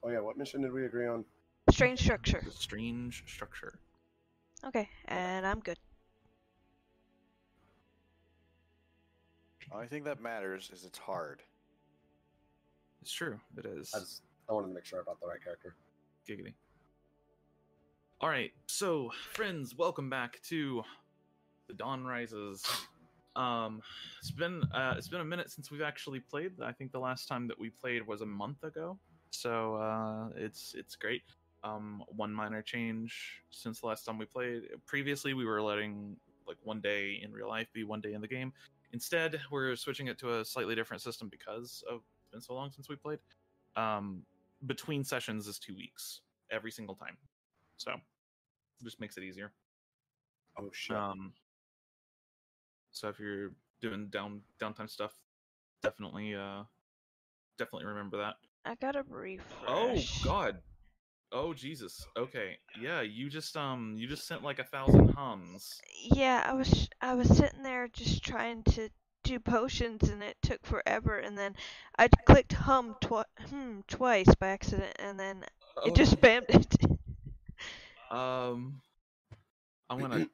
Oh yeah, what mission did we agree on? Strange structure. The strange structure. Okay, and I'm good. Only thing that matters is it's hard. It's true. It is. I wanted to make sure I brought the right character. Giggity. All right, so friends, welcome back to the Dawn Rises. It's been a minute since we've actually played. I think the last time that we played was a month ago. So it's great. One minor change since the last time we played. Previously, we were letting like one day in real life be one day in the game. Instead, we're switching it to a slightly different system because it's been so long since we played. Between sessions is 2 weeks every single time, so it just makes it easier. Oh shit. So if you're doing downtime stuff, definitely remember that. I gotta refresh. Oh God. Oh Jesus. Okay. Yeah, you just sent like 1,000 hums. Yeah, I was sitting there just trying to do potions and it took forever, and then I clicked twice by accident, and then it just spammed it. I'm gonna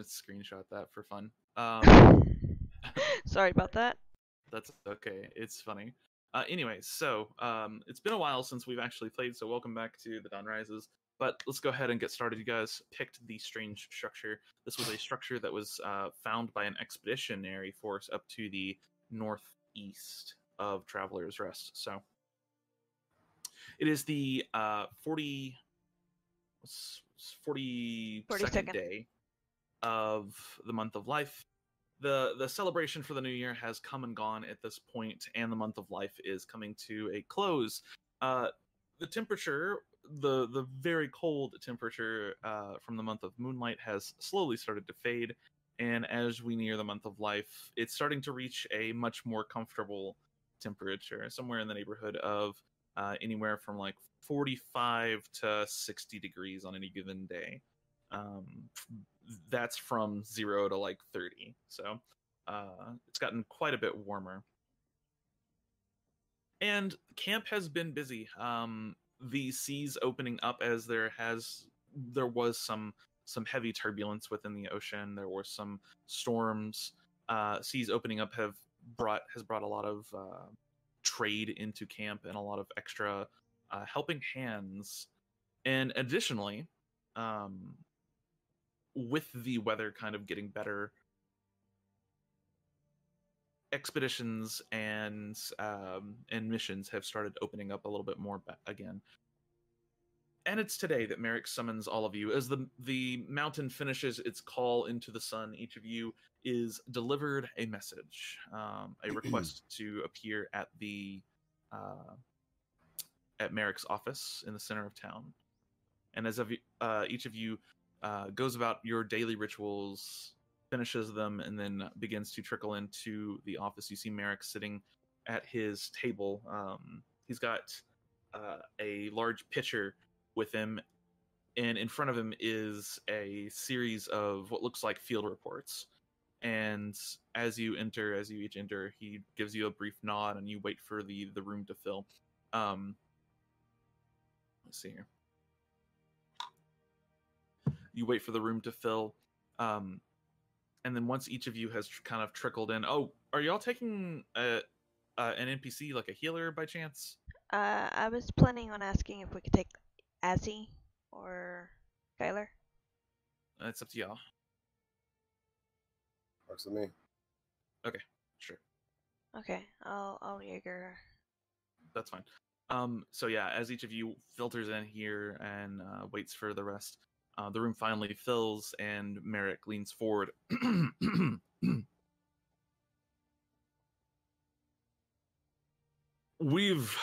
screenshot that for fun. Sorry about that. That's okay. It's funny. Anyway, so it's been a while since we've actually played, so welcome back to the Dawn Rises. But let's go ahead and get started. You guys picked the strange structure. This was a structure that was found by an expeditionary force up to the northeast of Traveler's Rest. So it is the 42nd day of the month of life. The celebration for the new year has come and gone at this point, and the month of life is coming to a close. The temperature, the very cold temperature from the month of moonlight has slowly started to fade, and as we near the month of life, it's starting to reach a much more comfortable temperature, somewhere in the neighborhood of anywhere from like 45 to 60 degrees on any given day. That's from 0 to like 30, so it's gotten quite a bit warmer. And camp has been busy. The seas opening up as there was some heavy turbulence within the ocean. There were some storms. Seas opening up has brought a lot of trade into camp and a lot of extra helping hands. And additionally, with the weather kind of getting better, expeditions and missions have started opening up a little bit more again. And it's today that Merrick summons all of you. As the mountain finishes its call into the sun, each of you is delivered a message, a request to appear at at Merrick's office in the center of town. And as each of you goes about your daily rituals, finishes them, and then begins to trickle into the office, you see Merrick sitting at his table. He's got a large pitcher with him, and in front of him is a series of what looks like field reports. And as you each enter, he gives you a brief nod, and you wait for the room to fill. Let's see here. You wait for the room to fill, and then once each of you has kind of trickled in. Oh, are y'all taking an NPC, like a healer, by chance? I was planning on asking if we could take Azzy or Skylar. It's up to y'all. Works with me. Okay, sure. Okay, I'll Jaeger. That's fine. So yeah, as each of you filters in here and waits for the rest, the room finally fills, and Merrick leans forward. We've,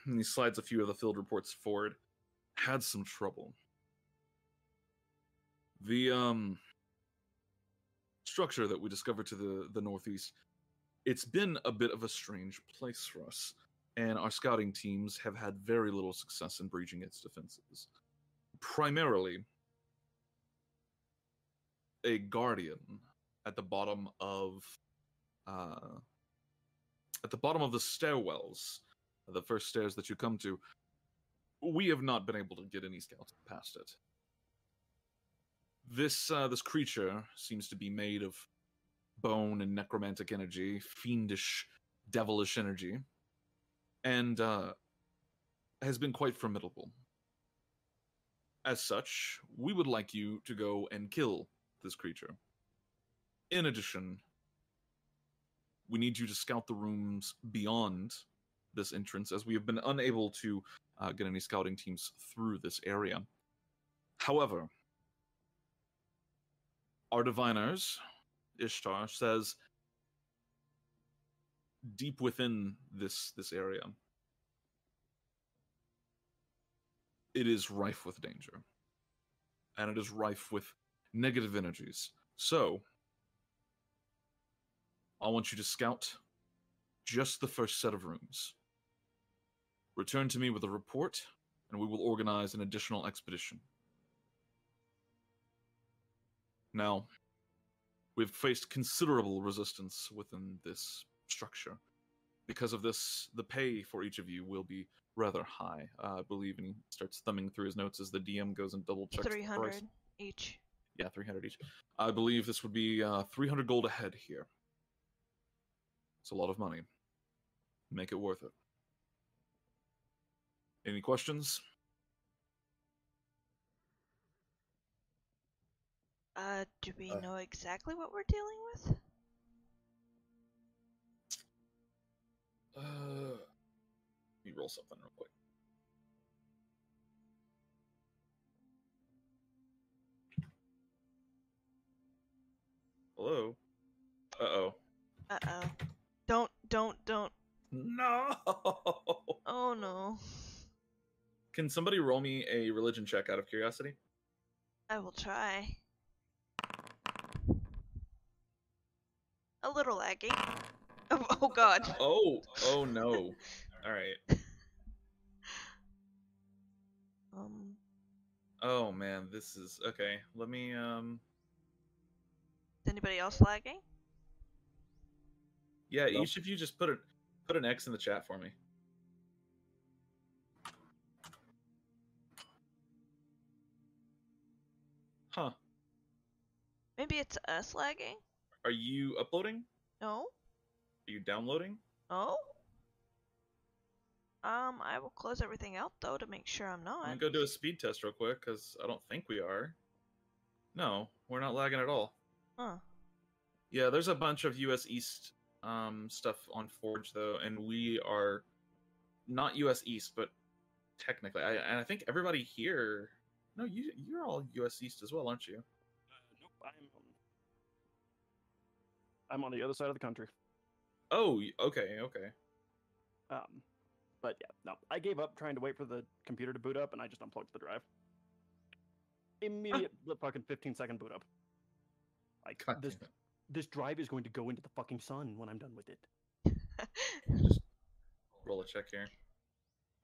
and he slides a few of the field reports forward, had some trouble. The structure that we discovered to the northeast, it's been a bit of a strange place for us, and our scouting teams have had very little success in breaching its defenses. Primarily, a guardian at the bottom of the stairwells the first stairs that you come to, we have not been able to get any scouts past it. This creature seems to be made of bone and necromantic energy, fiendish, devilish energy, and has been quite formidable. As such, we would like you to go and kill this creature. In addition, we need you to scout the rooms beyond this entrance, as we have been unable to get any scouting teams through this area. However, our diviners, Ishtar, says deep within this area, it is rife with danger. And it is rife with negative energies. So, I want you to scout just the first set of rooms. Return to me with a report, and we will organize an additional expedition. Now, we've faced considerable resistance within this structure. Because of this, the pay for each of you will be rather high, I believe, and he starts thumbing through his notes as the DM goes and double checks the price. 300 each. Yeah, 300 each. I believe this would be 300 gold a head here. It's a lot of money. Make it worth it. Any questions? Do we know exactly what we're dealing with? Let me roll something real quick. Hello? Uh-oh. Uh-oh. Don't. No! Oh no. Can somebody roll me a religion check out of curiosity? I will try. A little laggy. Oh god. Oh no. Alright. Oh man, this is... Okay, let me, Is anybody else lagging? Yeah, No. each of you just put an X in the chat for me. Huh. Maybe it's us lagging? Are you uploading? No? Are you downloading? No? I will close everything out though to make sure I'm I'm not. gonna go do a speed test real quick, because I don't think we are. No, we're not lagging at all. Huh. Yeah, there's a bunch of US East stuff on Forge, though, and we are not US East, but technically. And I think everybody here... No, you're all US East as well, aren't you? Nope, I'm on the other side of the country. Oh, okay. But yeah, no, I gave up trying to wait for the computer to boot up, and I just unplugged the drive. Immediate, fucking 15-second boot up. Like, God damn it. this drive is going to go into the fucking sun when I'm done with it. Just roll a check here.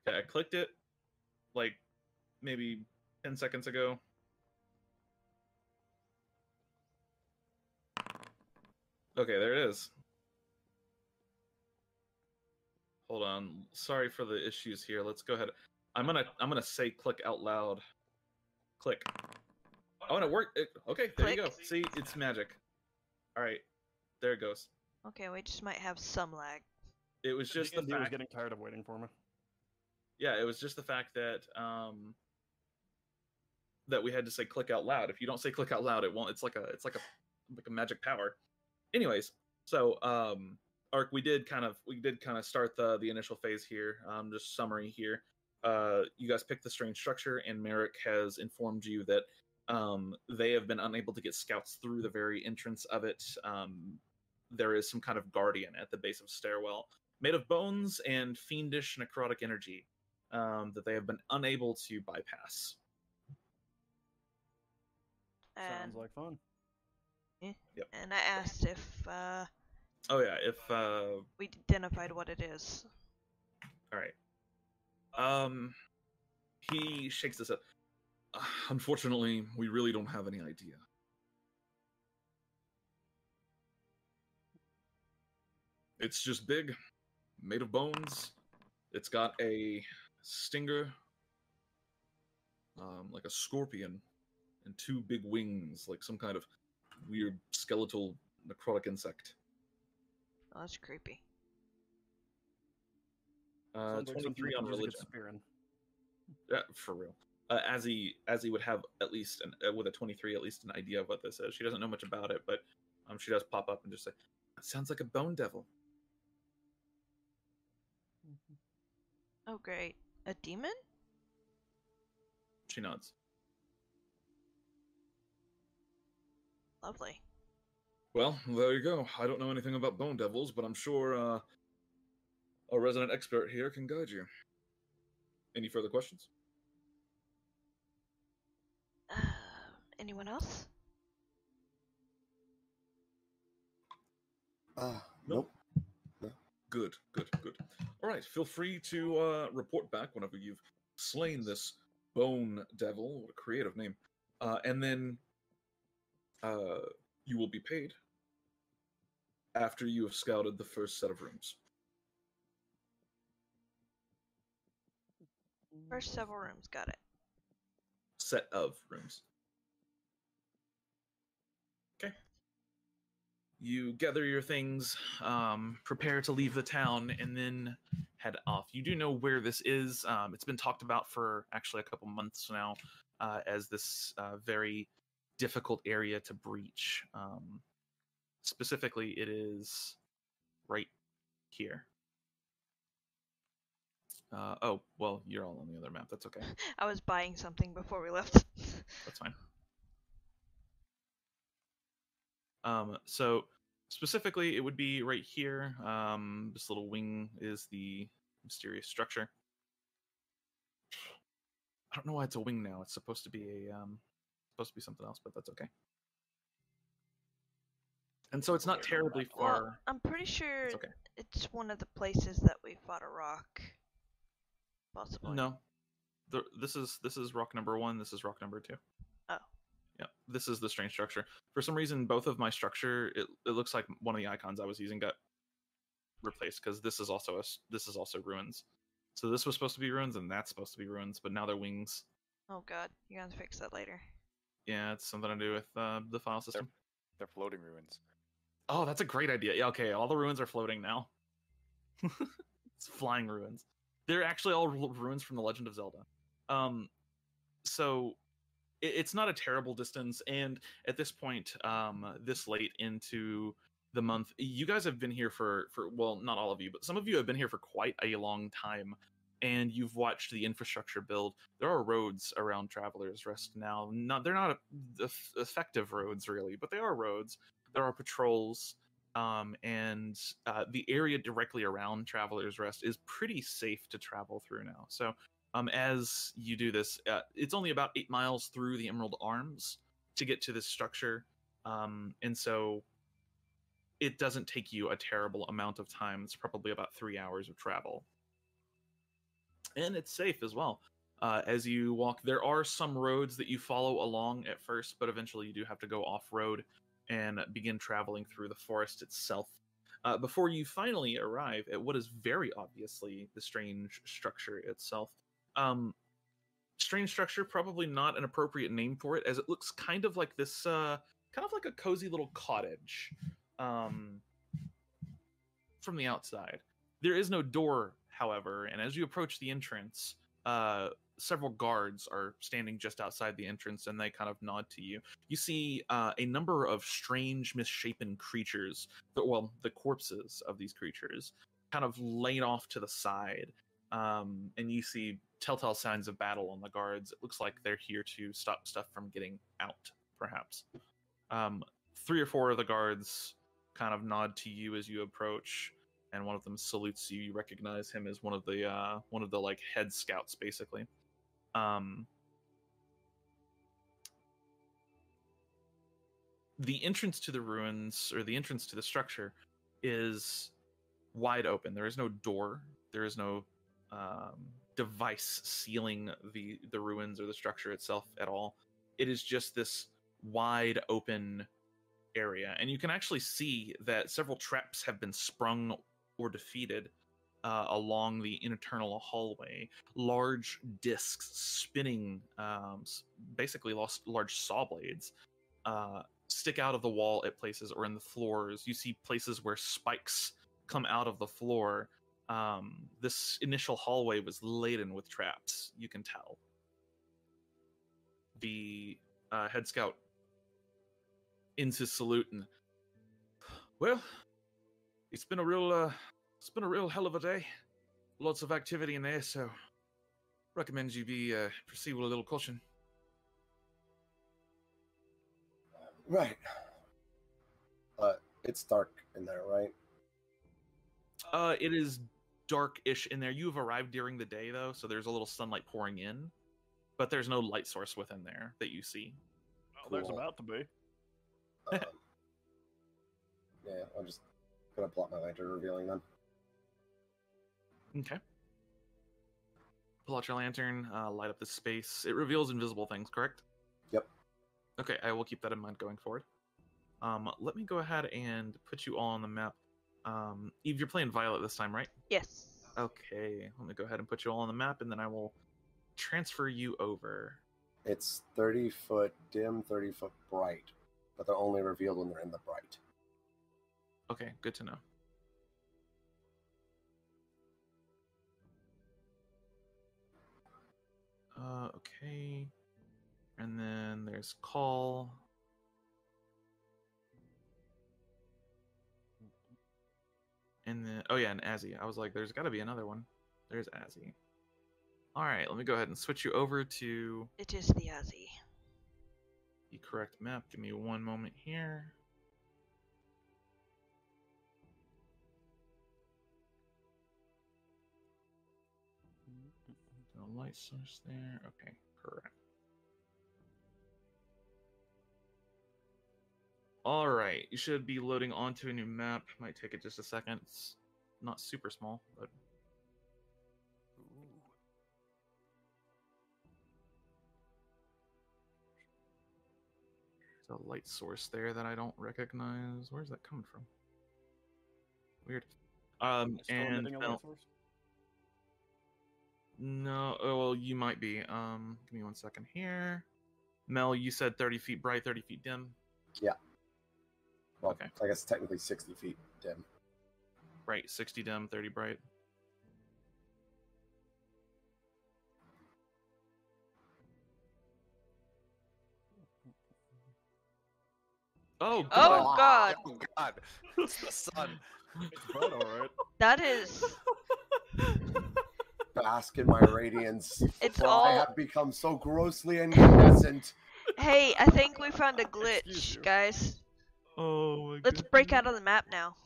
Okay, I clicked it like maybe 10 seconds ago. Okay, there it is. Hold on. Sorry for the issues here. Let's go ahead. I'm gonna say click out loud. Click. Oh, and it worked. Okay, there you go. Click. See, it's magic. All right, there it goes. Okay, we just might have some lag. It was just the D&D was fact. getting tired of waiting for me. Yeah, it was just the fact that that we had to say click out loud. If you don't say click out loud, it won't. It's like a magic power. Anyways, so Arc, we did kind of start the initial phase here. Just summary here. You guys picked the strange structure, and Merrick has informed you that they have been unable to get scouts through the very entrance of it. There is some kind of guardian at the base of stairwell, made of bones and fiendish necrotic energy, that they have been unable to bypass. Sounds like fun. Yep. And I asked if Oh yeah, if we identified what it is. all right. He shakes his head. Unfortunately, we really don't have any idea. It's just big, made of bones, It's got a stinger, like a scorpion, and 2 big wings, like some kind of weird skeletal necrotic insect. Oh, that's creepy. Sounds like something 23 that on could use a good religion. spear in. For real. As he would have at least with a 23 at least an idea of what this is. She doesn't know much about it, but she does pop up and just say, "That sounds like a bone devil." Oh, great. A demon? She nods. Lovely. Well, there you go. I don't know anything about bone devils, but I'm sure a resident expert here can guide you. Any further questions? Anyone else? Nope. Good. All right, feel free to report back whenever you've slain this bone devil. What a creative name. And then you will be paid after you have scouted the first set of rooms. First several rooms, got it. Set of rooms. Okay. You gather your things, prepare to leave the town, and then head off. You do know where this is. It's been talked about for actually a couple months now as this very difficult area to breach. Specifically, it is right here. Oh, well, you're all on the other map. That's okay. I was buying something before we left. That's fine. So specifically, it would be right here. This little wing is the mysterious structure. I don't know why it's a wing now. It's supposed to be something else, but that's okay. And so it's not terribly far. Well, I'm pretty sure It's okay. it's one of the places that we fought a rock. Possibly. No, this is rock number 1. This is rock number 2. Oh. Yeah, this is the strange structure. For some reason, both of my structure, it looks like one of the icons I was using got replaced because this is also ruins. So this was supposed to be ruins, and that's supposed to be ruins, but now they're wings. Oh god, you're gonna have to fix that later. Yeah, it's something to do with the file system. They're floating ruins. Oh, that's a great idea. Yeah, okay, all the ruins are floating now. It's flying ruins. They're actually all ruins from The Legend of Zelda. So it's not a terrible distance, and at this point, this late into the month, you guys have been here for well, not all of you, but some of you have been here for quite a long time, and you've watched the infrastructure build. There are roads around Traveler's Rest now. They're not effective roads really, but they are roads. There are patrols, and the area directly around Traveler's Rest is pretty safe to travel through now. So as you do this, it's only about 8 miles through the Emerald Arms to get to this structure, and so it doesn't take you a terrible amount of time. It's probably about 3 hours of travel. And it's safe as well. As you walk, there are some roads that you follow along at first, but eventually you do have to go off-road and begin traveling through the forest itself before you finally arrive at what is very obviously the strange structure itself. Strange structure, probably not an appropriate name for it, as it looks kind of like this, kind of like a cozy little cottage from the outside. There is no door, however, and as you approach the entrance, several guards are standing just outside the entrance, and they kind of nod to you. You see a number of strange, misshapen creatures, the corpses of these creatures, kind of laid off to the side, and you see telltale signs of battle on the guards. It looks like they're here to stop stuff from getting out, perhaps. 3 or 4 of the guards kind of nod to you as you approach, and one of them salutes you. You recognize him as one of the like head scouts, basically. The entrance to the ruins, or the entrance to the structure, is wide open. There is no door. There is no device sealing the ruins or the structure itself at all. It is just this wide open area, and you can actually see that several traps have been sprung or defeated along the internal hallway, large discs spinning, basically large saw blades, stick out of the wall at places or in the floors. You see places where spikes come out of the floor. This initial hallway was laden with traps, you can tell. The head scout ends his salute and, well, it's been a real hell of a day. Lots of activity in there, so recommend you proceed with a little caution. Right. It's dark in there, right? It is dark-ish in there. You have arrived during the day, though, so there's a little sunlight pouring in, but there's no light source within there that you see. Well, there's about to be. Yeah, I'm just gonna plot my lantern, revealing them. Okay. Pull out your lantern, light up this space. It reveals invisible things, correct? Yep. Okay, I will keep that in mind going forward. Let me go ahead and put you all on the map. Eve, you're playing Violet this time, right? Yes. Okay, let me go ahead and put you all on the map, and then I will transfer you over. It's 30 foot dim, 30 foot bright, but they're only revealed when they're in the bright. Okay, good to know. Okay. And then there's Call. And then, oh yeah, and Azzy. I was like, there's got to be another one. There's Azzy. All right, let me go ahead and switch you over to It is the Azzy. the correct map. Give me one moment here. No light source there. Okay, correct. All right, you should be loading onto a new map. Might take it just a second. It's not super small, but there's a light source there that I don't recognize. Where's that coming from? Weird. Still And emitting a light source? no, oh, well, you might be. Give me 1 second here. Mel, you said 30 feet bright, 30 feet dim. Yeah. Well, Okay. I guess technically 60 feet dim. Right, 60 dim, 30 bright. Oh, God. Oh God, Oh God! It's the sun. It's bright, alright. that is. Bask in my radiance. It's for all- I have become so grossly incandescent. Hey, I think we found a Excuse glitch, you. guys. Oh, my Let's break out of the map now.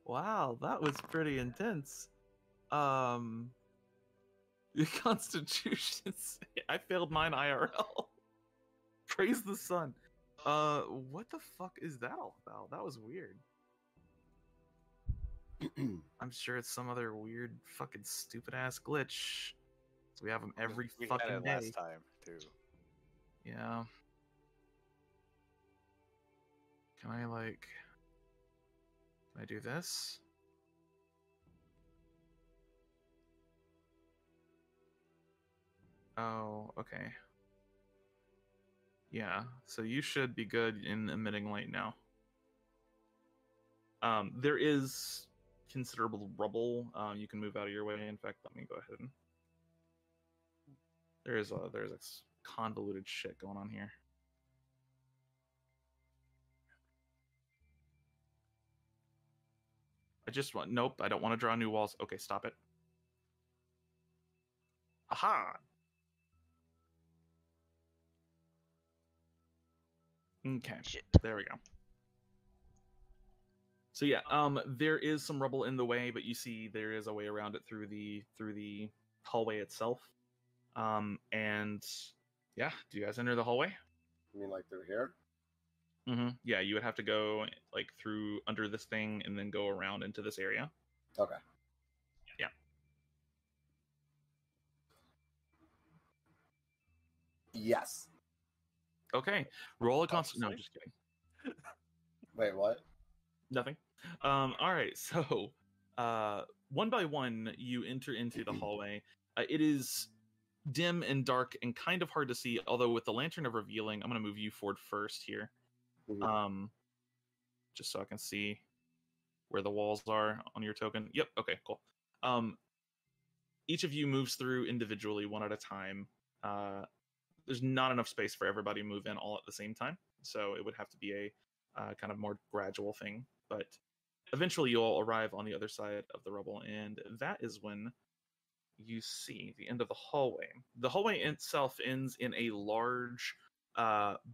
Wow, that was pretty intense. Your Constitution. I failed mine IRL. Praise the sun. What the fuck is that all about? That was weird. I'm sure it's some other weird, fucking stupid ass glitch. So we have them every we fucking had it day. last time too. Yeah. Can I do this? Oh, okay. Yeah, so you should be good in emitting light now. There is considerable rubble. You can move out of your way. In fact, let me go ahead and... There's a convoluted shit going on here. Nope, I don't want to draw new walls. Okay, stop it. Aha! Okay, Shit. there we go. So yeah, there is some rubble in the way, but you see there is a way around it through the hallway itself. And yeah, do you guys enter the hallway? You mean like they're here? Mm-hmm. Yeah, you would have to go like through under this thing and then go around into this area. Okay. Yeah. Yes. Okay. Roll a constant. No, I'm just kidding. Wait, what? Nothing. All right, so one by one, you enter into the hallway. It is dim and dark and kind of hard to see, although with the lantern of revealing, I'm going to move you forward first here. Just so I can see where the walls are on your token. Yep, okay, cool. Each of you moves through individually, one at a time. There's not enough space for everybody to move in all at the same time, so it would have to be a kind of more gradual thing. But eventually you'll all arrive on the other side of the rubble, and that is when you see the end of the hallway. The hallway itself ends in a large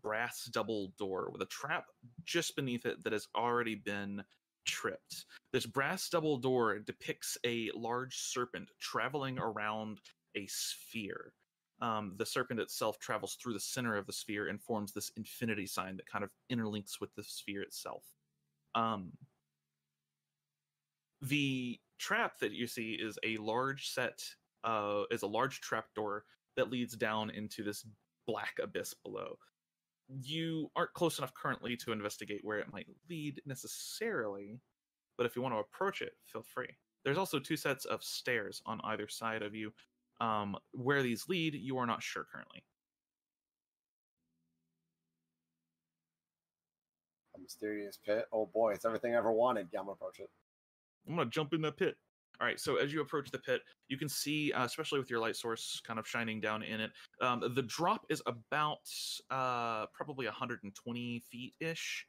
brass double door with a trap just beneath it that has already been tripped. This brass double door depicts a large serpent traveling around a sphere. The serpent itself travels through the center of the sphere and forms this infinity sign that kind of interlinks with the sphere itself. The trap that you see is a large trapdoor that leads down into this black abyss below. You aren't close enough currently to investigate where it might lead necessarily, but if you want to approach it, feel free. There's also 2 sets of stairs on either side of you. Where these lead, you are not sure currently. A mysterious pit. Oh boy, it's everything I ever wanted. Yeah, I'm gonna approach it. I'm gonna jump in that pit. All right, so as you approach the pit, you can see, especially with your light source kind of shining down in it, the drop is about probably 120 feet-ish,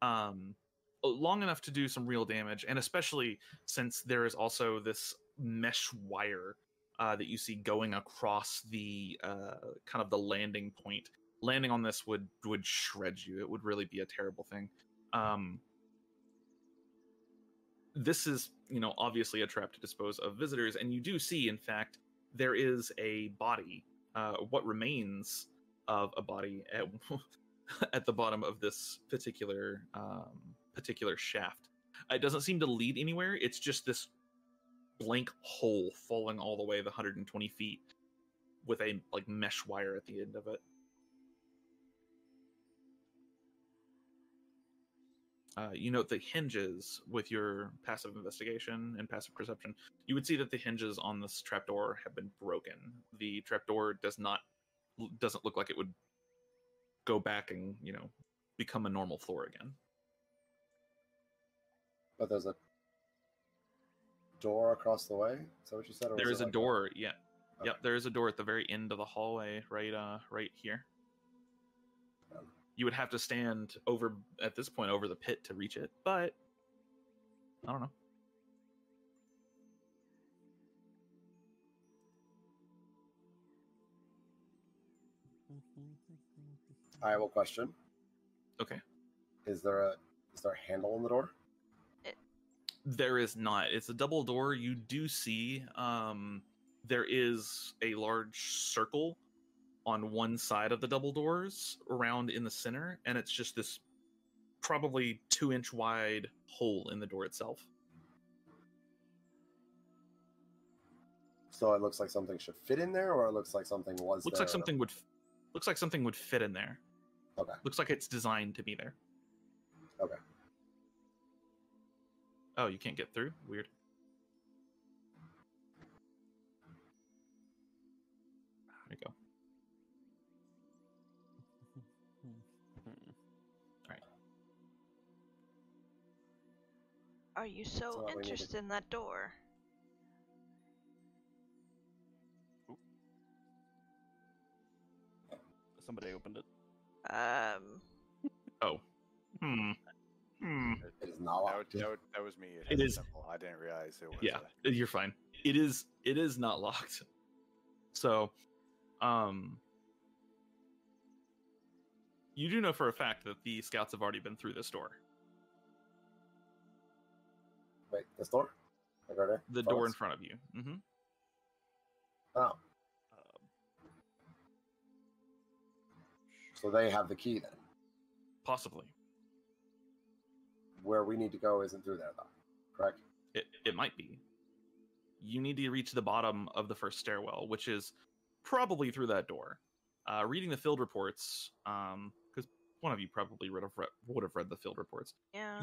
long enough to do some real damage, and especially since there is also this mesh wire that you see going across the kind of the landing point. Landing on this would shred you. It would really be a terrible thing. This is, obviously a trap to dispose of visitors, and you do see, in fact, there is a body, what remains of a body at the bottom of this particular shaft. It doesn't seem to lead anywhere. It's just this blank hole falling all the way the 120 feet with a mesh wire at the end of it. You note the hinges with your passive investigation and passive perception. You would see that the hinges on this trapdoor have been broken. The trapdoor doesn't look like it would go back and, become a normal floor again. But there's a door across the way? Is that what you said? There is a door, yeah. Okay. Yep, there is a door at the very end of the hallway, right here. You would have to stand at this point over the pit to reach it, but I don't know. I have a question. Okay. Is there a handle on the door? There is not. It's a double door. You do see there is a large circle on one side of the double doors around in the center, and it's just this probably 2-inch wide hole in the door itself. So it looks like something should fit in there, or it looks like something was looks there? Looks like something would fit in there. Okay. Looks like it's designed to be there. Okay. Oh, you can't get through? Weird. There you go. Are you so interested in that door? Somebody opened it. Oh. It is not locked. That was me. It is simple. I didn't realize it was. Yeah, you're fine. It is not locked. So, you do know for a fact that the scouts have already been through this door. Wait, this door? Like right there? The door in front of you. Mm-hmm. Oh. So they have the key then? Possibly. Where we need to go isn't through there, though. Correct? It might be. You need to reach the bottom of the first stairwell, which is probably through that door. Reading the field reports, because one of you probably would have read the field reports. Yeah.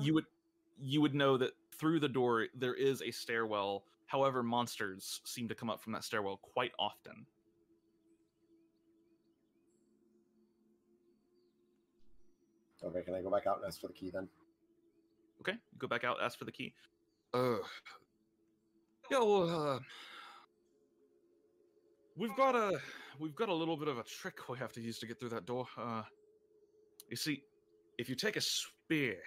you would know that through the door there is a stairwell. However, monsters seem to come up from that stairwell quite often. Okay, can I go back out and ask for the key then? Okay, go back out, ask for the key. Yeah, well, we've got a little bit of a trick we have to use to get through that door. You see, if you take a spear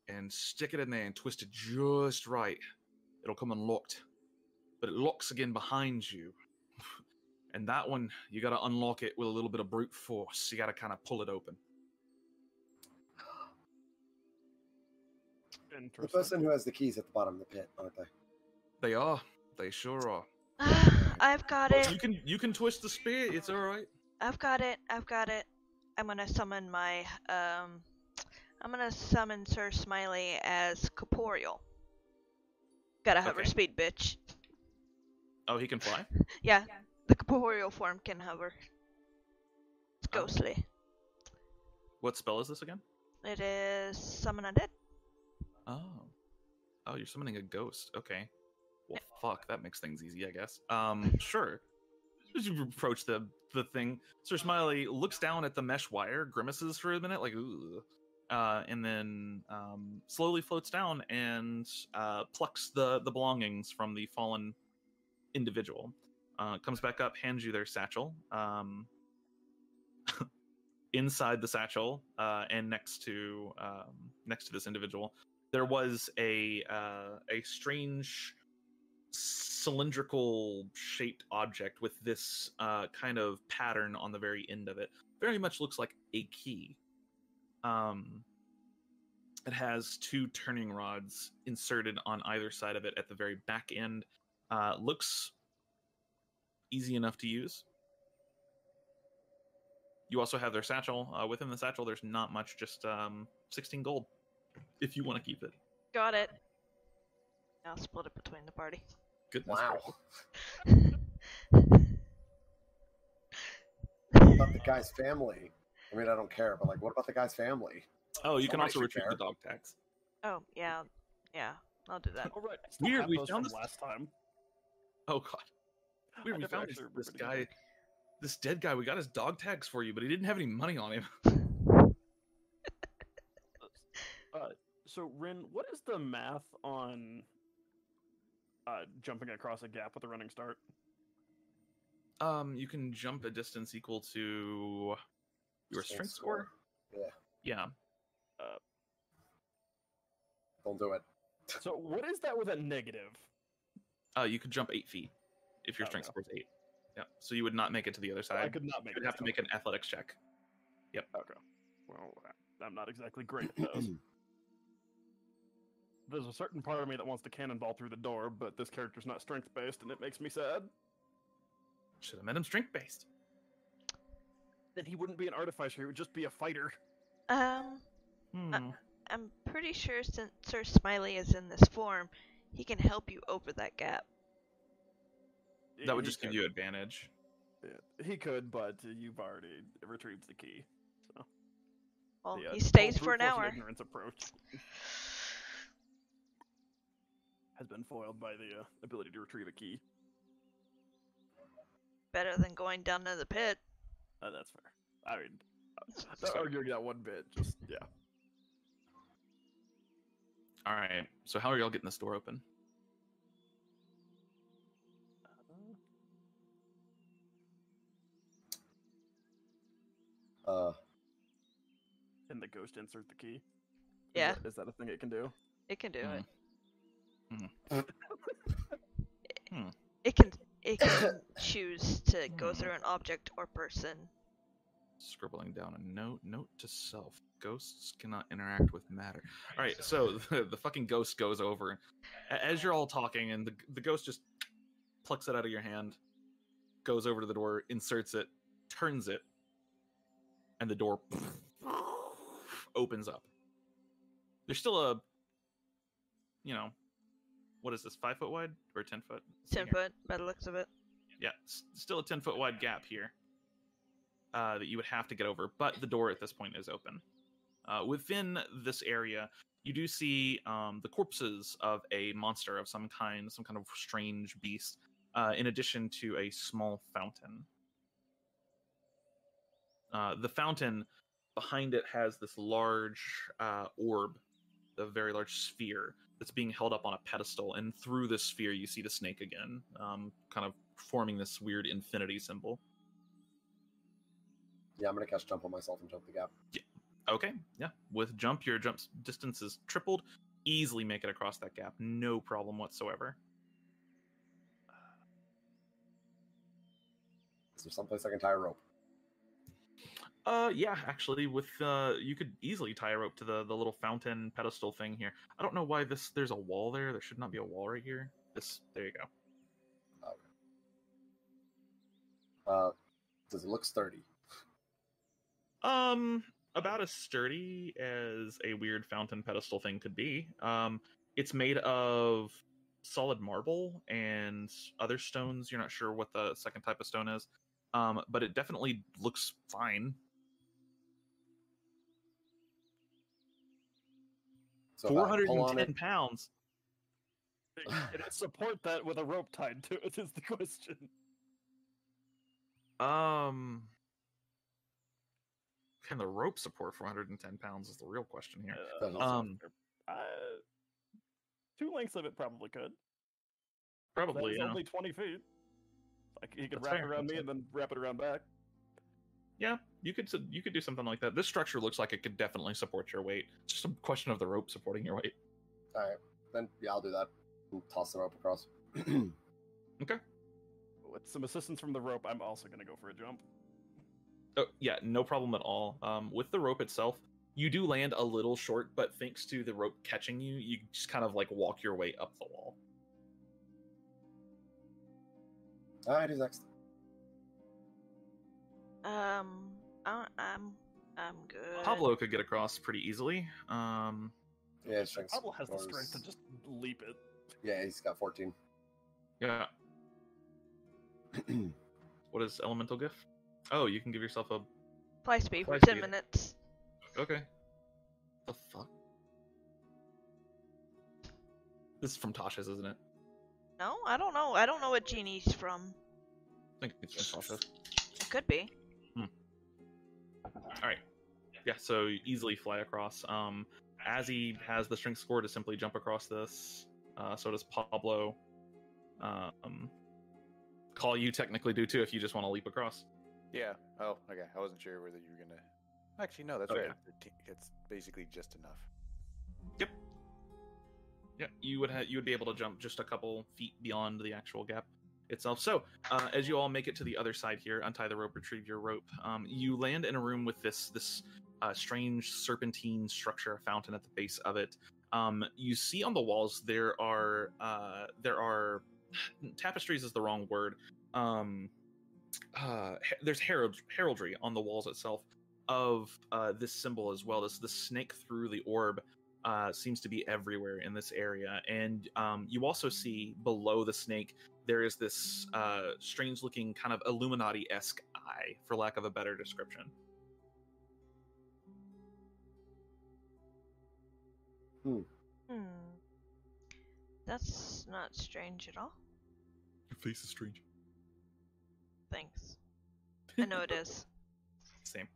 and stick it in there and twist it just right, it'll come unlocked. But it locks again behind you. And that one, you gotta unlock it with a little bit of brute force. You gotta kind of pull it open. The person who has the keys at the bottom of the pit, aren't they? They are. They sure are. I've got it. You can twist the spear. It's all right. I've got it. I'm gonna summon my I'm gonna summon Sir Smiley as corporeal. Gotta hover Okay. speed, bitch. Oh, he can fly? Yeah, the corporeal form can hover. It's Oh. ghostly. What spell is this again? It is summon undead. Oh, you're summoning a ghost. Okay. Well, fuck, that makes things easy, I guess. Sure. As you approach the thing, Sir Smiley looks down at the mesh wire, grimaces for a minute, like, ooh, and then slowly floats down and plucks the belongings from the fallen individual. Comes back up, hands you their satchel. Inside the satchel, and next to this individual, there was a strange cylindrical shaped object with this kind of pattern on the very end of it. Very much looks like a key. It has 2 turning rods inserted on either side of it at the very back end. Looks easy enough to use. You also have their satchel. Within the satchel, there's not much, just 16 gold, if you want to keep it. Got it. I'll split it between the party. Goodness Wow. gracious. What about the guy's family? I mean, I don't care, but like, what about the guy's family? Oh, you can Somebody also should retrieve care. the dog tags. Oh, yeah, I'll do that. All right. Weird, we Those found from this- last time. Oh god. Weird, we never found actually this remembered anything. guy, this dead guy. We got his dog tags for you, but he didn't have any money on him. So Rin, what is the math on jumping across a gap with a running start? You can jump a distance equal to your strength score. Yeah. Don't do it. So what is that with a negative? You could jump 8 feet if your Oh, strength no. score is 8. Yeah. So you would not make it to the other side. I could not make You would it. have to make an athletics check. Okay. Well, I'm not exactly great at those. There's a certain part of me that wants to cannonball through the door, but this character's not strength-based, and it makes me sad. Should have made him strength based. Then he wouldn't be an artificer, he would just be a fighter. I'm pretty sure since Sir Smiley is in this form, he can help you over that gap. That would He just give could. you advantage. Yeah, he could, but you've already retrieved the key. So Well, the, he stays whole for an brute force and hour. ignorance approach has been foiled by the ability to retrieve a key. Better than going down to the pit. That's fair. I mean, not arguing that one bit. Just yeah. All right. So how are y'all getting this door open? Can the ghost insert the key? Yeah, Is that a thing it can do? it can do it. Hmm. It can choose to go through an object or person. Scribbling down a note. Note to self. Ghosts cannot interact with matter. All right, so the fucking ghost goes over. As you're all talking, and the ghost just plucks it out of your hand, goes over to the door, inserts it, turns it, and the door opens up. There's still a, what is this, 5 foot wide or 10 foot? 10 foot, by the looks of it. Yeah, still a 10 foot wide gap here that you would have to get over, but the door at this point is open. Within this area, you do see the corpses of a monster of some kind of strange beast, in addition to a small fountain. The fountain behind it has this large orb, a very large sphere that's being held up on a pedestal, and through this sphere you see the snake again, kind of forming this weird infinity symbol. Yeah, I'm gonna cast jump on myself and jump the gap. Yeah. Okay, yeah. With jump, your jump distance is tripled. Easily make it across that gap, no problem whatsoever. Is there someplace I can tie a rope? Yeah, actually, with you could easily tie a rope to the little fountain pedestal thing here. I don't know why there's a wall there. There should not be a wall right here. There you go. Okay. Does it look sturdy? About as sturdy as a weird fountain pedestal thing could be. It's made of solid marble and other stones. You're not sure what the second type of stone is, but it definitely looks fine. So if I pull on 410 it, pounds. Can it support that with a rope tied to it? Is the question. Can the rope support 410 pounds is the real question here. Uh, 2 lengths of it probably could. Probably, That's yeah. only 20 feet. Like he could That's wrap it fair, around that's me fair. and then wrap it around back. Yeah, you could do something like that. This structure looks like it could definitely support your weight. It's just a question of the rope supporting your weight. all right, then yeah, I'll do that. And toss the rope across. Okay. With some assistance from the rope, I'm also going to go for a jump. Oh, yeah, no problem at all. With the rope itself, you do land a little short, but thanks to the rope catching you, you just kind of like walk your way up the wall. All right, who's next? I'm good. Pablo could get across pretty easily. Yeah, strength. Pablo has the scores- strength to just leap it. Yeah, he's got 14. Yeah. What is elemental gift? Oh, you can give yourself a... Fly speed for Fly 10 speed. minutes. Okay. The fuck? This is from Tasha's, isn't it? No, I don't know. I don't know what genie's from. I think it's from Tasha's. It could be. Alright. Yeah, so you easily fly across. Azzy has the strength score to simply jump across this. So does Pablo. Call you technically do too if you just want to leap across. Yeah. Oh, okay. I wasn't sure whether you were gonna. Actually, no. That's Oh, right. yeah. It's basically just enough. Yep. Yeah, you would be able to jump just a couple feet beyond the actual gap itself. So, as you all make it to the other side here, untie the rope, retrieve your rope. You land in a room with this strange serpentine structure, a fountain at the base of it. You see on the walls there are tapestries is the wrong word. There's heraldry on the walls itself of this symbol as well. The snake through the orb seems to be everywhere in this area, and you also see below the snake there is this strange-looking kind of Illuminati-esque eye, for lack of a better description. That's not strange at all. Your face is strange. Thanks. I know it is. Same.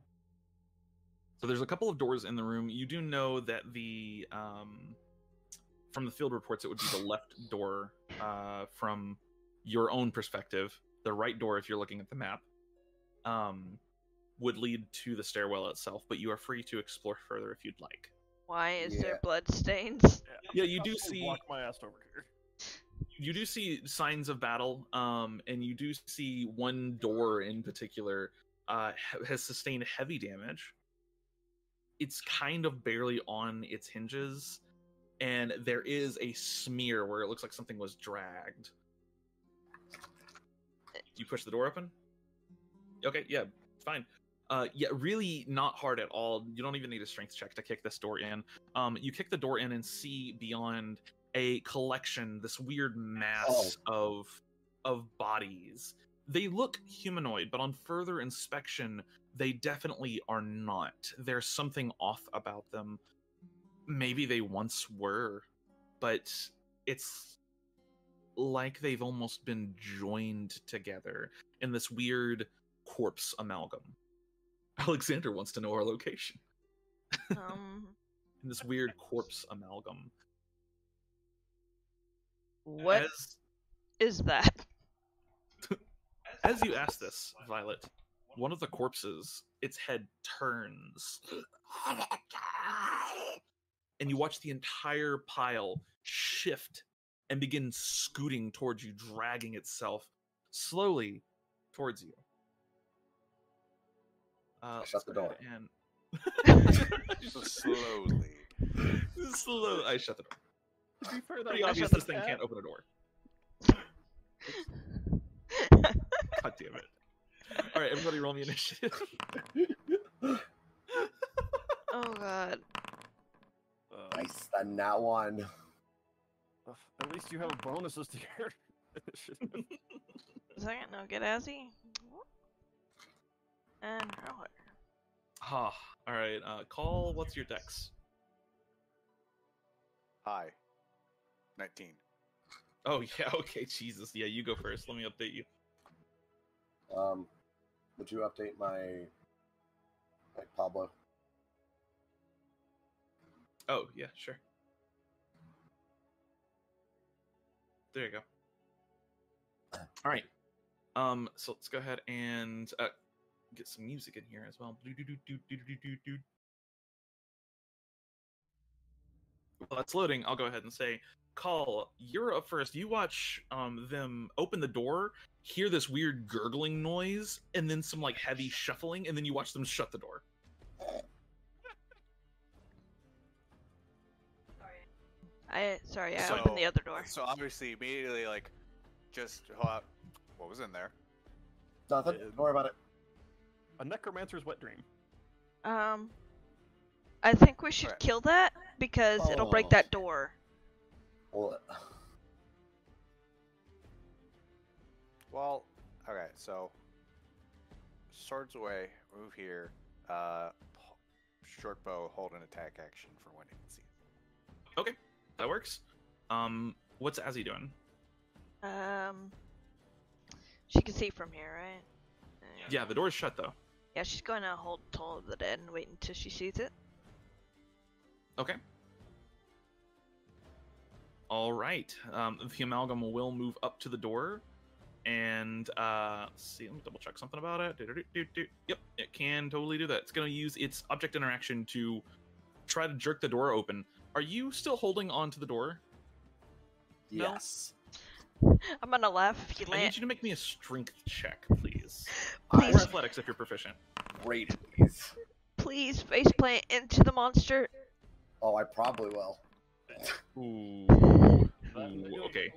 So there's a couple of doors in the room. You do know that from the field reports, it would be the left door from your own perspective. The right door, if you're looking at the map, would lead to the stairwell itself, but you are free to explore further if you'd like. Why is there Yeah. blood stains? Yeah, you do I'll see- Walk my ass over here. You do see signs of battle, and you do see one door in particular has sustained heavy damage. It's kind of barely on its hinges, and there is a smear where it looks like something was dragged. You push the door open? Okay, yeah, fine. Yeah, really not hard at all. You don't even need a strength check to kick this door in. You kick the door in and see beyond a collection, this weird mass of bodies. They look humanoid, but on further inspection, they definitely are not. There's something off about them. Maybe they once were, but it's like they've almost been joined together in this weird corpse amalgam. Alexander wants to know our location. In this weird corpse amalgam. What is that? As you ask this, Violet, one of the corpses, its head turns. And you watch the entire pile shift and begin scooting towards you, dragging itself slowly towards you. Shut the door. And Slowly. I shut the door. To be fair, Pretty though, obvious shut this the thing cat. can't open a door. God damn it. Alright, everybody roll me initiative. Oh god. Nice, and that one. At least you have bonuses to your initiative. Second, no, get Azzy. And roll it. Ah, alright, Call, what's your dex? Hi. 19. Oh, yeah, okay, Jesus. Yeah, you go first. Let me update you. Would you update my Pablo? Oh, yeah, sure. There you go. Alright. So let's go ahead and get some music in here as well. While that's loading, I'll go ahead and say, Call, you're up first. You watch them open the door, hear this weird gurgling noise, and then some like heavy shuffling, and then you watch them shut the door. I So- opened the other door. So obviously, immediately, like, just what was in there? Nothing. Don't worry about it. A necromancer's wet dream. I think we should Alright. kill that because it'll break Oh. that door. Well, Well, okay, so swords away, move here, short bow, hold an attack action for when you can see it. Okay, that works. What's Azzy doing? She can see from here, right? Yeah, the door's shut though. Yeah, she's going to hold Toll of the Dead and wait until she sees it. Okay. All right. The amalgam will move up to the door, and let's see. Let me double check something about it. Yep, it can totally do that. It's going to use its object interaction to try to jerk the door open. Are you still holding on to the door? No? yes. I'm gonna laugh if you I need land. you to make me a strength check, please. Please. Or athletics if you're proficient. Great. Please. Please faceplant into the monster. Oh, I probably will. Ooh. Okay.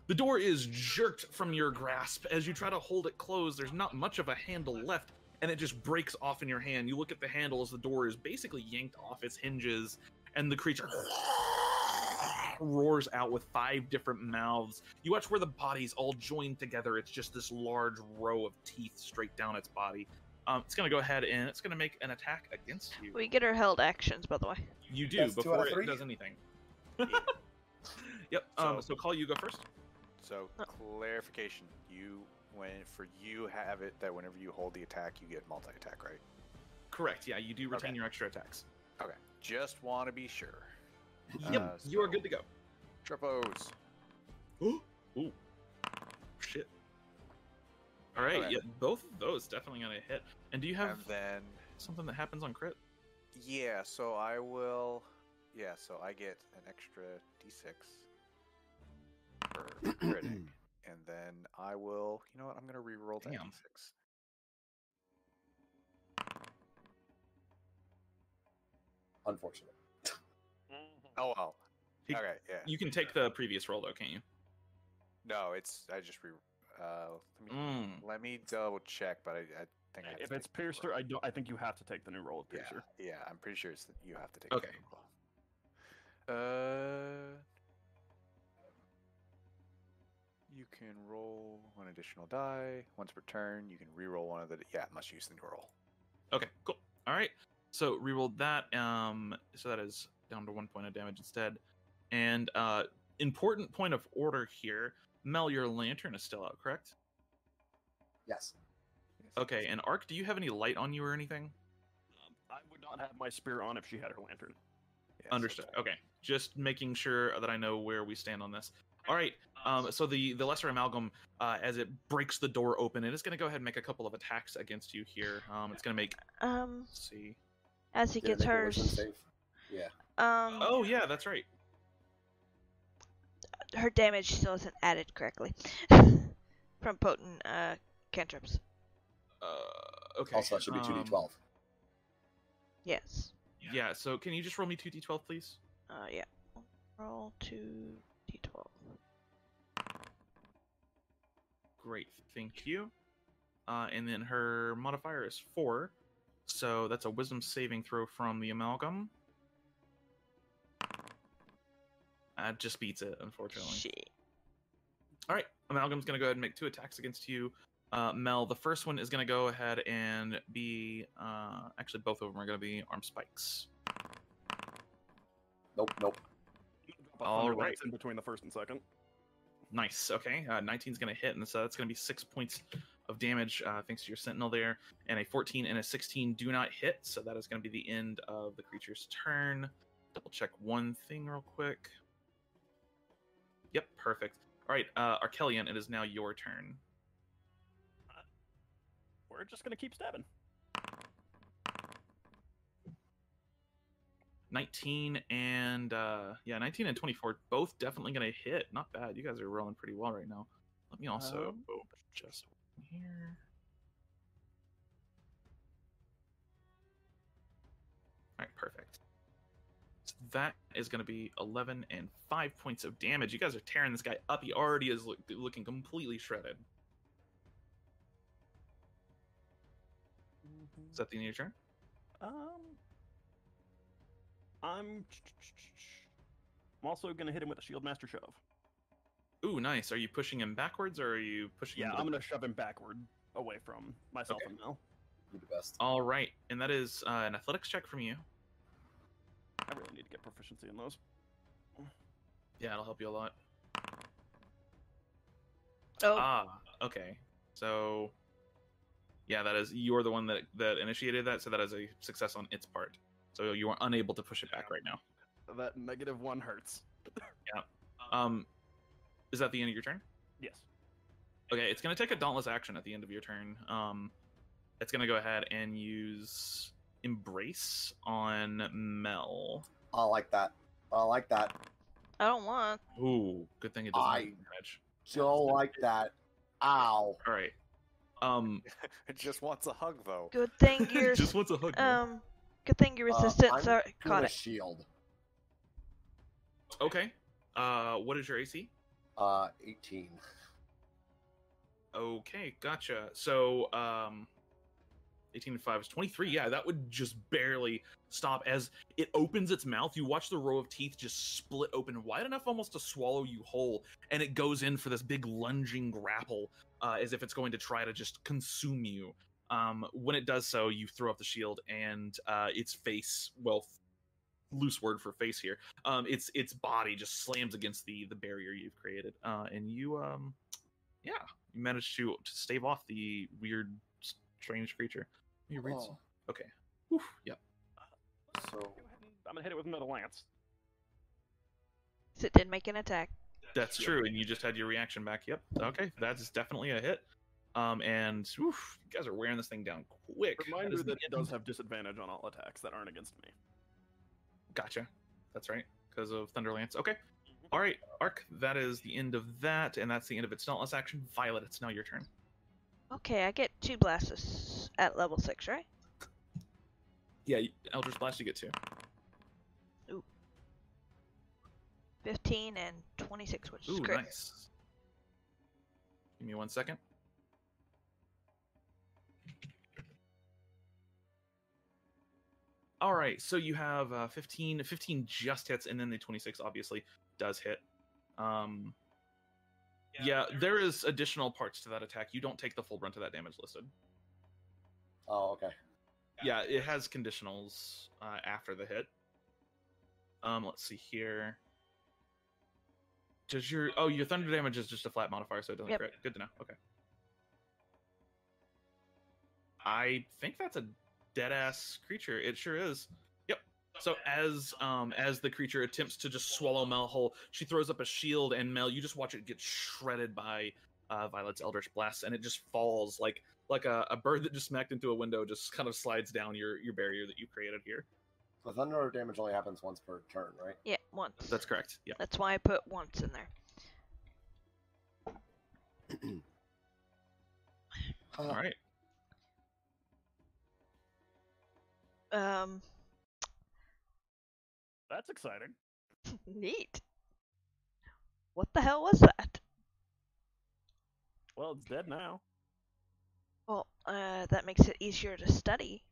The door is jerked from your grasp. As you try to hold it closed, there's not much of a handle left, and it just breaks off in your hand. You look at the handle as the door is basically yanked off its hinges, and the creature roars out with 5 different mouths. You watch where the bodies all joined together. It's just this large row of teeth straight down its body. It's going to go ahead and it's going to make an attack against you. We get our held actions, by the way. You do, That's 2 out before of 3? it does anything. Yep, so Call, you go first. So clarification, you have it that whenever you hold the attack, you get multi-attack, right? Correct, yeah, you do retain Okay. your extra attacks. Okay, just want to be sure. Yep, you are so- good to go. Tripos. Ooh. Shit. Alright, Okay. yeah, both of those definitely gonna hit. And do you have And then, something that happens on crit? yeah, so I will, so I get an extra d6 for critting. And then I will, you know what, I'm going to re-roll that Damn. d6. Unfortunate. Oh, well. He- Okay, yeah. You can take the previous roll though, can't you? No, I just let me double check, but I think I have If to it's take the new Piercer, roll. I think you have to take the new roll of Yeah, Piercer. yeah, I'm pretty sure it's you have to take Okay. the new roll. You can roll one additional die. Once per turn, you can re-roll one of the... Yeah, must use the new roll. Okay, cool. All right. So rerolled that. So that is down to 1 point of damage instead. And important point of order here. Mel, your lantern is still out, correct? Yes. Okay, and Arc, do you have any light on you or anything? I would not have my spear on if she had her lantern. Yes, Understood. that's right. Okay, just making sure that I know where we stand on this. All right. So the lesser amalgam, as it breaks the door open, it is going to go ahead and make a couple of attacks against you here. It's going to make. Let's see. As he Did it gets make a wisdom hers. save? Yeah. Oh yeah, that's right. Her damage still isn't added correctly from potent cantrips. Okay. Also, that should be 2d12. Yes. Yeah. So can you just roll me 2d12, please? Yeah. Roll 2d12. Great, thank you. And then her modifier is 4, so that's a wisdom saving throw from the amalgam. That just beats it, unfortunately. Shit. All right, amalgam's gonna go ahead and make 2 attacks against you, Mel. The first one is gonna go ahead and be actually both of them are gonna be arm spikes. Nope, nope. All Thunder right. Lance in between the first and second. Nice. Okay, 19's gonna hit, and so that's gonna be 6 points of damage thanks to your sentinel there. And a 14 and a 16 do not hit, so that is gonna be the end of the creature's turn. Double check one thing real quick. Yep, perfect. All right, Arcelion, it is now your turn. We're just gonna keep stabbing. 19 and 19 and 24, both definitely gonna hit. Not bad. You guys are rolling pretty well right now. Let me also just here. All right, perfect. So that is going to be 11 and 5 points of damage. You guys are tearing this guy up. He already is looking completely shredded. Is that the end of your turn? I'm also gonna hit him with a Shield Master Shove. Ooh, nice. Are you pushing him backwards, or are you pushing him? Yeah, I'm gonna shove him backward, away from myself and Mel. You're the best. All right, and that is an athletics check from you. I really need to get proficiency in those. Yeah, it'll help you a lot. Oh. Ah, okay. So, yeah, that is you're the one that initiated that, so that is a success on its part. So you are unable to push it back right now. That -1 hurts. Is that the end of your turn? Yes. Okay, it's gonna take a dauntless action at the end of your turn. It's gonna go ahead and use Embrace on Mel. I like that. I like that. I don't want. Ooh, good thing it doesn't damage. Don't like that. Ow. All right. It just wants a hug, though. Good thing you're. Just wants a hug. man. Good thing your resistance I'm caught doing a it. shield. Okay. What is your AC? 18. Okay, gotcha. So, 18 and 5 is 23. Yeah, that would just barely stop. As it opens its mouth, you watch the row of teeth just split open wide enough almost to swallow you whole, and it goes in for this big lunging grapple, as if it's going to try to just consume you. When it does so, you throw up the shield, and its face, well, loose word for face here, its body just slams against the barrier you've created, and you you managed to stave off the weird, strange creature. You read some. Okay. Oof, yep. So I'm gonna hit it with another lance. So it did make an attack. That's true, and you just had your reaction back. Yep. Okay, that's definitely a hit. And oof, you guys are wearing this thing down quick. Reminder that it does have disadvantage on all attacks that aren't against me. Gotcha. That's right, because of Thunderlance. Okay. All right, Arc. That is the end of that, and that's the end of its dauntless action. Violet, it's now your turn. Okay, I get 2 blasts at level 6, right? Yeah, Eldritch Blast, you get 2. Ooh. 15 and 26, which is Ooh, great. nice. Give me 1 second. All right, so you have 15. 15 just hits, and then the 26 obviously does hit. Yeah, there is additional parts to that attack. You don't take the full brunt of that damage listed. Oh, okay. Yeah, it has conditionals after the hit. Let's see here. Does your thunder damage is just a flat modifier, so it doesn't crit. Good to know. Okay. I think that's a dead ass creature. It sure is. Yep. So as the creature attempts to just swallow Mel whole, she throws up a shield, and Mel, you just watch it get shredded by Violet's Eldritch Blast, and it just falls like a bird that just smacked into a window, just kind of slides down your barrier that you created here. The thunder damage only happens once per turn, right? Yeah, once. That's correct. Yeah. That's why I put once in there. All right. That's exciting. Neat. What the hell was that? Well, it's dead now. Well, that makes it easier to study.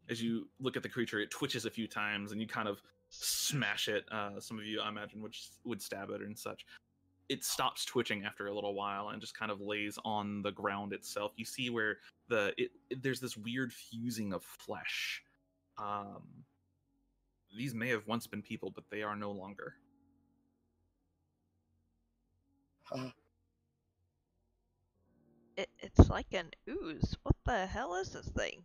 As you look at the creature, it twitches a few times, and you kind of smash it. Some of you, I imagine, would stab it and such. It stops twitching after a little while and just kind of lays on the ground itself. You see where there's this weird fusing of flesh. These may have once been people, but they are no longer. It's like an ooze. What the hell is this thing?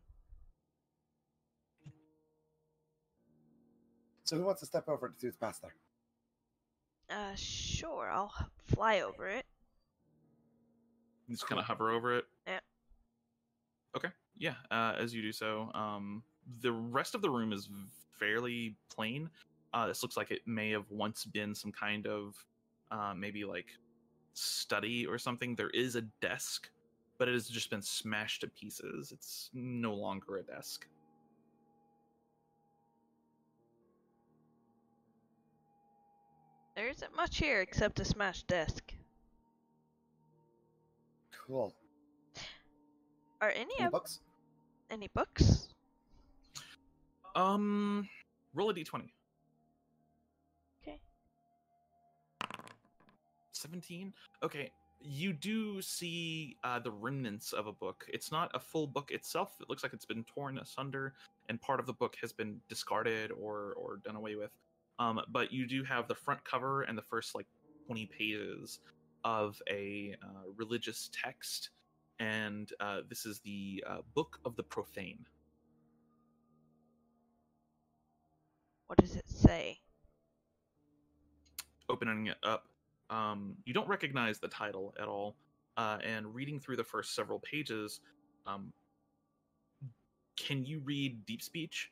So who wants to step over to do its pass there? Sure, I'll fly over it. You just kind of hover over it. Yeah. Okay. Yeah. As you do so, the rest of the room is fairly plain. This looks like it may have once been some kind of maybe like study or something. There is a desk, but it has just been smashed to pieces. It's no longer a desk. There isn't much here except a smashed desk. Cool. Are any books? Any books? Roll a d20. Okay. 17. Okay. You do see the remnants of a book. It's not a full book itself. It looks like it's been torn asunder, and part of the book has been discarded or done away with. But you do have the front cover and the first 20 pages of a religious text, and this is the Book of the Profane. What does it say? Opening it up, you don't recognize the title at all, and reading through the first several pages, can you read Deep Speech?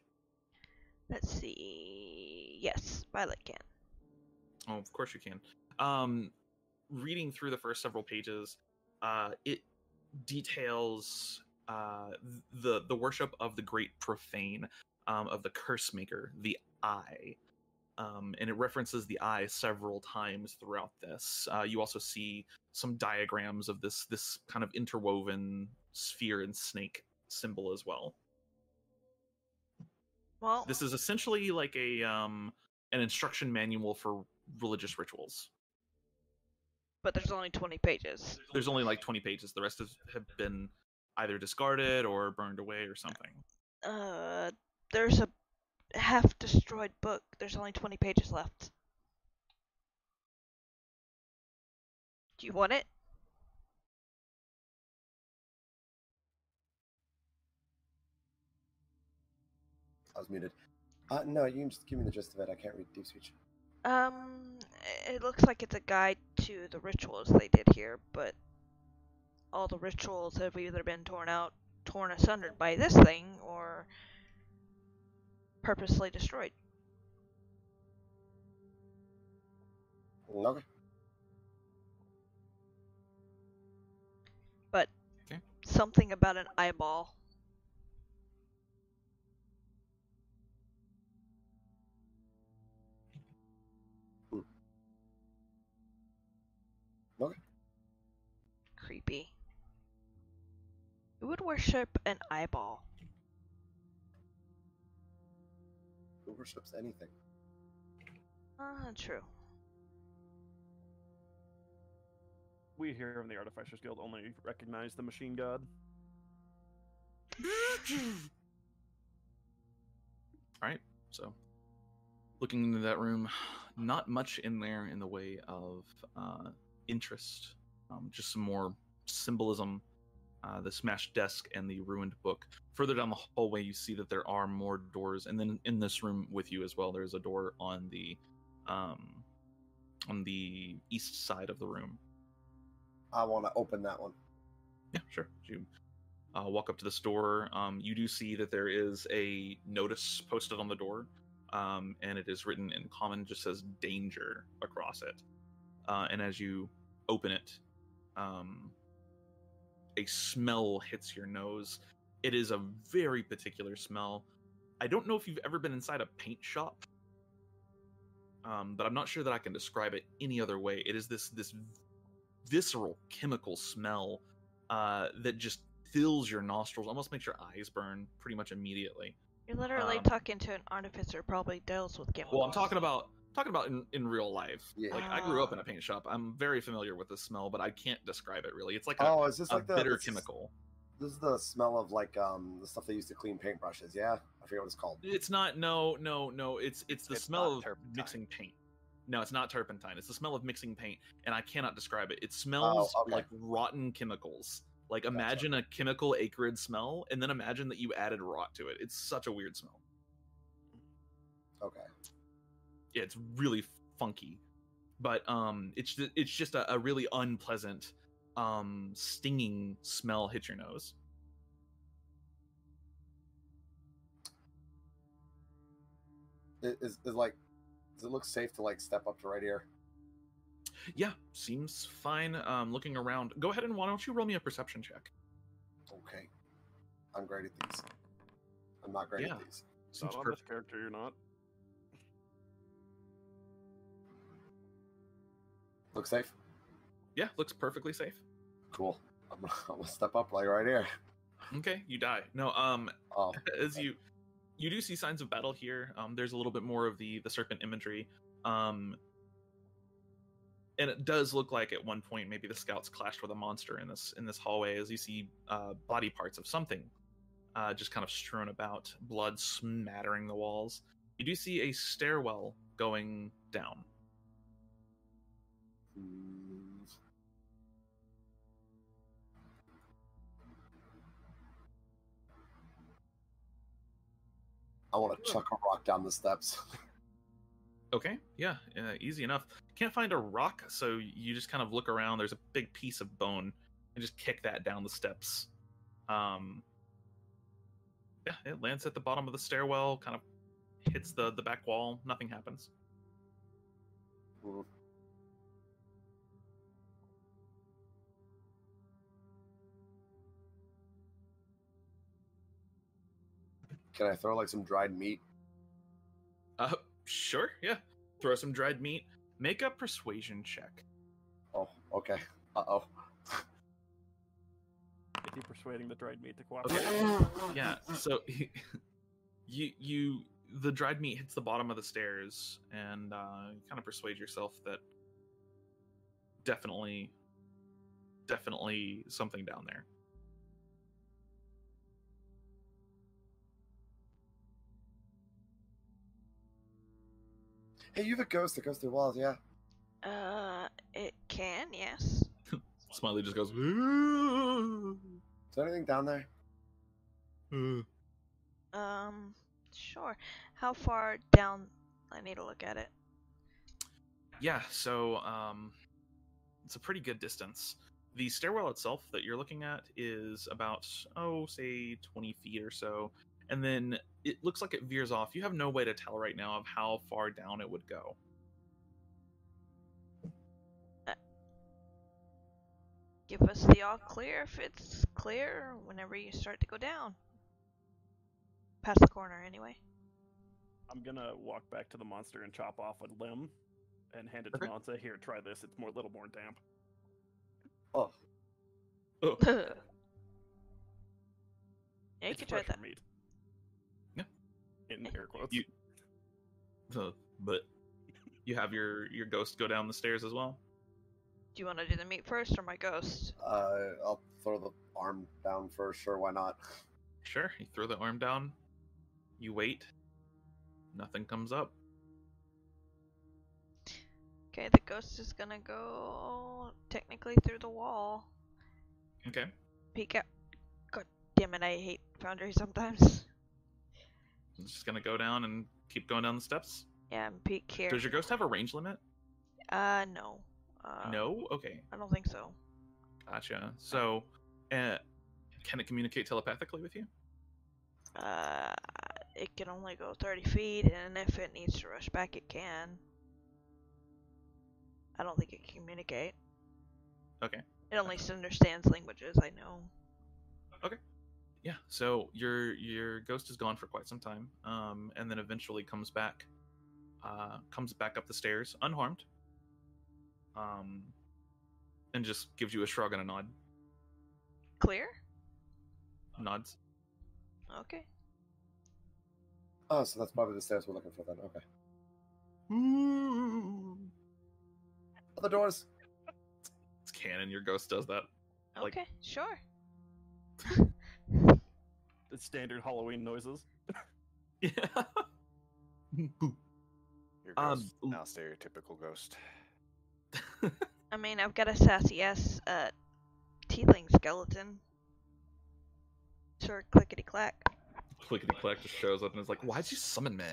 Let's see. Yes, Violet can. Oh, of course you can. Reading through the first several pages, it details the worship of the great profane, of the curse maker, the Eye. And it references the Eye several times throughout this. You also see some diagrams of this kind of interwoven sphere and snake symbol as well. Well, This is essentially like an instruction manual for religious rituals. but there's only 20 pages. There's only 20 pages. The rest have been either discarded or burned away or something. There's a half-destroyed book. There's only 20 pages left. Do you want it? I was muted. No, you can just give me the gist of it. I can't read Deep Speech. It looks like it's a guide to the rituals they did here, but all the rituals have either been torn asunder by this thing, or purposely destroyed. Okay. But Okay. something about an eyeball. Okay. Creepy. Who would worship an eyeball? Who worships anything? True. We here in the Artificers Guild only recognize the machine god. Alright, so looking into that room, not much in there in the way of interest. Just some more symbolism, the smashed desk and the ruined book. Further down the hallway, you see that there are more doors, and then in this room with you as well, there's a door on the east side of the room. I want to open that one. Yeah, sure. You walk up to this door. You do see that there is a notice posted on the door, and it is written in common, just says danger across it. And as you open it, a smell hits your nose. It is a very particular smell. I don't know if you've ever been inside a paint shop, but I'm not sure that I can describe it any other way. It is this visceral chemical smell that just fills your nostrils, almost makes your eyes burn pretty much immediately. You're literally talking to an artificer probably deals with chemicals. Well, I'm talking about in real life. Yeah. Like, I grew up in a paint shop. I'm very familiar with the smell, but I can't describe it really. It's like is this like bitter chemical. This is the smell of like the stuff they used to clean paintbrushes. Yeah, I forget what it's called. It's not. No. It's the smell of turpentine. mixing paint. No, it's not turpentine. It's the smell of mixing paint, and I cannot describe it. It smells okay. like rotten chemicals. Like, imagine a chemical acrid smell, and then imagine that you added rot to it. It's such a weird smell. Okay. Yeah, it's really funky, but it's just a really unpleasant, stinging smell hits your nose. Is like, does it look safe to like step up to right here? Yeah, seems fine. Looking around, go ahead and why don't you roll me a perception check? Okay. I'm great at these. I'm not great at these. Seems Not on perfect. this character, you're not. Look safe? Yeah, looks perfectly safe. Cool. I'm gonna step up like right here. Okay, you die. No, Oh, as you do see signs of battle here. There's a little bit more of the serpent imagery. And it does look like at one point maybe the scouts clashed with a monster in this hallway, as you see body parts of something just kind of strewn about, blood smattering the walls. You do see a stairwell going down. I want to chuck a rock down the steps. Okay, yeah, easy enough. Can't find a rock, so you just kind of look around. There's a big piece of bone, and just kick that down the steps. Yeah, it lands at the bottom of the stairwell, kind of hits the back wall. Nothing happens. Can I throw like some dried meat? Sure, yeah. Throw some dried meat. Make a persuasion check. Oh, okay. Uh-oh. Is he persuading the dried meat to cooperate? Yeah, so the dried meat hits the bottom of the stairs, and you kind of persuade yourself that definitely something down there. Hey, you have a ghost that goes through walls, yeah? It can, yes. Smiley just goes, Is there anything down there? Sure. How far down? I need to look at it. Yeah, so it's a pretty good distance. The stairwell itself that you're looking at is about, say 20 feet or so, and then it looks like it veers off. You have no way to tell right now of how far down it would go. Give us the all clear if it's clear whenever you start to go down. Past the corner, anyway. I'm gonna walk back to the monster and chop off a limb and hand it to Okay. Mansa. Here, try this. It's a little more damp. Oh, Oh, Yeah, you It's can try fresher that. meat. Yeah. In air quotes. You- But you have your ghost go down the stairs as well. Do you want to do the meat first or my ghost? I'll throw the arm down first. Sure, why not? Sure, you throw the arm down. You wait. Nothing comes up. Okay, the ghost is gonna go technically through the wall. Okay. Peek out. God damn it, I hate Foundry sometimes. It's just gonna go down and keep going down the steps. Yeah, and peek here. Does your ghost have a range limit? No. No? Okay. I don't think so. Gotcha. So, can it communicate telepathically with you? It can only go 30 feet, and if it needs to rush back, it can. I don't think it can communicate. Okay. It only understands languages, I know. Okay. Yeah, so your ghost is gone for quite some time, and then eventually comes back up the stairs, unharmed, and just gives you a shrug and a nod. Clear? Nods. Okay. Oh, so that's probably the stairs we're looking for then. Okay. Other doors. It's canon. Your ghost does that. Like- Okay, sure. The standard Halloween noises. Yeah. Your ghost is now stereotypical ghost. I mean, I've got a sassy ass tiefling skeleton. Sure, clickety clack. Clickety clack just shows up and is like, "Why'd you summon me?"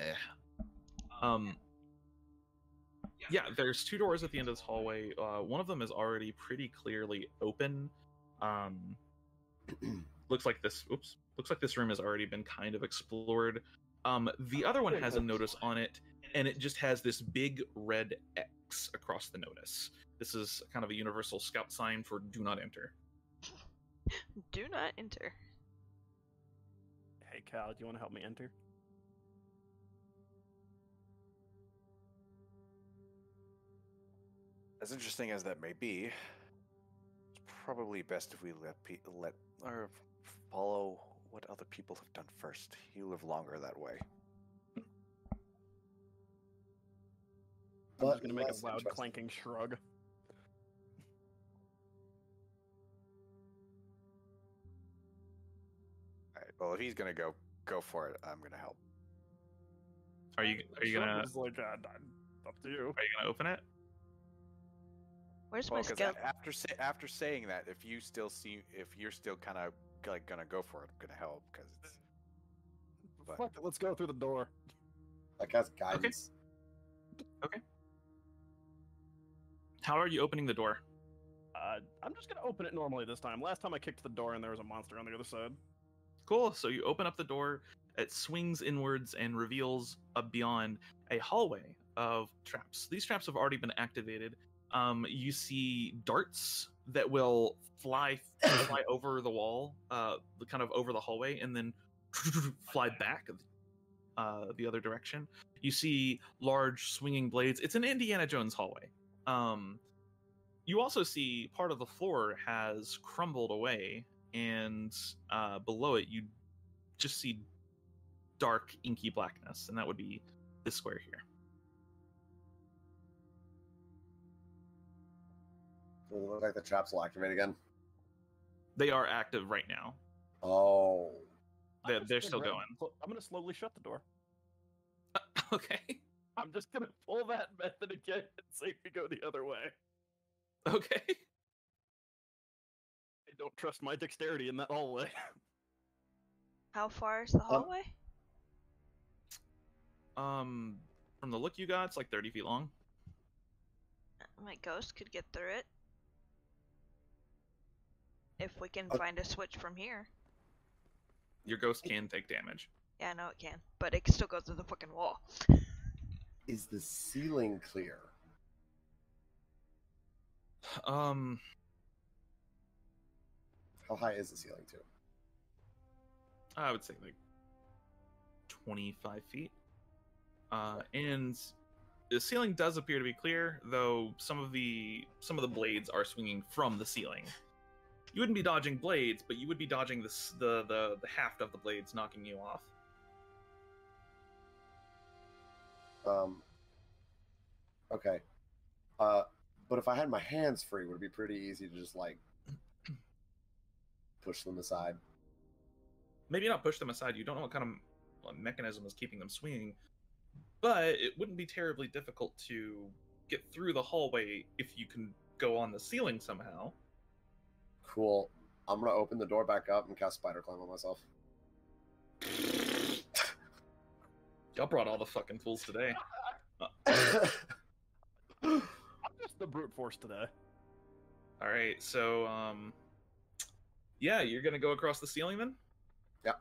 Yeah, there's two doors at the end of this hallway. One of them is already pretty clearly open. Looks like this room has already been kind of explored. The other one has a notice on it, and it just has this big red X across the notice. This is kind of a universal scout sign for "Do not enter." Do not enter. Hey, Cal, do you want to help me enter? As interesting as that may be, it's probably best if we let or follow what other people have done first. You live longer that way. I'm just gonna make a less loud interesting. clanking shrug. Alright, well, if he's gonna go for it, I'm gonna help. Are you Shrug gonna is like, up to you. open it? Where's Well, my because skeleton? after saying that, if you're still kind of like gonna go for it, I'm gonna help because it's. But Fuck it, let's go through the door. That guy's guidance. How are you opening the door? I'm just gonna open it normally this time. Last time I kicked the door and there was a monster on the other side. Cool. So you open up the door, it swings inwards and reveals beyond a hallway of traps. These traps have already been activated. You see darts that will fly over the wall, kind of over the hallway, and then fly back the other direction. You see large swinging blades. It's an Indiana Jones hallway. You also see part of the floor has crumbled away, and below it you just see dark, inky blackness, and that would be this square here. Does it look like the traps will activate again? They are active right now. Oh. They're still going. I'm gonna slowly shut the door. Okay. I'm just gonna pull that method again and say we go the other way. Okay. I don't trust my dexterity in that hallway. How far is the hallway? From the look you got, it's like 30 feet long. My ghost could get through it. If we can find a switch from here. Your ghost can take damage. Yeah, I know it can, but it can still go through the fucking wall. Is the ceiling clear? How high is the ceiling too? I would say like 25 feet. And the ceiling does appear to be clear, though some of the blades are swinging from the ceiling. You wouldn't be dodging blades, but you would be dodging the haft of the blades knocking you off. Okay. But if I had my hands free, would it be pretty easy to just like push them aside? Maybe not push them aside. You don't know what kind of mechanism is keeping them swinging, but it wouldn't be terribly difficult to get through the hallway if you can go on the ceiling somehow. Cool. I'm gonna open the door back up and cast Spider Climb on myself. Y'all brought all the fucking tools today. I'm just the brute force today. All right, so yeah, you're gonna go across the ceiling then? Yeah.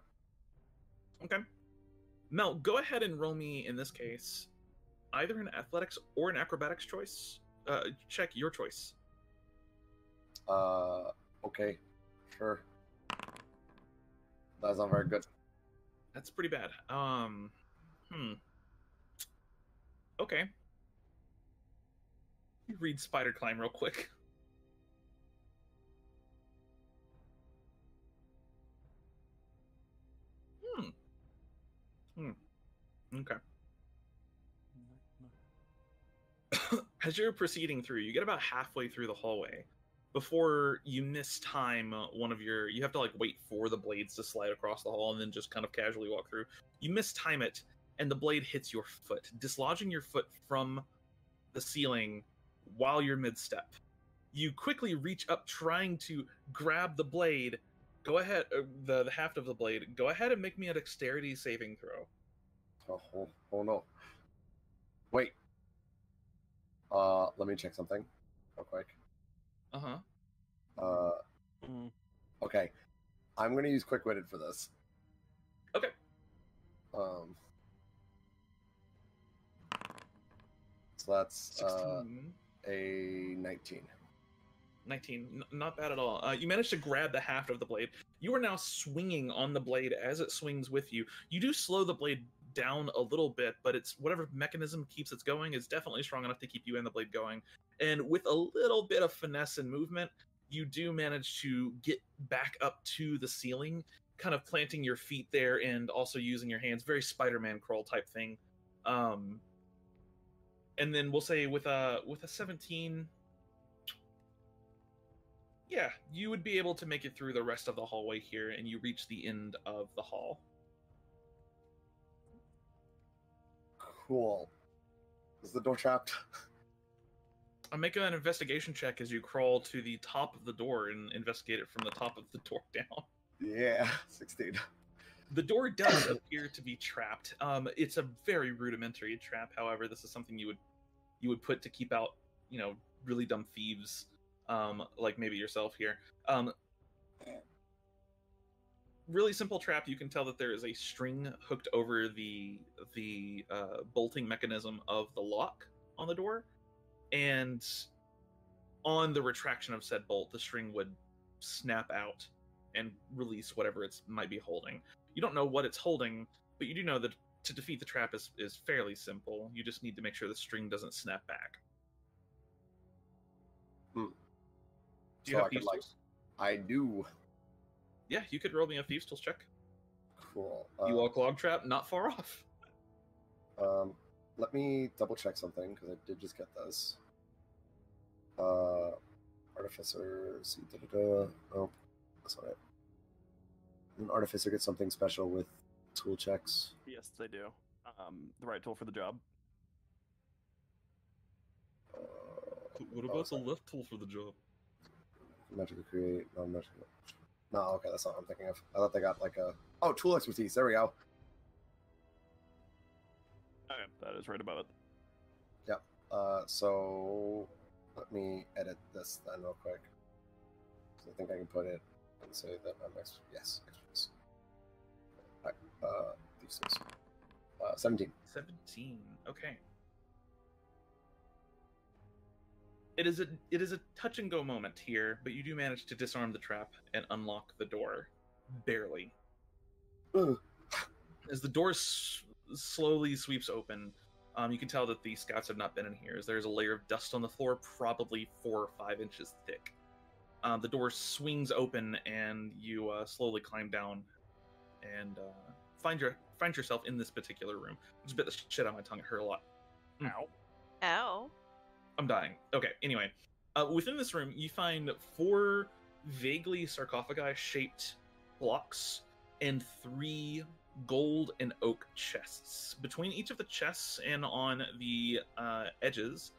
Okay. Mel, go ahead and roll me in this case either an athletics or an acrobatics choice. Check your choice. Okay, sure. That's not very good. That's pretty bad. Okay. Read Spider Climb real quick. Okay. As you're proceeding through, you get about halfway through the hallway before you mistime one of your. You have to like wait for the blades to slide across the hall and then just kind of casually walk through. You mistime it, and the blade hits your foot, dislodging your foot from the ceiling while you're mid-step. You quickly reach up, trying to grab the blade. Go ahead, the haft of the blade. Go ahead and make me a dexterity saving throw. Oh no. Wait. Let me check something real quick. Okay. I'm gonna use quick-witted for this. Okay. So that's 16. a 19. 19. Not bad at all. You managed to grab the haft of the blade. You are now swinging on the blade as it swings with you. You do slow the blade down a little bit, but it's whatever mechanism keeps it going is definitely strong enough to keep you and the blade going. And with a little bit of finesse and movement, you do manage to get back up to the ceiling, kind of planting your feet there and also using your hands. Very Spider-Man crawl type thing. And then we'll say with a 17, yeah, you would be able to make it through the rest of the hallway here, and you reach the end of the hall. Cool. Is the door trapped? I'll make an investigation check as you crawl to the top of the door and investigate it from the top of the door down. Yeah, 16. The door does appear to be trapped. It's a very rudimentary trap. However, this is something you would put to keep out, really dumb thieves, like maybe yourself here. Really simple trap. You can tell that there is a string hooked over the bolting mechanism of the lock on the door, and on the retraction of said bolt, the string would snap out and release whatever it might be holding. You don't know what it's holding, but you do know that to defeat the trap is fairly simple. You just need to make sure the string doesn't snap back. Do you have thieves tools? I do. Yeah, you could roll me a thieves tools check. Cool. You walk log trap, not far off. Let me double check something because I did just get this. Artificer. See, oh, that's not it. An artificer gets something special with tool checks. Yes, they do. The right tool for the job. What about the left tool for the job? Magical create, non-magical. No, okay, that's not what I'm thinking of. I thought they got like a... Oh, tool expertise, there we go. Okay, that is right above it. Yep. So let me edit this then real quick. So I think I can put it and say that I'm yes, expertise. Alright, these things. 17. 17, okay. It is a touch and go moment here, but you do manage to disarm the trap and unlock the door, barely. As the door slowly sweeps open, you can tell that the scouts have not been in here, as there's a layer of dust on the floor, probably 4 or 5 inches thick. The door swings open, and you slowly climb down and find yourself in this particular room. Just bit the shit out of my tongue. It hurt a lot. Ow. Ow. I'm dying. Okay, anyway. Within this room, you find 4 vaguely sarcophagi-shaped blocks and 3 gold and oak chests. Between each of the chests and on the edges,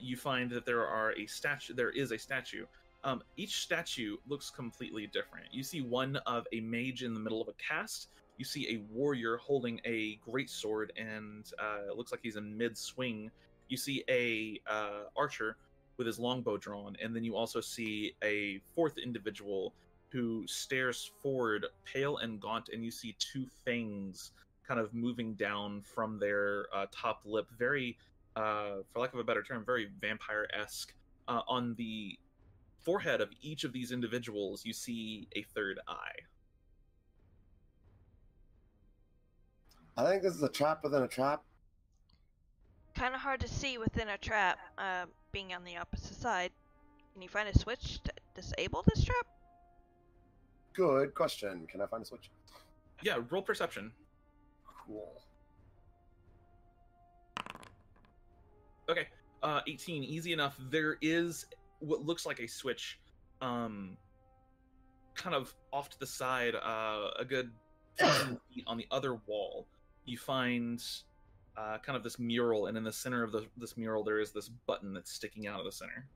you find that there is a statue. Each statue looks completely different. You see one of a mage in the middle of a cast. You see a warrior holding a greatsword, and it looks like he's in mid-swing. You see a archer with his longbow drawn, and then you also see a 4th individual who stares forward, pale and gaunt, and you see 2 fangs kind of moving down from their top lip, very, for lack of a better term, very vampire-esque. On the forehead of each of these individuals, you see a 3rd eye. I think this is a trap within a trap. Kind of hard to see within a trap, being on the opposite side. Can you find a switch to disable this trap? Good question. Can I find a switch? Yeah, roll perception. Cool. Okay, 18, easy enough. There is what looks like a switch, kind of off to the side, a good 15 feet on the other wall. You find kind of this mural, and in the center of this mural, there is this button that's sticking out of the center.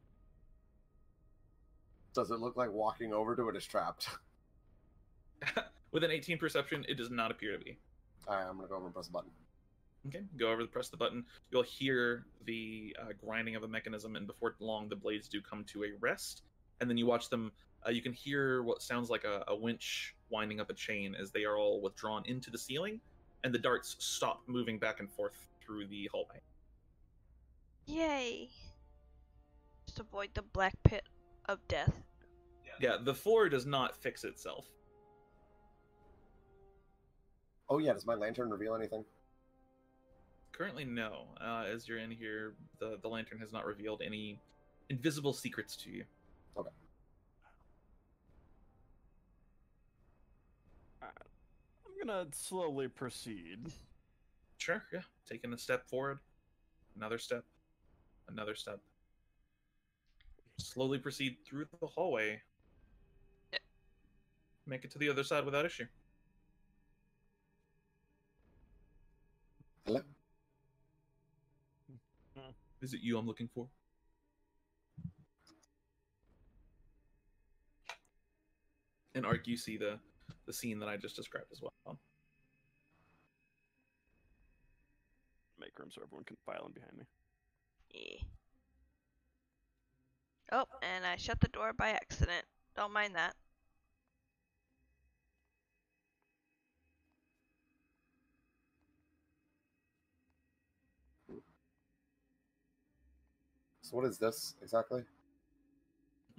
Does it look like walking over to it is trapped? With an 18 perception, it does not appear to be. Alright, I'm gonna go over and press the button. Okay, go over and press the button. You'll hear the grinding of a mechanism, and before long, the blades do come to a rest. And then you watch them. You can hear what sounds like a winch winding up a chain as they are all withdrawn into the ceiling, and the darts stop moving back and forth through the hallway. Yay! Just avoid the black pit of death. Yeah, the floor does not fix itself. Oh yeah, does my lantern reveal anything? Currently, no. As you're in here, the lantern has not revealed any invisible secrets to you. Okay. I'm gonna slowly proceed. Sure, yeah. Taking a step forward, another step, another step. Slowly proceed through the hallway. Make it to the other side without issue. Hello? Is it you I'm looking for? And Ark, you see the scene that I just described as well. Make room so everyone can file in behind me. Yeah. Oh, and I shut the door by accident. Don't mind that. So what is this exactly?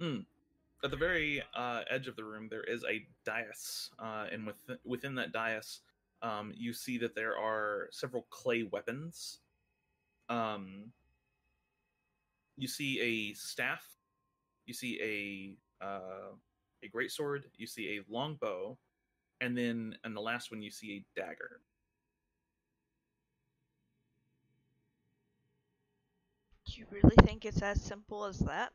At the very edge of the room, there is a dais, and within that dais, you see that there are several clay weapons. You see a staff, you see a greatsword, you see a longbow, and then in the last one you see a dagger. Do you really think it's as simple as that?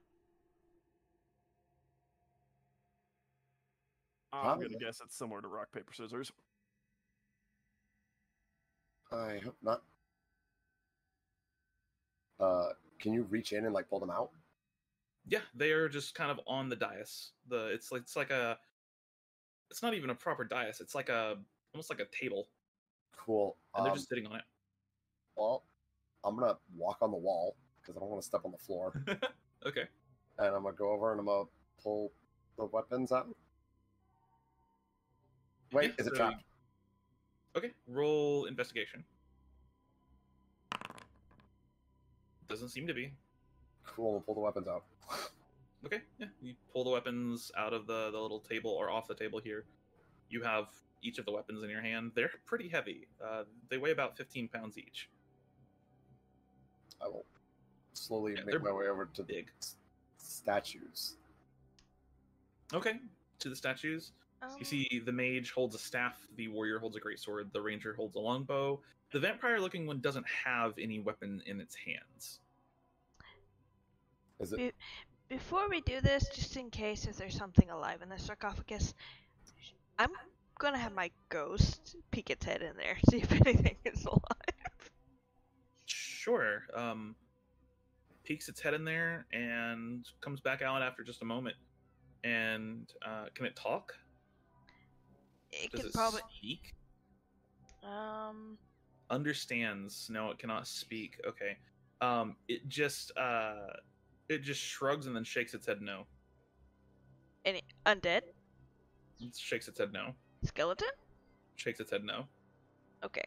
I'm Probably. gonna guess it's similar to rock, paper, scissors. I hope not. Can you reach in and like pull them out? Yeah, they are just kind of on the dais. It's not even a proper dais. It's like almost like a table, Cool. and they're just sitting on it. Well, I'm gonna walk on the wall because I don't want to step on the floor. Okay. And I'm gonna go over and I'm gonna pull the weapons out. Wait, Yeah, is it so- trapped? Okay, roll investigation. Doesn't seem to be. Cool, we'll pull the weapons out. Okay, yeah. You pull the weapons out of the little table or off the table here. You have each of the weapons in your hand. They're pretty heavy. They weigh about 15 pounds each. I will slowly Yeah, make they're my way over to big. the statues. Okay, to the statues. You see the mage holds a staff, the warrior holds a greatsword, the ranger holds a longbow. The vampire-looking one doesn't have any weapon in its hands. Is it? Before we do this, just in case if there's something alive in the sarcophagus, I'm gonna have my ghost peek its head in there, see if anything is alive. Sure. Peeks its head in there and comes back out after just a moment. And can it talk? It Does could it probably. speak? Understands. No, it cannot speak. Okay. It just shrugs and then shakes its head no. Any undead? It shakes its head no. Skeleton? Shakes its head no. Okay.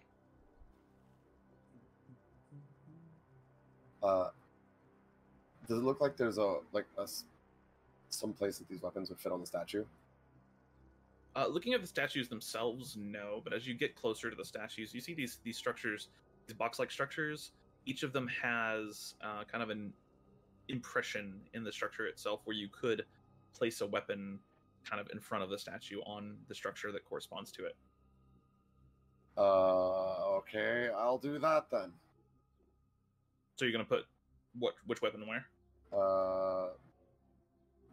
Does it look like there's some place that these weapons would fit on the statue? Looking at the statues themselves, no. But as you get closer to the statues, you see these structures, these box-like structures. Each of them has kind of an impression in the structure itself, where you could place a weapon kind of in front of the statue on the structure that corresponds to it. Okay, I'll do that then. So you're gonna put which weapon where?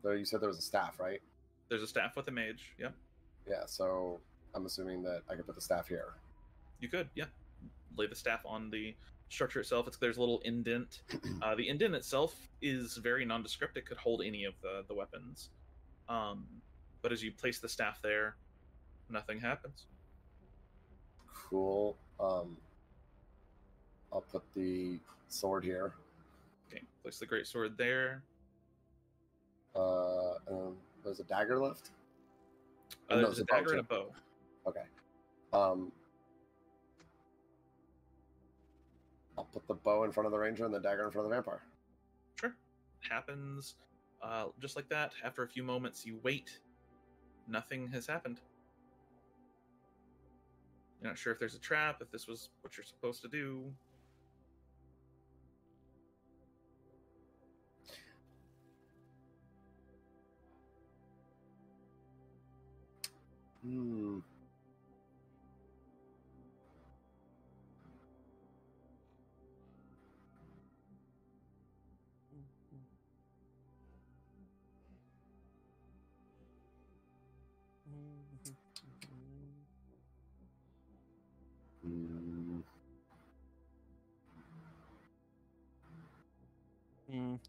You said there was a staff, right? There's a staff with a mage. Yeah. Yeah, so I'm assuming that I could put the staff here. You could, yeah. Lay the staff on the structure itself. There's a little indent. The indent itself is very nondescript. It could hold any of the weapons. But as you place the staff there, nothing happens. Cool. I'll put the sword here. Okay, place the great sword there. And there's a dagger left? No, There's a dagger and a bow. Okay. I'll put the bow in front of the ranger and the dagger in front of the vampire. Sure. Happens just like that. After a few moments, you wait. Nothing has happened. You're not sure if there's a trap, if this was what you're supposed to do.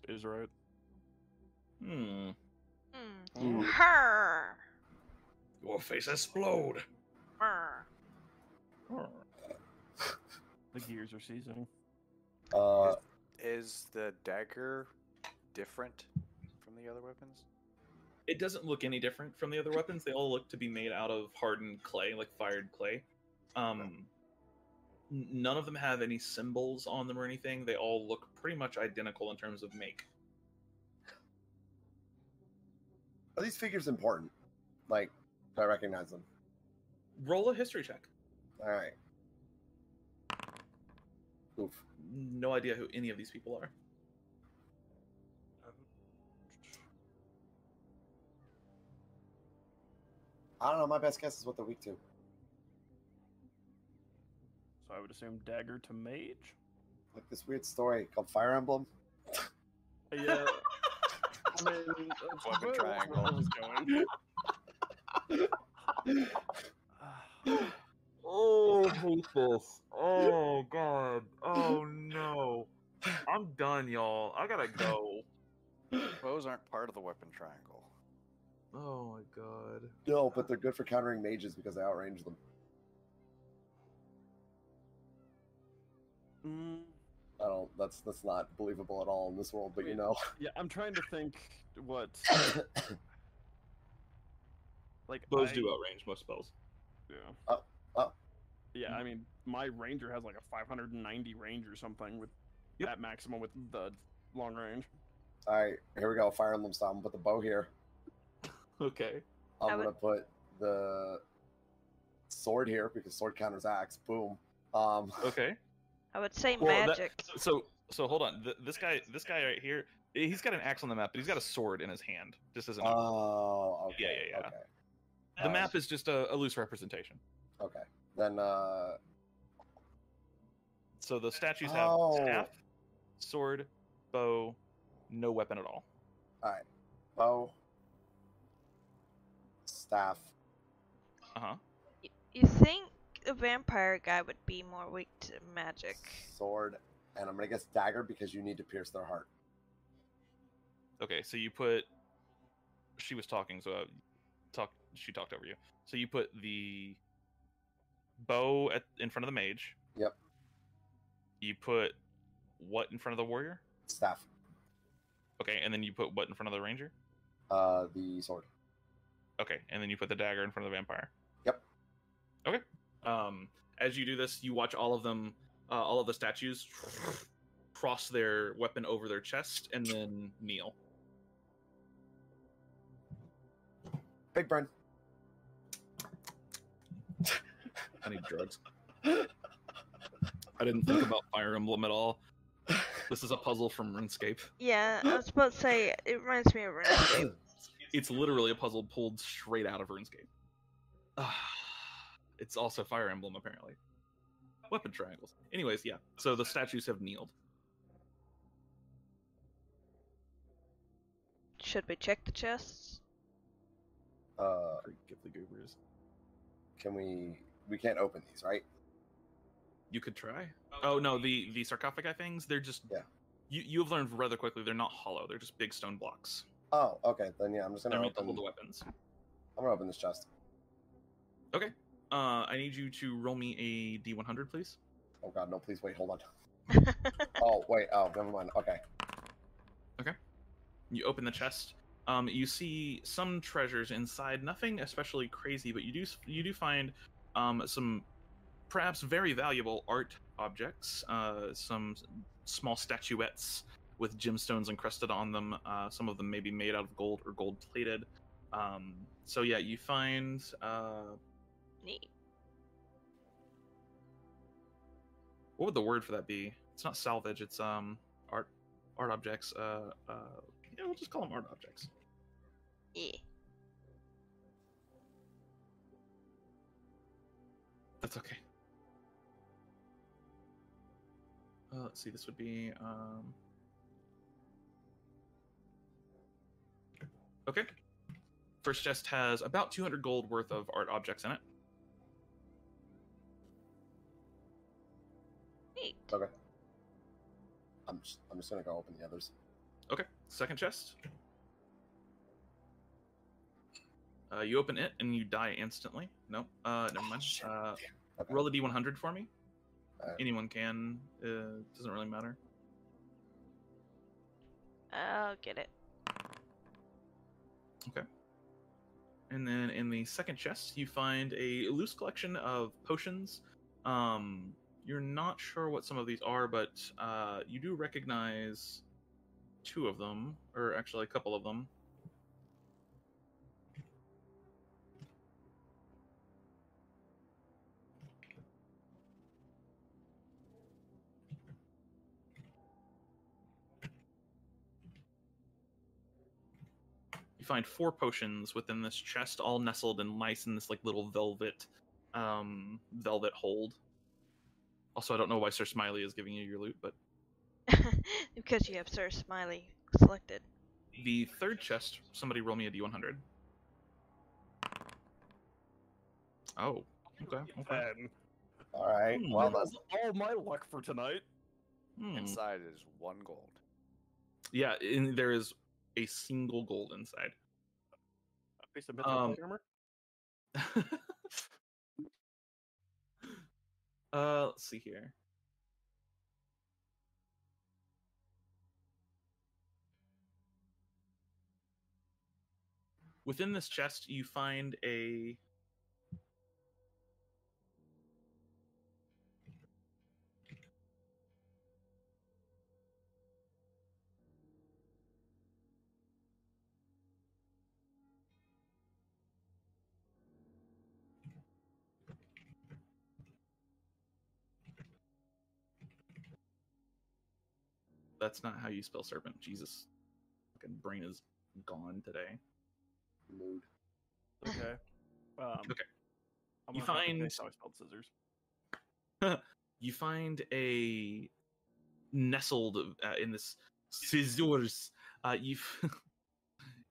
Is right. Her. Your face explode. Her. The gears are seasoning. Is the dagger different from the other weapons? It doesn't look any different from the other weapons. They all look to be made out of hardened clay, like fired clay. None of them have any symbols on them or anything. They all look pretty much identical in terms of make. Are these figures important? Like, do I recognize them? Roll a history check. All right. Oof. No idea who any of these people are. I don't know. My best guess is what they're weak to. So I would assume dagger to mage. Like this weird story called Fire Emblem. Yeah. I mean, that's Weapon where triangle. I was going. Oh, I hate this. Oh, God. Oh, no. I'm done, y'all. I gotta go. Bows aren't part of the weapon triangle. Oh, my God. No, but they're good for countering mages because they outrange them. I don't. That's not believable at all in this world. But you know. Yeah, I'm trying to think what. Like Bows do outrange most spells. Yeah. Oh. Yeah, I mean, my ranger has like a 590 range or something with that maximum with the long range. All right, here we go. Fire Emblem style. I'm gonna put the bow here. Okay. I'm gonna put the sword here because sword counters axe. Boom. Okay. I would say Well, magic. So hold on. This guy right here, he's got an axe on the map, but he's got a sword in his hand. Just as an. Oh. Okay. Yeah. Okay. The map is just a loose representation. Okay. Then, So the statues have staff, sword, bow, no weapon at all. Alright. Bow. Staff. Uh-huh. You think a vampire guy would be more weak to magic? Sword. And I'm going to guess dagger because you need to pierce their heart. Okay, so you put... She was talking, so she talked over you. So you put the bow in front of the mage. Yep. You put what in front of the warrior? Staff. Okay, and then you put what in front of the ranger? The sword. Okay, and then you put the dagger in front of the vampire. Yep. Okay. As you do this, you watch all of them, all of the statues, cross their weapon over their chest and then kneel. Big brain. I need drugs. I didn't think about Fire Emblem at all. This is a puzzle from RuneScape. Yeah, I was about to say, it reminds me of RuneScape. It's literally a puzzle pulled straight out of RuneScape. It's also Fire Emblem, apparently. Weapon triangles. Anyways, yeah. So the statues have kneeled. Should we check the chests? Get the goobers. Can we can't open these, right? You could try. Oh no, the sarcophagi things, they're just... Yeah. You've learned rather quickly, they're not hollow, they're just big stone blocks. Oh, okay. Then yeah, I'm just They're gonna meant to open. hold the weapons. I'm gonna open this chest. Okay. I need you to roll me a D100, please. Oh god, no! Please wait. Hold on. Oh wait. Oh, never mind. Okay. Okay. You open the chest. You see some treasures inside. Nothing especially crazy, but you do find some perhaps very valuable art objects. Some small statuettes with gemstones encrusted on them. Some of them may be made out of gold or gold plated. So yeah, you find. Neat. What would the word for that be? It's not salvage. It's art objects. Yeah, we'll just call them art objects. Yeah. That's okay. Let's see. This would be okay. First chest has about 200 gold worth of art objects in it. Neat. Okay. I'm just gonna go open the others. Okay. Second chest. You open it and you die instantly. No. Never mind. Okay. Roll a D100 for me. Alright. Anyone can. Doesn't really matter. I'll get it. Okay. And then in the second chest, you find a loose collection of potions. You're not sure what some of these are, but you do recognize two of them, or actually a couple of them. You find 4 potions within this chest, all nestled and nice in this like little velvet hold. Also, I don't know why Sir Smiley is giving you your loot, but Because you have Sir Smiley selected. the third chest, somebody roll me a D100. Oh, okay. All right. Hmm. Well, That's all my luck for tonight. Inside is 1 gold. Yeah, there is a single gold inside. A piece of mythical armor. Let's see here. Within this chest, you find a That's not how you spell serpent. Jesus. Fucking brain is gone today. mood. Okay. Okay. I'm You gonna copy find- paste how I spelled scissors. You find a nestled in this scissors.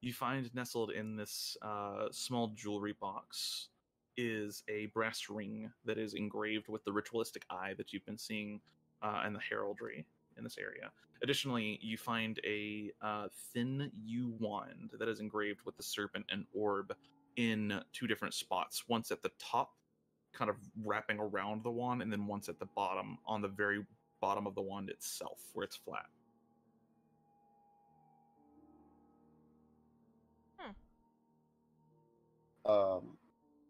You find nestled in this small jewelry box is a brass ring that is engraved with the ritualistic eye that you've been seeing and the heraldry in this area. Additionally, you find a thin yew wand that is engraved with the serpent and orb in two different spots. Once at the top, kind of wrapping around the wand, and then once at the bottom, on the very bottom of the wand itself, where it's flat.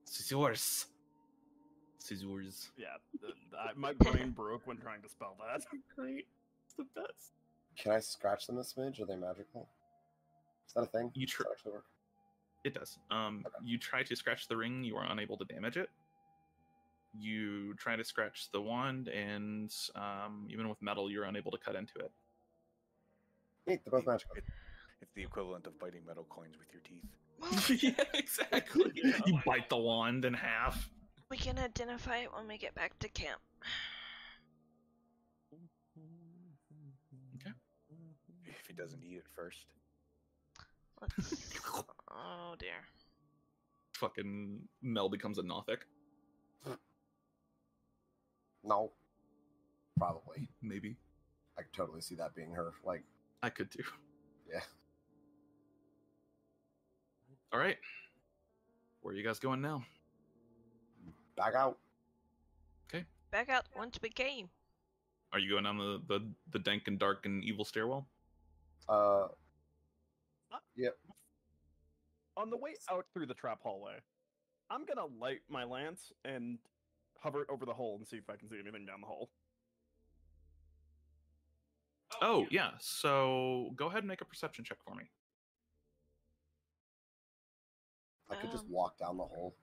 Scissors. Scissors. Yeah, my brain broke when trying to spell that. Great. It's the best. Can I scratch them a smidge? Are they magical? Is that a thing? You Does that actually work? It does. You try to scratch the ring, you are unable to damage it. You try to scratch the wand, and even with metal, you're unable to cut into it. Neat, they're both magical. It's the equivalent of biting metal coins with your teeth. Yeah, exactly. You bite the wand in half. We can identify it when we get back to camp. Okay. If he doesn't eat it first. Let's. Oh dear. Fucking Mel becomes a Nothic. No. Probably. Maybe. I could totally see that being her. Like, I could too. yeah. All right. Where are you guys going now? Back out. Back out once we came. Are you going down the dank and dark and evil stairwell? Yep. On the way out through the trap hallway, I'm gonna light my lance and hover it over the hole and see if I can see anything down the hole. Oh, yeah. So go ahead and make a perception check for me. I could just walk down the hole.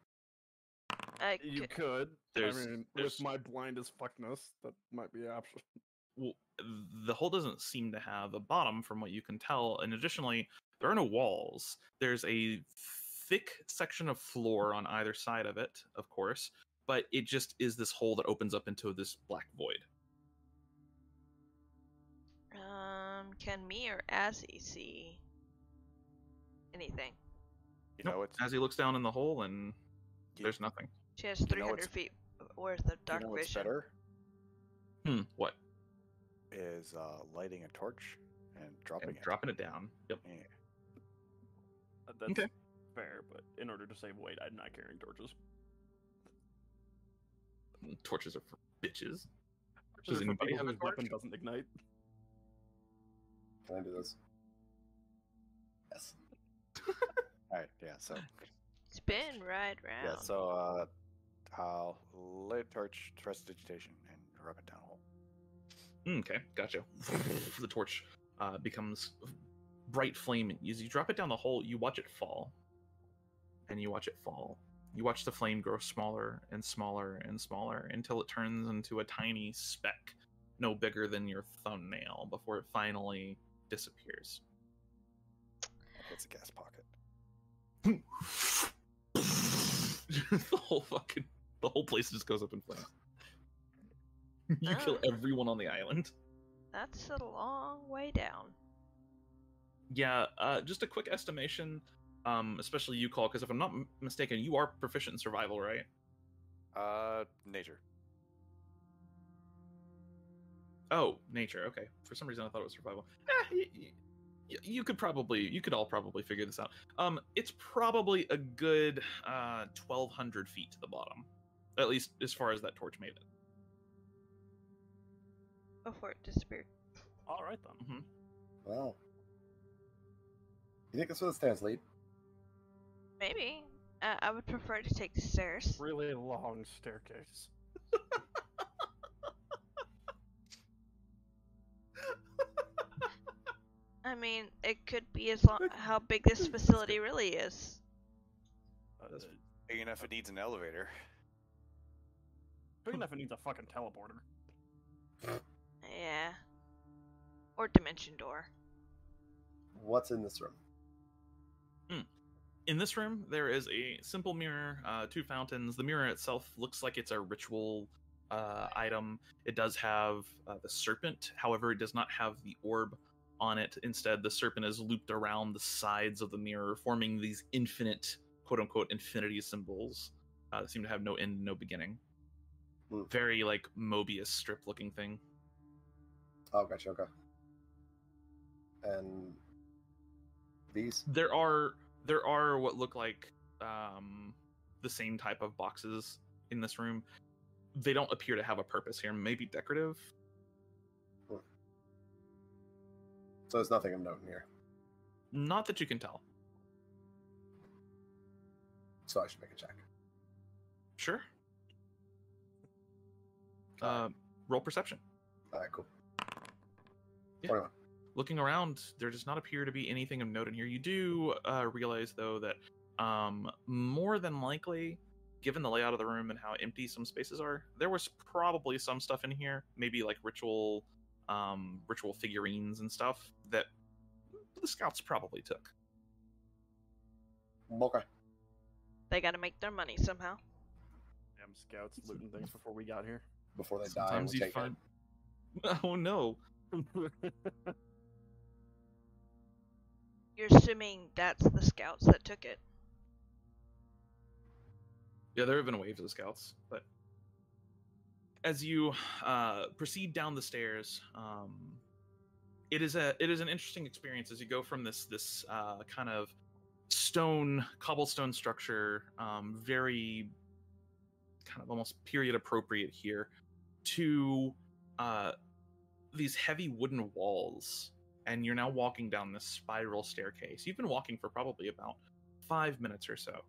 You could. There's- I mean, there's- with my blind as fuckness, that might be an option. Well, the hole doesn't seem to have a bottom from what you can tell, and additionally, there are no walls. There's a thick section of floor on either side of it, of course, but it just is this hole that opens up into this black void. Can me or Azzy see anything? You know it's As he looks down in the hole, and You- there's nothing. She has You know 300 what's- feet worth of you dark know what's vision. better What? is lighting a torch and dropping And it. dropping it down. Yep. Yeah. That's Okay. fair, but in order to save weight, I'm not carrying torches. Torches are for bitches. Torches Does are for anybody people have a whose weapon torch? doesn't ignite. Can I do this? Yes. Alright, yeah, so Spin right round. yeah, so I'll light a torch, prestidigitation, and rub it down a hole. Okay, gotcha. The torch becomes bright flame. As you drop it down the hole, you watch it fall. And you watch it fall. You watch the flame grow smaller and smaller and smaller until it turns into a tiny speck, no bigger than your thumbnail, before it finally disappears. And hits a gas pocket. the whole place just goes up in flames. You kill Ah. everyone on the island. That's a long way down. Yeah, just a quick estimation, especially you, Call, because if I'm not mistaken, you are proficient in survival, right? Nature. Oh, nature. Okay. For some reason, I thought it was survival. You could all probably figure this out. It's probably a good 1,200 feet to the bottom, at least as far as that torch made it. Before it disappeared. All right then. Well. You think this was the stairs lead? Maybe. I would prefer to take the stairs. Really long staircase. I mean, it could be as long how big this facility really is. Big enough it needs an elevator. Big enough it needs a fucking teleporter. Yeah. Or dimension door. What's in this room? In this room, there is a simple mirror, 2 fountains. The mirror itself looks like it's a ritual item. It does have the serpent, however, it does not have the orb on it. Instead, the serpent is looped around the sides of the mirror, forming these infinite, quote-unquote, infinity symbols that seem to have no end, no beginning. Very, like, Mobius strip-looking thing. Oh, gotcha, okay. And these? There are what look like the same type of boxes in this room. They don't appear to have a purpose here. Maybe decorative. So there's nothing of note in here. Not that you can tell. So I should make a check. Sure. Roll perception. Alright, cool. Yeah. 21. Looking around, there does not appear to be anything of note in here. You do realize, though, that more than likely, given the layout of the room and how empty some spaces are, there was probably some stuff in here, maybe like ritual figurines and stuff that the scouts probably took. Okay. They gotta make their money somehow. Damn scouts looting things before we got here. Before they Sometimes die, we you take find. Oh no! You're assuming that's the scouts that took it. Yeah, there have been waves of scouts, but as you proceed down the stairs, it is an interesting experience as you go from this kind of cobblestone structure, very kind of almost period appropriate here, to these heavy wooden walls, and you're now walking down this spiral staircase. You've been walking for probably about 5 minutes or so.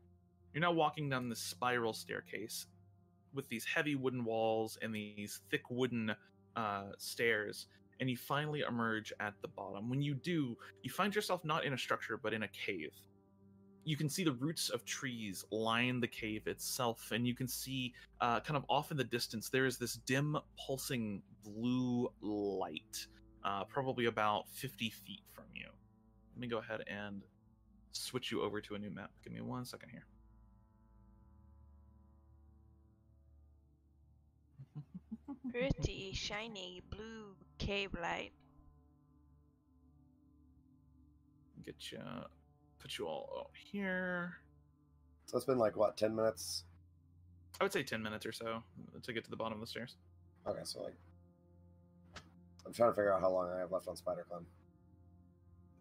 You're now walking down this spiral staircase with these heavy wooden walls and these thick wooden stairs, and you finally emerge at the bottom. When you do, you find yourself not in a structure, but in a cave. You can see the roots of trees line the cave itself, and you can see kind of off in the distance, there is this dim, pulsing blue light, probably about 50 feet from you. Let me go ahead and switch you over to a new map. Give me 1 second here. Pretty shiny blue cave light. Get you, put you all out here. So it's been like, what, 10 minutes? I would say 10 minutes or so to get to the bottom of the stairs. Okay, so like, I'm trying to figure out how long I have left on Spider Climb.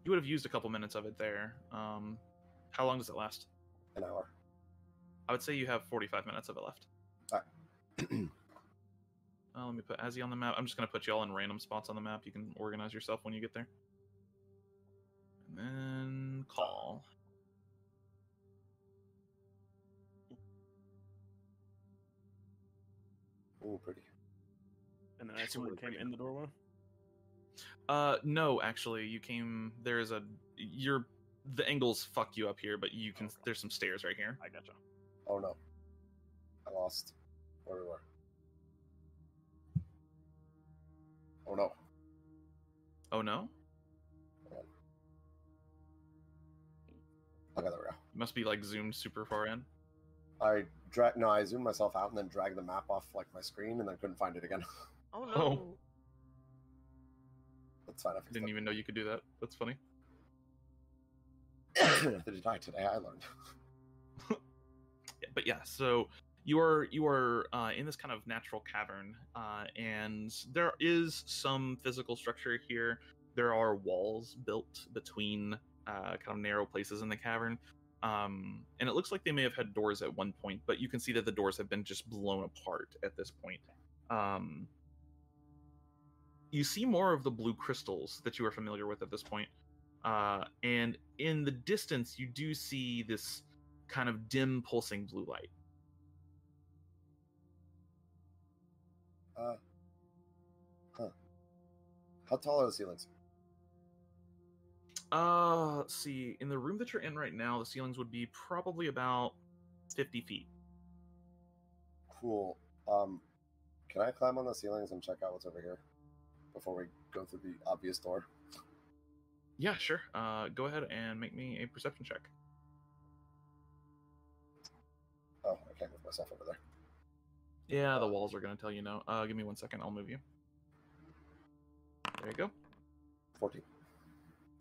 You would have used a couple minutes of it there. How long does it last? An hour. I would say you have 45 minutes of it left. Alright. Let me put Azzy on the map. I'm just going to put you all in random spots on the map. You can organize yourself when you get there. And then call. Ooh, pretty. And then I assume we came in the doorway? No, actually, you came. There's a. The angles fuck you up here, but you can. Okay. There's some stairs right here. I gotcha. Oh no. I lost where we were. Oh no. Oh no! Okay, there we go. You must be like zoomed super far in. I zoomed myself out and then dragged the map off like my screen and then couldn't find it again. Oh no. Oh. That's fine. I fixed Didn't it. even know you could do that. That's funny. Did I today? I learned. But yeah, so you are in this kind of natural cavern, and there is some physical structure here. There are walls built between kind of narrow places in the cavern, and it looks like they may have had doors at one point, but you can see that the doors have been just blown apart at this point. You see more of the blue crystals that you are familiar with at this point, and in the distance you do see this kind of dim pulsing blue light. How tall are the ceilings? Let's see. In the room that you're in right now, the ceilings would be probably about 50 feet. Cool. Can I climb on the ceilings and check out what's over here before we go through the obvious door? Yeah, sure. Go ahead and make me a perception check. myself over there. Yeah, the walls are going to tell you no. Give me 1 second. I'll move you. There you go. 14.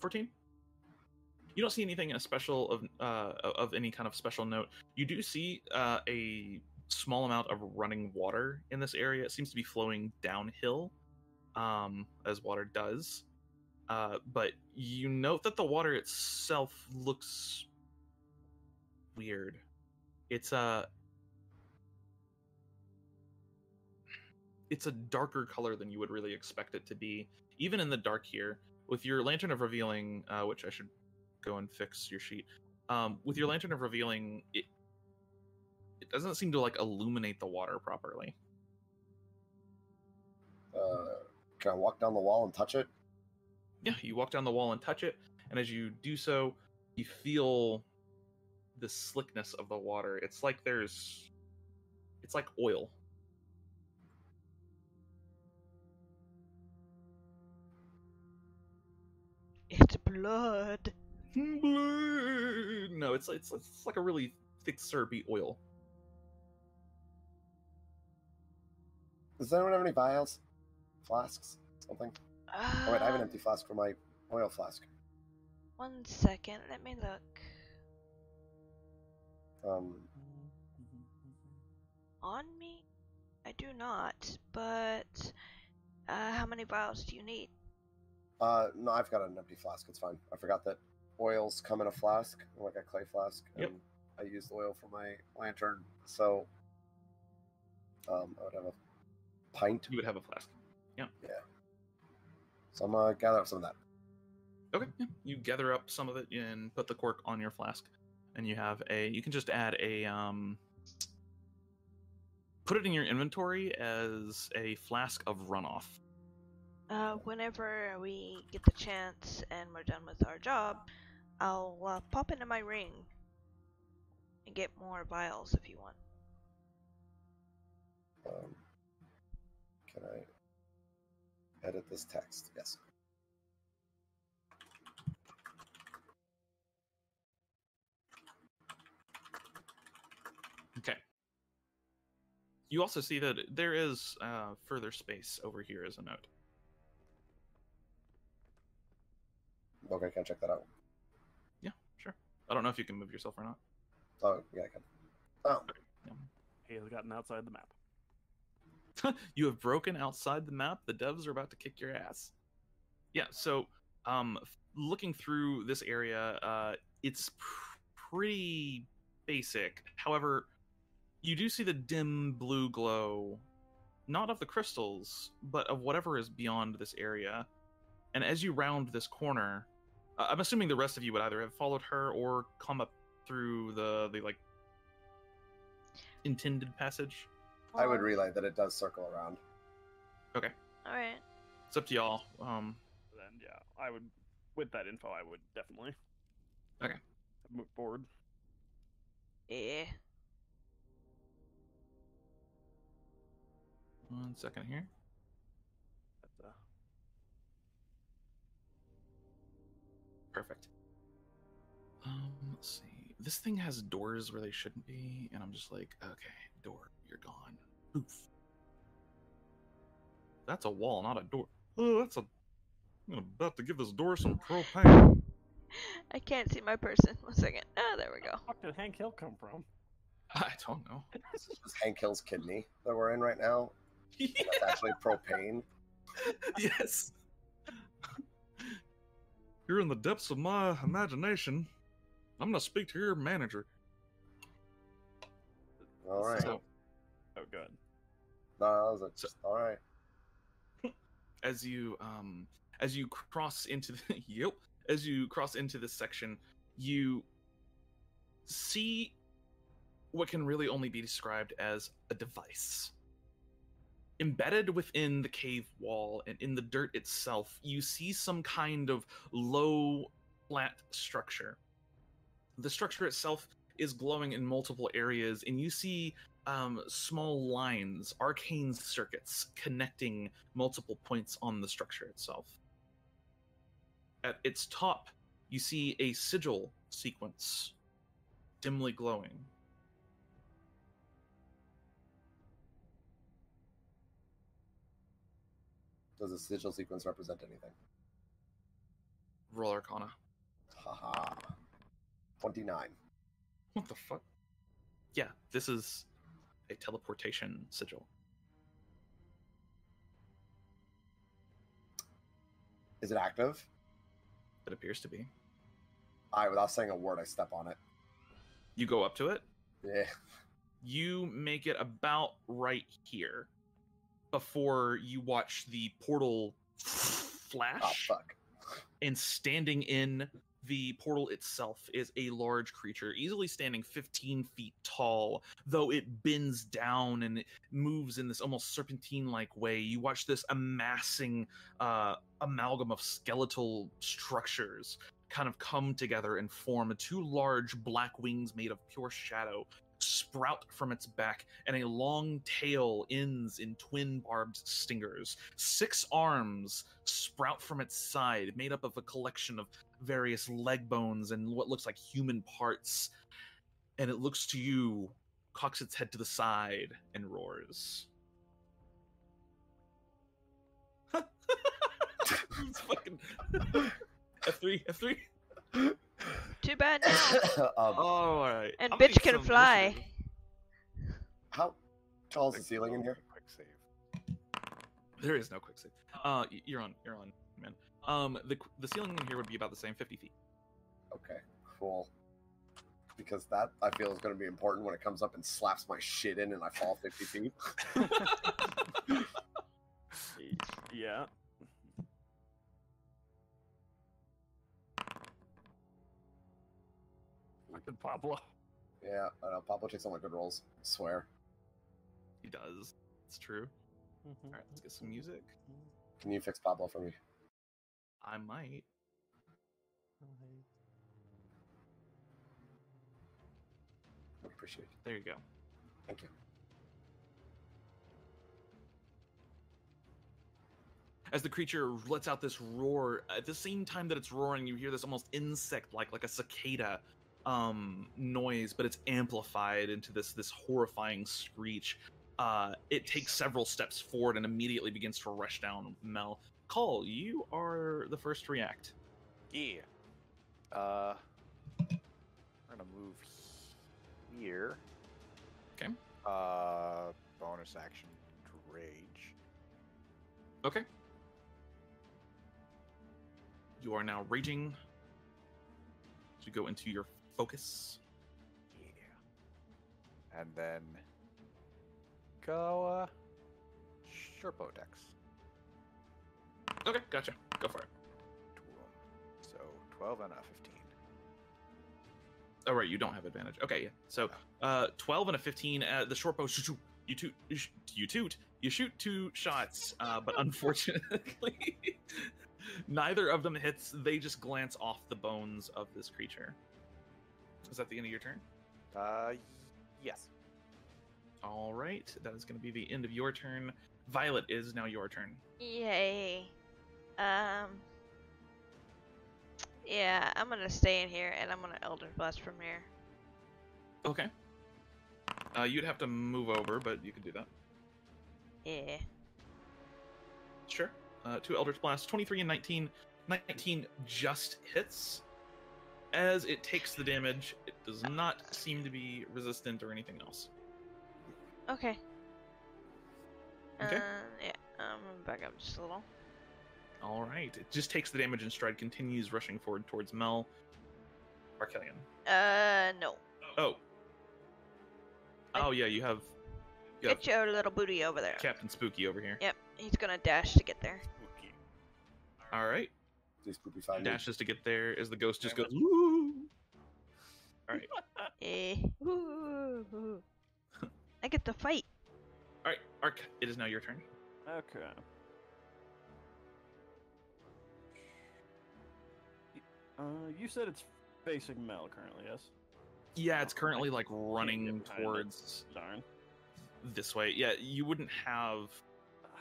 14. You don't see anything special of any kind of special note. You do see a small amount of running water in this area. It seems to be flowing downhill, as water does. But you note that the water itself looks weird. It's a darker color than you would really expect it to be, even in the dark here. With your Lantern of Revealing, which I should go and fix your sheet. With your Lantern of Revealing, it doesn't seem to like illuminate the water properly. Can I walk down the wall and touch it? Yeah, you walk down the wall and touch it, and as you do so, you feel the slickness of the water. It's like oil. It's blood. Blood. No, it's like a really thick, syrupy oil. Does anyone have any vials? Flasks? Something? Oh wait, I have an empty flask for my oil flask. 1 second, let me look. On me? I do not, but how many vials do you need? No, I've got an empty flask. It's fine. I forgot that oils come in a flask, like a clay flask, Yep. and I used oil for my lantern, so I would have a pint. You would have a flask. Yeah. Yeah. So I'm gonna gather up some of that. Okay. Yeah. You gather up some of it and put the cork on your flask, and you have you can just add a put it in your inventory as a flask of runoff. Whenever we get the chance and we're done with our job, I'll pop into my ring and get more vials if you want. Can I edit this text? Yes. Okay. You also see that there is further space over here as a note. Okay, can I check that out? Yeah, sure. I don't know if you can move yourself or not. Oh, yeah, I can. Oh. He has gotten outside the map. You have broken outside the map. The devs are about to kick your ass. Yeah, so looking through this area, it's pretty basic. However, you do see the dim blue glow, not of the crystals, but of whatever is beyond this area. And as you round this corner, I'm assuming the rest of you would either have followed her or come up through the like intended passage. I would relay that it does circle around. Okay. Alright. It's up to y'all. Then yeah, I would, with that info, I would definitely. Okay. Move forward. Yeah. 1 second here. That's Perfect. Let's see. This thing has doors where they shouldn't be, and I'm just like, okay, door, you're gone. Poof. That's a wall, not a door. Oh, I'm about to give this door some propane. I can't see my person. 1 second. Ah, there we go. Where did Hank Hill come from? I don't know. This is Hank Hill's kidney that we're in right now. And that's actually propane. Yes. You're in the depths of my imagination. I'm gonna speak to your manager. All right. So, Oh, good. No, that was all right. as you cross into the as you cross into this section, you see what can really only be described as a device. Embedded within the cave wall and in the dirt itself, you see some kind of low, flat structure. The structure itself is glowing in multiple areas, and you see small lines, arcane circuits connecting multiple points on the structure itself. At its top, you see a sigil sequence dimly glowing. Does the sigil sequence represent anything? Roll Arcana. Haha. 29. What the fuck? Yeah, this is a teleportation sigil. Is it active? It appears to be. Alright, without saying a word, I step on it. You go up to it. Yeah. You make it about right here before you watch the portal flash. Oh, fuck. And standing in the portal itself is a large creature, easily standing 15 feet tall, though it bends down and it moves in this almost serpentine-like way. You watch this amassing amalgam of skeletal structures kind of come together and form. Two large black wings made of pure shadow sprout from its back, and a long tail ends in twin barbed stingers. 6 arms sprout from its side, made up of a collection of various leg bones and what looks like human parts. And it looks to you, cocks its head to the side, and roars. It's fucking F3. Too bad now. All right. And I'll bitch make can some fly. initiative. How tall is the ceiling in here? Quick save. There is no quick save. You're on, man. The ceiling in here would be about the same, 50 feet. Okay, cool. Because that, I feel, is going to be important when it comes up and slaps my shit in and I fall 50 feet. Yeah. Fucking Pablo. Yeah, I know. Pablo takes all my good rolls. I swear. He does. It's true. All right, let's get some music. Can you fix Pablo for me? I might. I appreciate it. There you go. Thank you. As the creature lets out this roar, at the same time that it's roaring, you hear this almost insect-like, like a cicada noise, but it's amplified into this horrifying screech. It takes several steps forward and immediately begins to rush down Mel. Call, you are the first to react. Yeah. We're gonna move here. Okay. Bonus action rage. Okay. You are now raging. To go into your focus. Yeah. And then go Sherpo Dex. Okay, gotcha. Go for it. So 12 and a 15. Oh, right, you don't have advantage. Okay, yeah. So, 12 and a 15. The short bow, you shoot 2 shots, but unfortunately, neither of them hits. They just glance off the bones of this creature. Is that the end of your turn? Yes. All right, that is going to be the end of your turn. Violet, is now your turn. Yay. Yeah, I'm gonna stay in here and I'm gonna Elder Blast from here. Okay. You'd have to move over, but you could do that. Yeah. Sure. 2 Eldritch Blasts, 23 and 19. 19 just hits. As it takes the damage, it does not seem to be resistant or anything else. Okay. Okay. Yeah, I'm gonna back up just a little. All right. It just takes the damage in stride, continues rushing forward towards Mel. Arcelion. No. Oh. Oh, yeah, you have Get your little booty over there. Captain Spooky over here. Yep, he's gonna dash to get there. Spooky. All right. Please, Poopy, find me. Dashes to get there as the ghost just goes, woo! All right. Ooh. I get to fight. All right, Arc, it is now your turn. Okay. You said it's facing Mel currently, yes? Yeah, it's currently like Can't running get behind it. towards Darn. this way. Yeah, you wouldn't have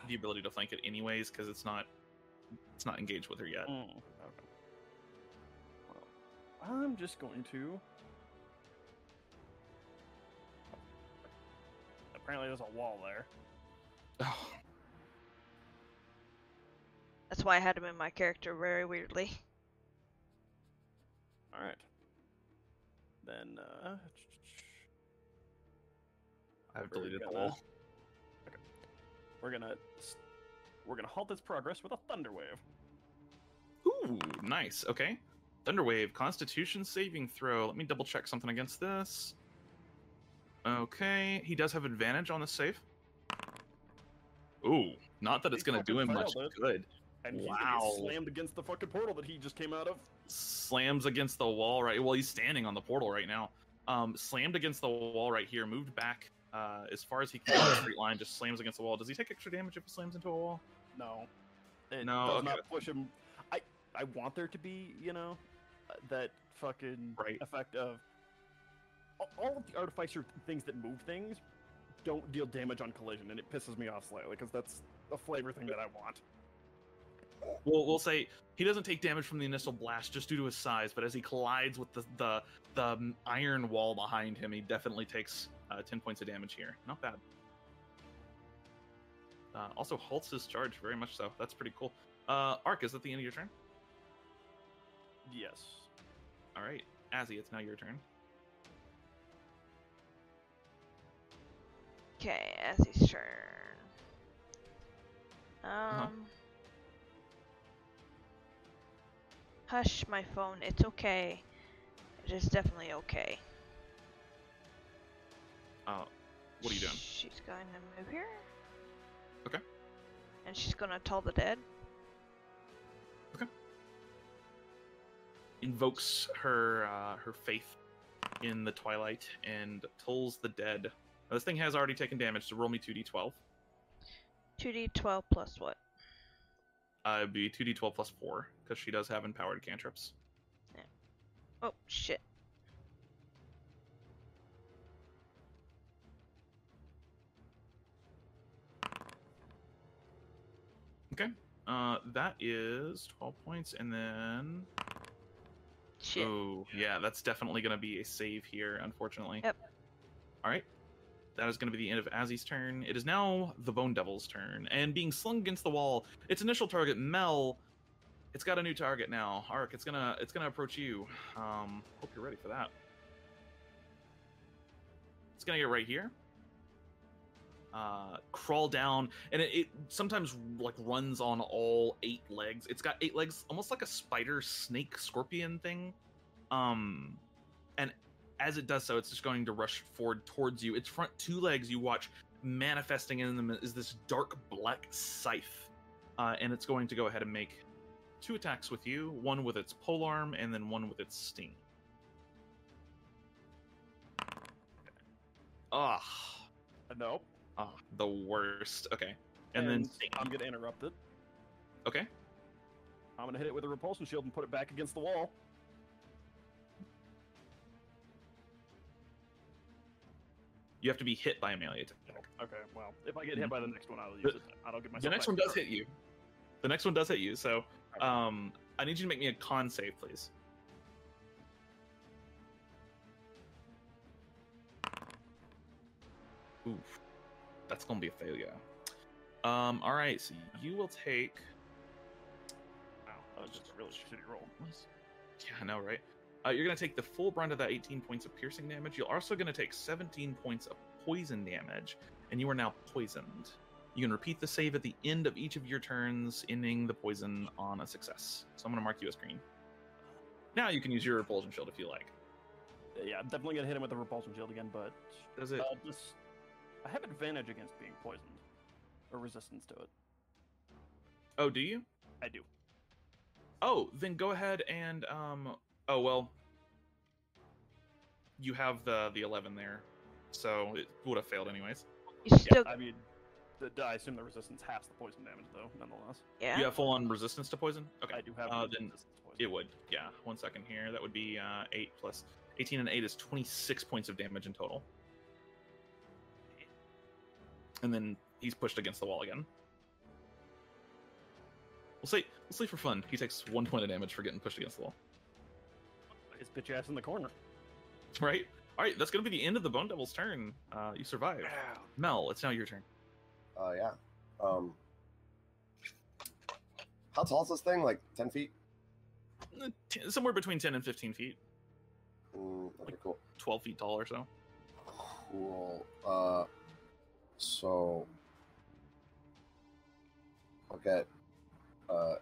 the ability to flank it anyways because it's not engaged with her yet. Okay. Well, I'm just going to. Apparently, there's a wall there. Oh. That's why I had him in my character very weirdly. All right. Then I've we're deleted the gonna- wall. Okay. We're gonna halt its progress with a thunder wave. Ooh, nice. Okay. Thunderwave, Constitution saving throw. Let me double check something against this. Okay, he does have advantage on the save. Ooh, not that it's He gonna do him fucking much failed it. good. And he's Wow. gonna get slammed against the fucking portal that he just came out of. Slams against the wall right. Well, he's standing on the portal right now. Slammed against the wall right here. Moved back as far as he can in a straight line. Just slams against the wall. Does he take extra damage if he slams into a wall? No. It No, does okay. not push him. I want there to be, that fucking Right. effect of all of the artificer things that move things don't deal damage on collision, and it pisses me off slightly because that's a flavor thing that I want. Well, we'll say he doesn't take damage from the initial blast just due to his size, but as he collides with the iron wall behind him, he definitely takes 10 points of damage here. Not bad. Also halts his charge, very much so. That's pretty cool. Arc, is that the end of your turn? Yes. All right, Azzy, it's now your turn. Okay, Azzy's turn. Hush, my phone. It's okay. It is definitely okay. What are you doing? She's going to move here. Okay. And she's gonna toll the dead. Invokes her her faith in the twilight and tolls the dead. Now, this thing has already taken damage, so roll me 2d12. 2d12 plus what? It'd be 2d12 plus 4, because she does have empowered cantrips. Oh, shit. Okay. That is 12 points, and then... Shit. Oh, yeah, that's definitely going to be a save here, unfortunately. Yep. Alright. That is going to be the end of Azzy's turn. It is now the Bone Devil's turn, and being slung against the wall, its initial target, Mel, it's got a new target now. Arc, it's gonna approach you. Hope you're ready for that. It's gonna get right here. Crawl down, and it sometimes like runs on all 8 legs. It's got 8 legs, almost like a spider, snake, scorpion thing. And as it does so, it's just going to rush forward towards you. Its front 2 legs, you watch, manifesting in them is this dark black scythe, and it's going to go ahead and make 2 attacks with you, one with its polearm and then one with its sting. Ah. Nope. Ah, the worst. Okay. And then I'm gonna interrupt it. Okay. I'm gonna hit it with a repulsion shield and put it back against the wall. You have to be hit by a melee attack. Okay, well, if I get hit by the next one, I'll use it. I don't get myself. The next one does hit you. The next one does hit you, so I need you to make me a con save, please. Oof. That's gonna be a failure. Alright, so you will take... Wow, that was just a really shitty roll. Yeah, I know, right? You're going to take the full brunt of that 18 points of piercing damage. You're also going to take 17 points of poison damage, and you are now poisoned. You can repeat the save at the end of each of your turns, ending the poison on a success. So I'm going to mark you as green. Now you can use your repulsion shield if you like. Yeah, I'm definitely gonna hit him with the repulsion shield again, but Does it? I have advantage against being poisoned, or resistance to it. Oh, do you? I do. Oh, then go ahead and oh well. You have the 11 there, so it would have failed anyways. You still, I mean, I assume the resistance halves the poison damage, though, nonetheless. yeah. You have full on resistance to poison. Okay, I do have then resistance to poison. it would. Yeah, 1 second here. That would be 8 plus 18 and 8 is 26 points of damage in total. And then he's pushed against the wall again. We'll say for fun, he takes 1 point of damage for getting pushed against the wall. His bitch ass in the corner. Right? Alright, that's gonna be the end of the Bone Devil's turn. You survived. Mel, it's now your turn. Yeah. How tall is this thing? Like 10 feet? Somewhere between 10 and 15 feet. Okay, cool. 12 feet tall or so. Cool. So I'll get.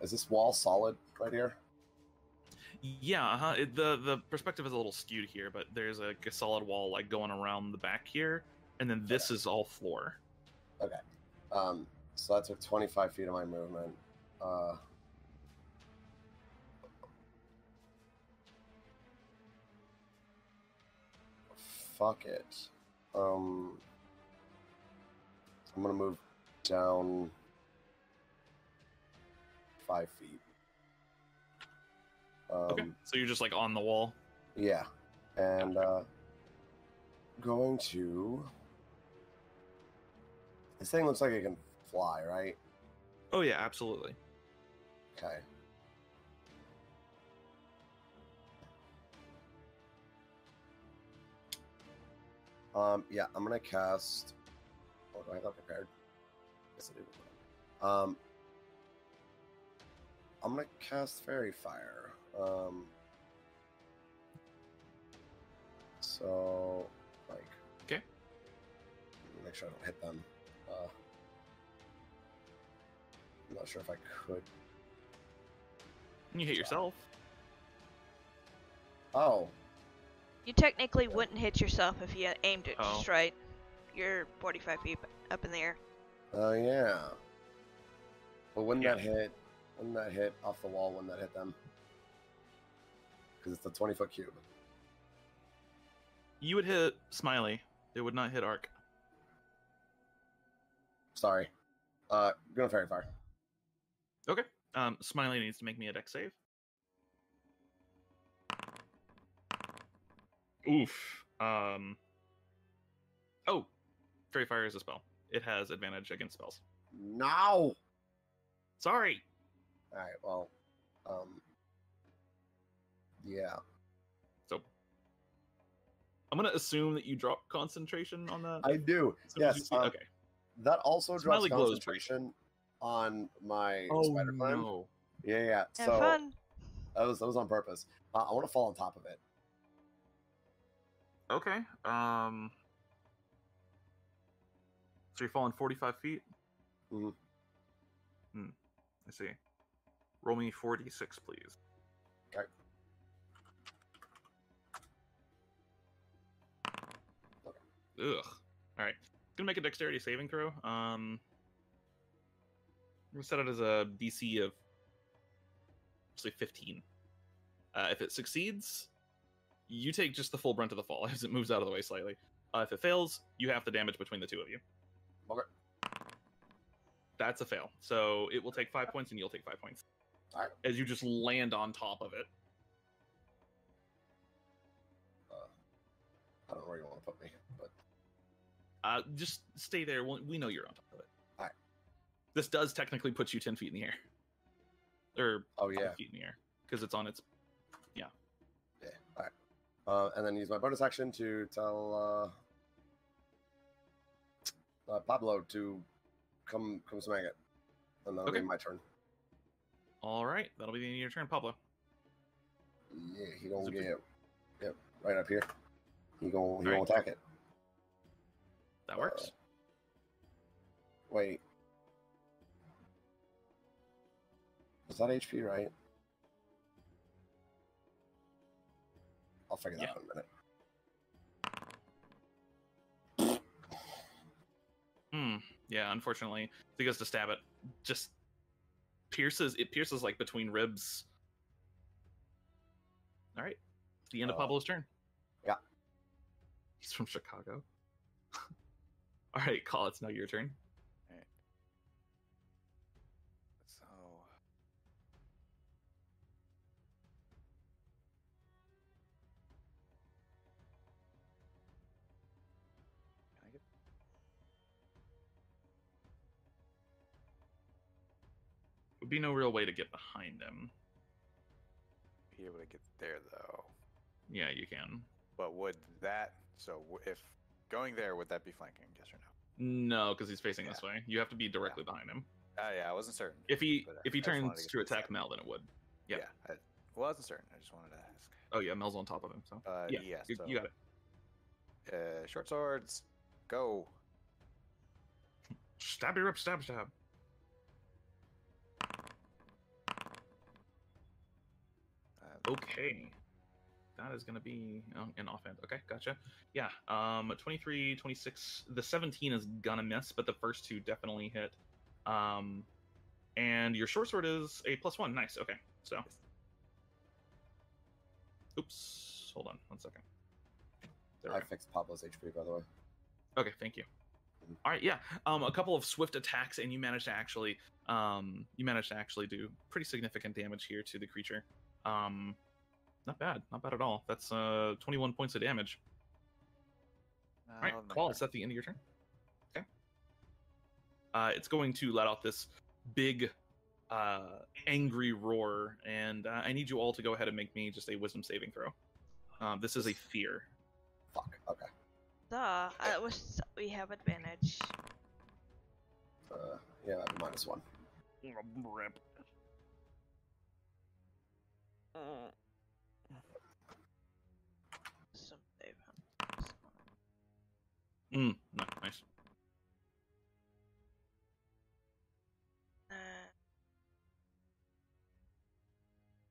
Is this wall solid right here? Yeah, the perspective is a little skewed here, but there's a solid wall like going around the back here, and then this is all floor. Okay. So that took 25 feet of my movement. Fuck it. I'm gonna move down 5 feet. Okay, so you're just like on the wall. Yeah, and going to. This thing looks like it can fly, right? Oh yeah, absolutely. Okay. Yeah, I'm gonna cast. Oh, do I have that prepared? Yes, I do. I'm gonna cast Fairy Fire. So, like. Okay. Make sure I don't hit them. I'm not sure if I could. You hit yourself. Oh. You technically wouldn't hit yourself if you aimed it Oh. just right. You're 45 feet up in the air. Oh yeah. But wouldn't Yeah. that hit? Wouldn't that hit off the wall? Wouldn't that hit them? Because it's a 20-foot cube. You would hit Smiley. It would not hit Arc. Sorry. Gonna Fairy Fire. Okay. Smiley needs to make me a dex save. Oof. Oh, Fairy Fire is a spell. It has advantage against spells. No. Sorry. All right. Well. Yeah. So I'm gonna assume that you drop concentration on that. I do. As soon as you Yes. see- okay. That also drops Smiley glows concentration on my Oh spider climb. no. Yeah, yeah. Have So fun. that was on purpose. I want to fall on top of it. Okay. So you're falling 45 feet. Mhm. I see. Roll me 4d6, please. Okay. Ugh. All right. Gonna make a dexterity saving throw. I'm gonna set it as a DC of say 15. If it succeeds, you take just the full brunt of the fall as it moves out of the way slightly. If it fails, you have the damage between the two of you. Okay. That's a fail. So it will take 5 points and you'll take 5 points. Alright. As you just land on top of it. I don't know where you want to put me, but Just stay there. We know you're on top of it. Alright. This does technically put you 10 feet in the air. Or oh 5 yeah, feet in the air. Because it's on its... yeah. All right. And then use my bonus action to tell Pablo to come smack it, and that'll Okay. be my turn. All right. That'll be the end of your turn, Pablo. Yeah, he gonna Zip, get yep right up here. He gonna Alright. attack it. That works. Wait, is that HP right? I'll figure that Yeah. out in a minute. Yeah, unfortunately. He goes to stab it. Just pierces like between ribs. All right. The end of Pablo's turn. Yeah. He's from Chicago. All right, Call, it's now your turn. Alright. So. Can I get. Would be no real way to get behind him. Be able to get there though? Yeah, you can. But would that. So if going there, would that be flanking? Yes or no? No, because he's facing this Yeah. way. You have to be directly behind him. Yeah, I wasn't certain. If he but I if he just wanted turns get to this attack out. Mel, then it would. Yeah. I wasn't certain. I just wanted to ask. Oh yeah, Mel's on top of him. So yeah, Yeah, you so, got it. Short swords, go. Stab your rip, stab. Okay. That is going to be an offhand. Okay, gotcha. Yeah, 23, 26. The 17 is going to miss, but the first two definitely hit. And your short sword is a +1. Nice, okay. So. Oops. Hold on 1 second. There we I go. fixed Pablo's HP, by the way. Okay, thank you. All right, yeah. A couple of swift attacks, and you managed to actually do pretty significant damage here to the creature. Not bad at all. That's 21 points of damage. All right, Qual, is that the end of your turn? Okay. It's going to let out this big, angry roar, and I need you all to go ahead and make me just a Wisdom saving throw. This is a fear. Fuck. Okay. We have advantage. Yeah, -1. Rip. Some save. Nice.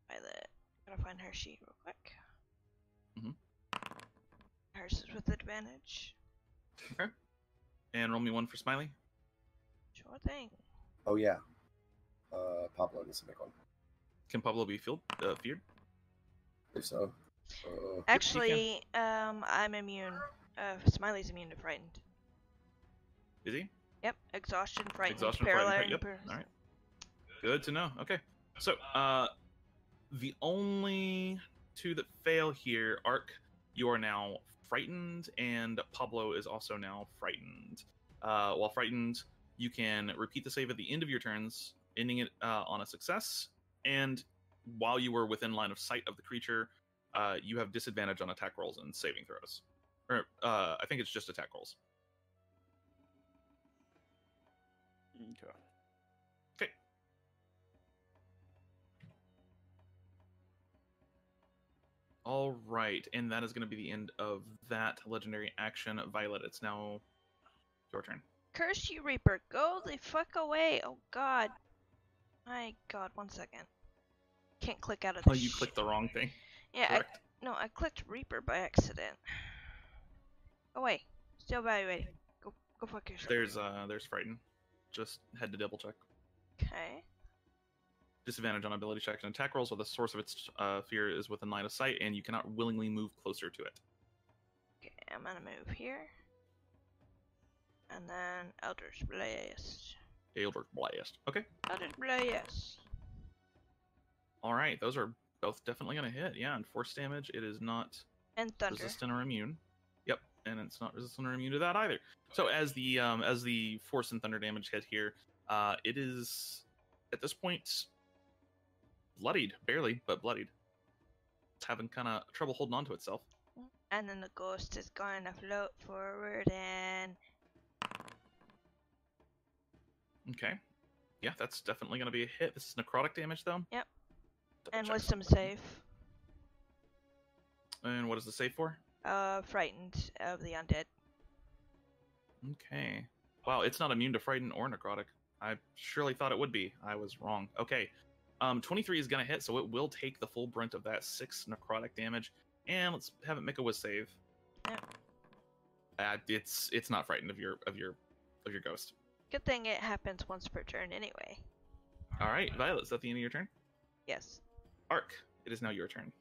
Violet. Gotta find her sheet real quick. Mhm. Hers is with advantage. Okay. And roll me one for Smiley. Sure thing. Oh yeah. Pablo needs to make one. Can Pablo be feared? If so. Actually, I'm immune. Smiley's immune to frightened. Is he? Yep, exhaustion, frightened, Exhaustion, paralyzed. frightened, yep. All right. Good to know. Okay. So, the only two that fail here, Arc, you are now frightened, and Pablo is also now frightened. While frightened, you can repeat the save at the end of your turns, ending it on a success. And while you were within line of sight of the creature, you have disadvantage on attack rolls and saving throws. Or I think it's just attack rolls. Okay. Okay. All right, and that is going to be the end of that legendary action. Violet, it's now your turn. Curse you, Reaper! Go the fuck away! Oh god. My god, 1 second. Can't click out of the Oh, you clicked the wrong thing. Yeah, Correct. I clicked Reaper by accident. Oh wait, still evaluating. Go fuck yourself. There's Frighten. Just had to double check. Okay. Disadvantage on ability checks and attack rolls, where the source of its fear is within line of sight, and you cannot willingly move closer to it. Okay, I'm gonna move here. And then Eldritch Blast. Eldritch Blast. Okay. Eldritch Blast. All right, those are both definitely going to hit. Yeah, and force damage, it is not And Thunder. resistant or immune. Yep, and it's not resistant or immune to that either. So as the force and thunder damage hit here, it is at this point bloodied, barely, but bloodied. It's having kind of trouble holding on to itself. And then the ghost is going to float forward and... Okay. Yeah, that's definitely going to be a hit. This is necrotic damage, though. Yep. Double And check wisdom something. save. And what is the save for? Frightened of the undead. Okay. Wow, it's not immune to frighten or necrotic. I surely thought it would be. I was wrong. Okay. 23 is going to hit, so it will take the full brunt of that 6 necrotic damage. And let's have it make a whiz save. Yep. It's not frightened of your ghost. Good thing it happens once per turn anyway. All right, Violet, is that the end of your turn? Yes. Arc, it is now your turn.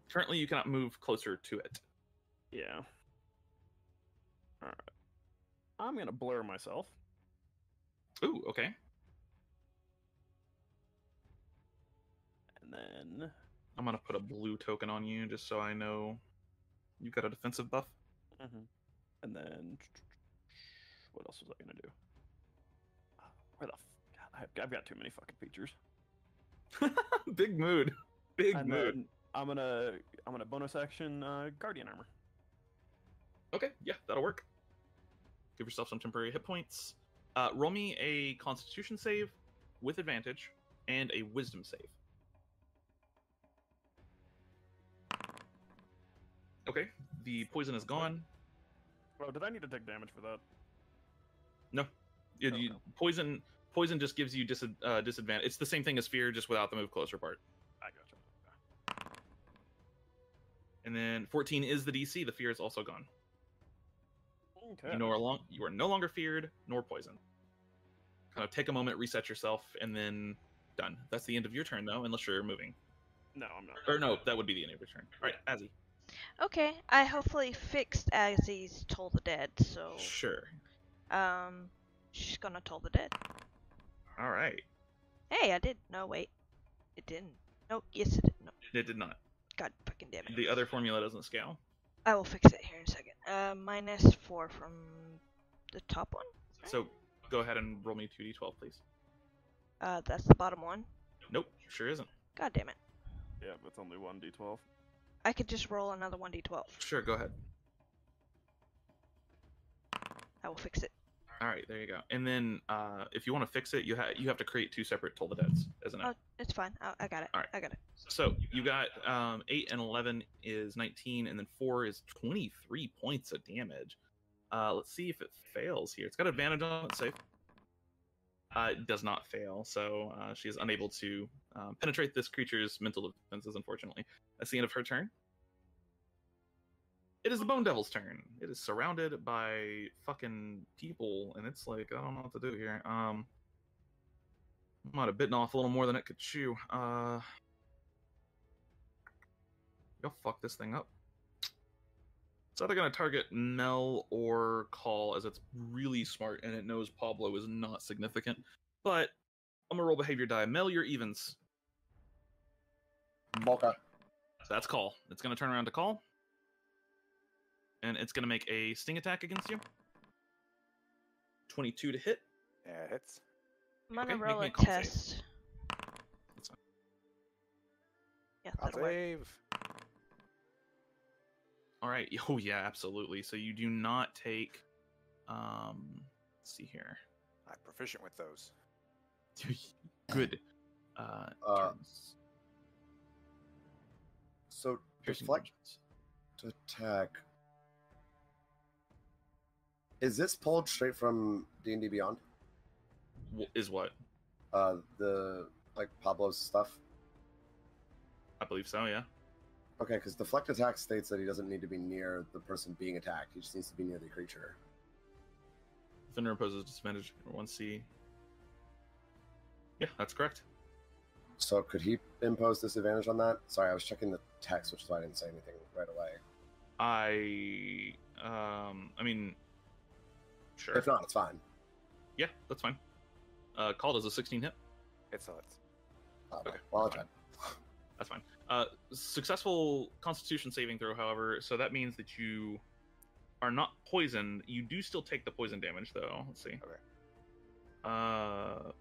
Currently, you cannot move closer to it. Yeah. Alright. I'm gonna blur myself. Ooh, okay. And then... I'm going to put a blue token on you just so I know you've got a defensive buff. And then... What else was I gonna do? Where the God, I've got too many fucking features. Big mood. Big And mood. then I'm gonna bonus action Guardian Armor. Okay, yeah, that'll work. Give yourself some temporary hit points. Roll me a Constitution save with advantage and a Wisdom save. Okay, the poison is gone. Bro, did I need to take damage for that? No, poison just gives you disadvantage. It's the same thing as fear, just without the move closer part. I gotcha. And then 14 is the DC. The fear is also gone. Okay. You are no longer feared nor poisoned. Kind of take a moment, reset yourself, and then done. That's the end of your turn, though, unless you're moving. No, I'm not. Or no, that would be the end of your turn. All right, Azzy. Okay, I hopefully fixed Azzy's Toll the Dead, so Sure. she's gonna Toll the Dead. All right. Hey, I did. No, wait, it didn't. No, yes, it did. No, It did not. God fucking damn it. The other formula doesn't scale. I will fix it here in a second. -4 from the top one. So go ahead and roll me 2d12, please. That's the bottom one. Nope, sure isn't. God damn it. Yeah, but it's only 1d12. I could just roll another 1d12. Sure, go ahead. I will fix it. All right, there you go. And then if you want to fix it, you have to create 2 separate Toll the Deads, isn't it? Oh, it's fine. I got it. All right. I got it. So you got 8 and 11 is 19, and then 4 is 23 points of damage. Let's see if it fails here. It's got advantage on its save. It does not fail, so she is unable to penetrate this creature's mental defenses, unfortunately. That's the end of her turn. It is the Bone Devil's turn. It is surrounded by fucking people, and it's like, I don't know what to do here. Might have bitten off a little more than it could chew. You'll fuck this thing up. It's either going to target Mel or Call, as it's really smart and it knows Pablo is not significant. But I'm going to roll behavior die. Mel, you're evens. Boca. That's Call. It's going to turn around to Call. And it's going to make a sting attack against you. 22 to hit. Yeah, it hits. I'm gonna Okay, make roll me a a con save. test. That's fine. Yeah, I'll that'll work. save. All right. Oh, yeah, absolutely. So you do not take... let's see here. I'm proficient with those. Good. Turns. So Piercing deflect punches. to attack. Is this pulled straight from D&D Beyond? Is what? The like Pablo's stuff. I believe so, yeah. Okay, because deflect attack states that he doesn't need to be near the person being attacked. He just needs to be near the creature. Thunder imposes disadvantage or 1C. Yeah, that's correct. So could he impose disadvantage on that? Sorry, I was checking the text, which is why I didn't say anything right away. I mean, sure. If not, it's fine. Yeah, that's fine. Call does a 16 hit. It's hits. Okay, Well, I'll that's try. That's fine. Successful Constitution saving throw, however, so that means that you are not poisoned. You do still take the poison damage, though. Let's see. Okay.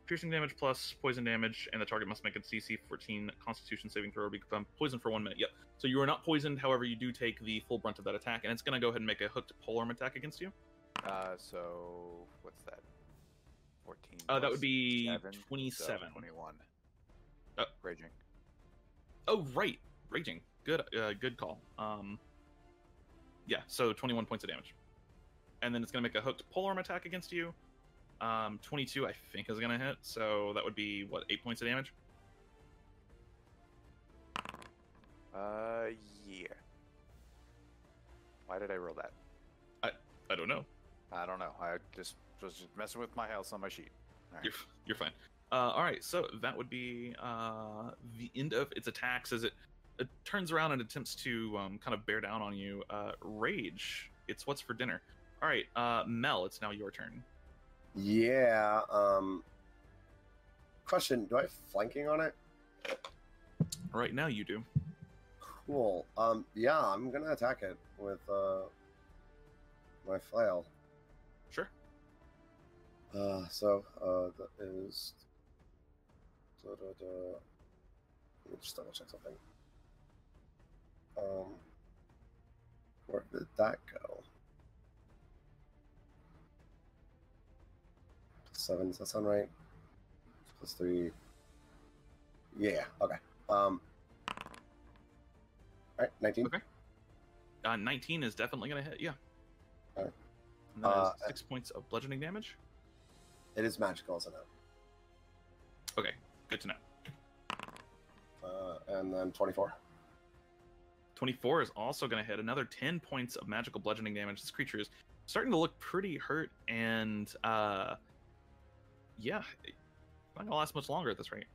Piercing damage plus poison damage, and the target must make a DC 14 Constitution saving throw or become poisoned for 1 minute. Yep. So you are not poisoned, however, you do take the full brunt of that attack, and it's going to go ahead and make a hooked polearm attack against you. So what's that? 14. That plus would be 7, 27. So 21. Raging. Oh, right. Raging. Good good call. Yeah, so 21 points of damage. And then it's going to make a hooked polearm attack against you. 22, I think, is going to hit. So that would be, what, 8 points of damage? Yeah. Why did I roll that? I don't know. I don't know. I was just messing with my health on my sheet. All right. You're fine. All right, so that would be the end of its attacks as it turns around and attempts to kind of bear down on you. Rage, it's what's for dinner. All right, Mel, it's now your turn. Yeah. Question: do I have flanking on it? Right now, you do. Cool. Yeah, I'm gonna attack it with my flail. Sure. So that is. Let me just double check something. Where did that go? 7. Does that sound right? Plus 3. Yeah. Okay. All right. 19. Okay. 19 is definitely gonna hit. Yeah. Alright. And that is 6 points of bludgeoning damage. It is magical, so no. Okay. Good to know. And then 24. 24 is also going to hit another 10 points of magical bludgeoning damage. This creature is starting to look pretty hurt, and yeah, not going to last much longer at this rate.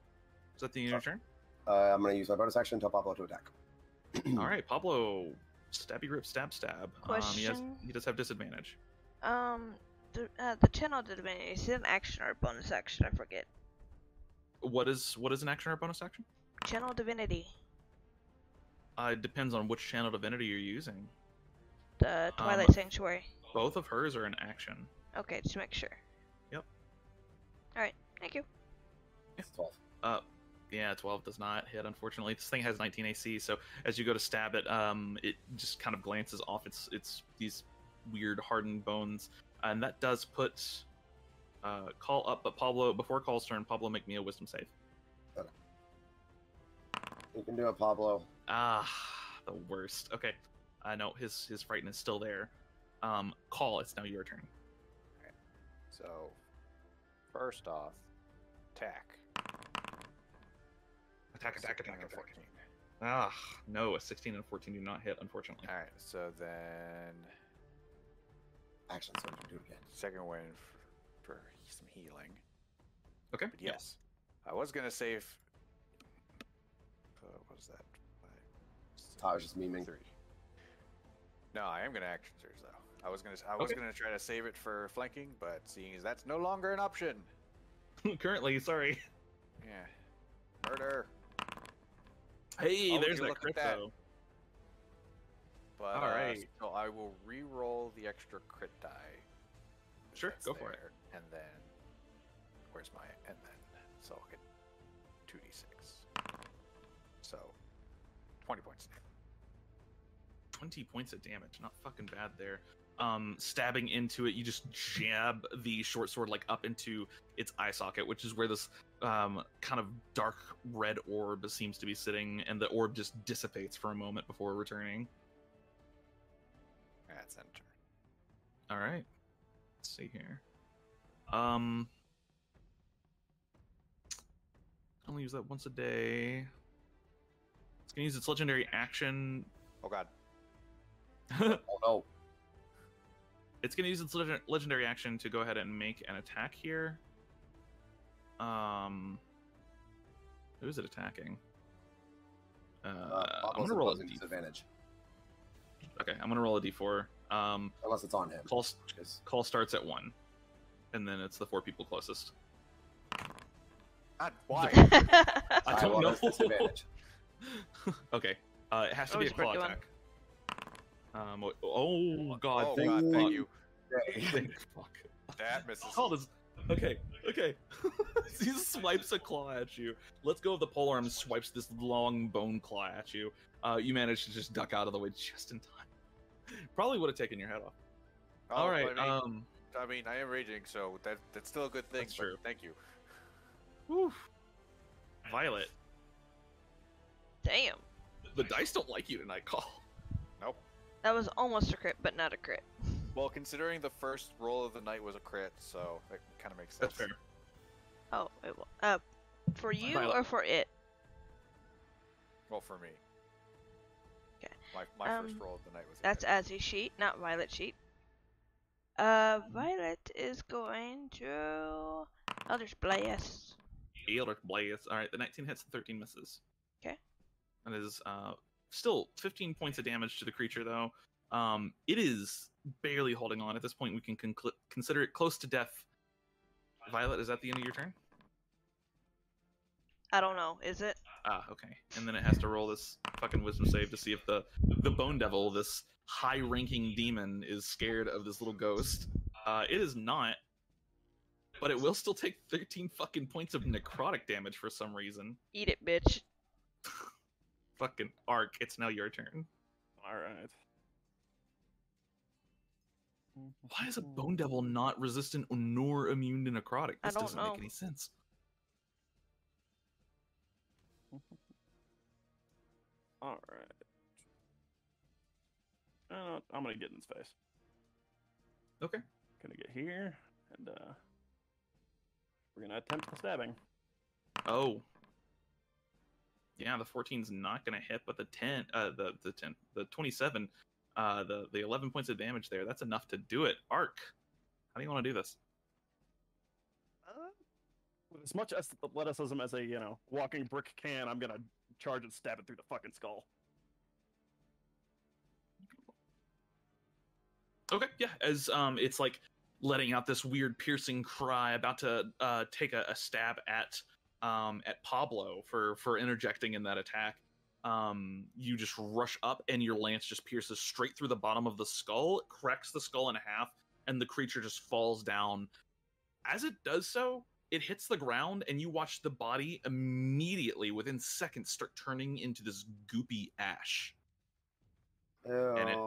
Is that the end of your turn? I'm going to use my bonus action to tell Pablo to attack. All right, Pablo, stabby grip, stab. Question. He does have disadvantage. The channel divinity, is it an action or a bonus action? I forget. What is an action or bonus action? Channel divinity. It depends on which channel divinity you're using. The Twilight Sanctuary. Both of hers are an action. Okay, just make sure. Yep. Alright, thank you. It's 12. Yeah, 12 does not hit, unfortunately. This thing has 19 AC, so as you go to stab it, it just kind of glances off its these weird hardened bones. And that does put Call up, but Pablo, before Call's turn, Pablo, make me a wisdom save. Okay. You can do it, Pablo. Ah, the worst. Okay. No, his frighten is still there. Call, it's now your turn. Okay. So, first off, attack. Attack. 16 and 14. Ah, no, a 16 and 14 do not hit, unfortunately. Alright, so then Action, so you can do it again. second one for some healing. Okay. But yes, I was gonna save. What was that? I was just memeing. 3. No, I am gonna action surge though. I was gonna try to save it for flanking, but seeing as that's no longer an option. Currently, sorry. Yeah. Murder. Hey, Oh, there's you that look at crit that. though. But All right. so I will re-roll the extra crit die. Sure, That's go for it. there, and then where's my so I'll get 2d6. So 20 points. 20 points of damage, not fucking bad there. Stabbing into it, you just jab the short sword like up into its eye socket, which is where this kind of dark red orb seems to be sitting, and the orb just dissipates for a moment before returning. That's enter. All right, let's see here. Only use that once a day. It's gonna use its legendary action. Oh god. Oh no. It's going to use its legendary action to go ahead and make an attack here. Who is it attacking? I'm going to roll a d4. Disadvantage. Okay, I'm going to roll a d4. Unless it's on him. Call starts at 1. And then it's the 4 people closest. God, why? I don't know. Disadvantage. Okay, it has to be a claw attack. Oh god, Oh thank god, fuck. thank you. Thank fuck. That misses. Call is okay. He swipes a claw at you. Let's go of the polearm and swipes this long bone claw at you. You manage to just duck out of the way just in time. Probably would have taken your head off. Oh, All right. I mean, I am raging, so that's still a good thing. That's true. Thank you. Whew. Violet, Damn. the dice don't like you tonight, Call. Nope. That was almost a crit, but not a crit. Well, considering the first roll of the night was a crit, so that kind of makes sense. That's fair. Oh, for you Violet. or for it? Well, for me. Okay. My first roll of the night was a That's crit. Azzy's sheet, not Violet's sheet. Violet is going to Eldritch Blast. Eldritch Blast. All right, the 19 hits, the 13 misses. Okay. That is still 15 points of damage to the creature, though. It is barely holding on. At this point, we can consider it close to death. Violet, is that the end of your turn? I don't know, is it? Ah, okay. And then it has to roll this fucking wisdom save to see if the Bone Devil, this high-ranking demon, is scared of this little ghost. It is not, but it will still take 13 fucking points of necrotic damage for some reason. Eat it, bitch. Fucking Arc, it's now your turn. All right. Why is a Bone Devil not resistant nor immune to necrotic? I This don't doesn't know. make any sense. All right. I'm gonna get in his face. Okay. Gonna get here, and we're gonna attempt the stabbing. Oh. Yeah, the 14's not gonna hit, but the 27, the 11 points of damage there, that's enough to do it. Arc, how do you want to do this? With as much athleticism as a walking brick can, I'm gonna charge and stab it through the fucking skull. Okay, yeah, as it's like letting out this weird piercing cry, about to take a stab at Pablo for interjecting in that attack. You just rush up, and your lance just pierces straight through the bottom of the skull, it cracks the skull in half, and the creature just falls down. As it does so, it hits the ground, and you watch the body immediately, within seconds, start turning into this goopy ash. And it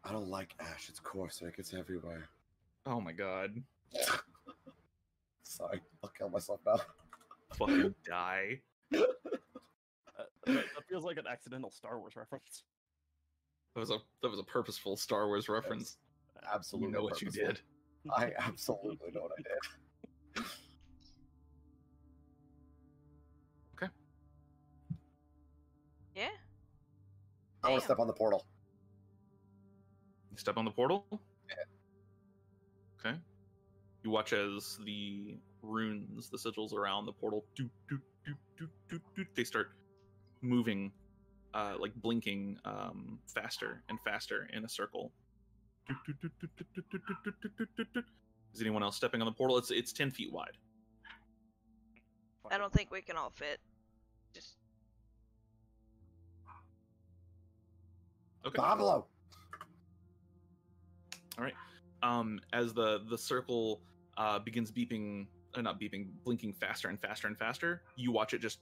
I don't like ash. It's coarse and it gets everywhere. oh my god. Sorry, I'll kill myself now. Fucking die. That feels like an accidental Star Wars reference. That was a purposeful Star Wars reference. Absolutely. You know what you purposeful. did. I absolutely know what I did. Okay. Yeah. I want Damn. to step on the portal. You step on the portal? Yeah. Okay. You watch as the runes, the sigils around the portal, they start moving, like blinking, faster and faster in a circle. Is anyone else stepping on the portal? It's 10 feet wide. I don't think we can all fit. Just Okay. Pablo! All right. As the circle begins beeping, not beeping, blinking faster and faster and faster, you watch it just,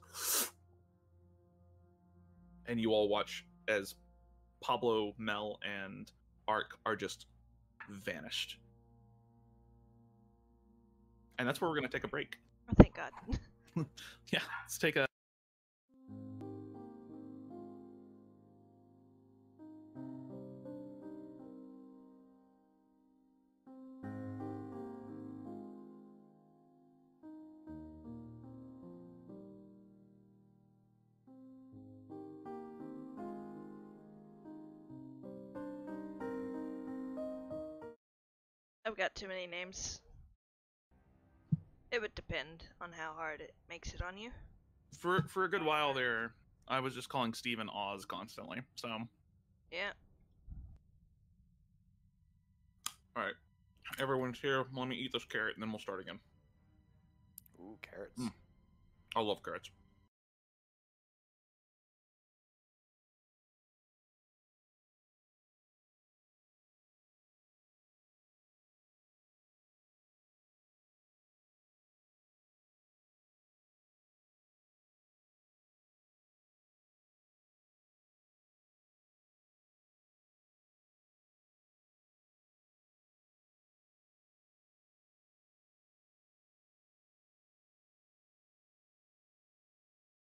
and you all watch as Pablo, Mel, and Arc are just vanished. And that's where we're gonna take a break. oh, thank God. Yeah, let's take a. I've got too many names. It would depend on how hard it makes it on you. For a good while there, I was just calling Steven Oz constantly. So, Yeah. all right, everyone's here. Let me eat this carrot, and then we'll start again. Ooh, carrots. I love carrots.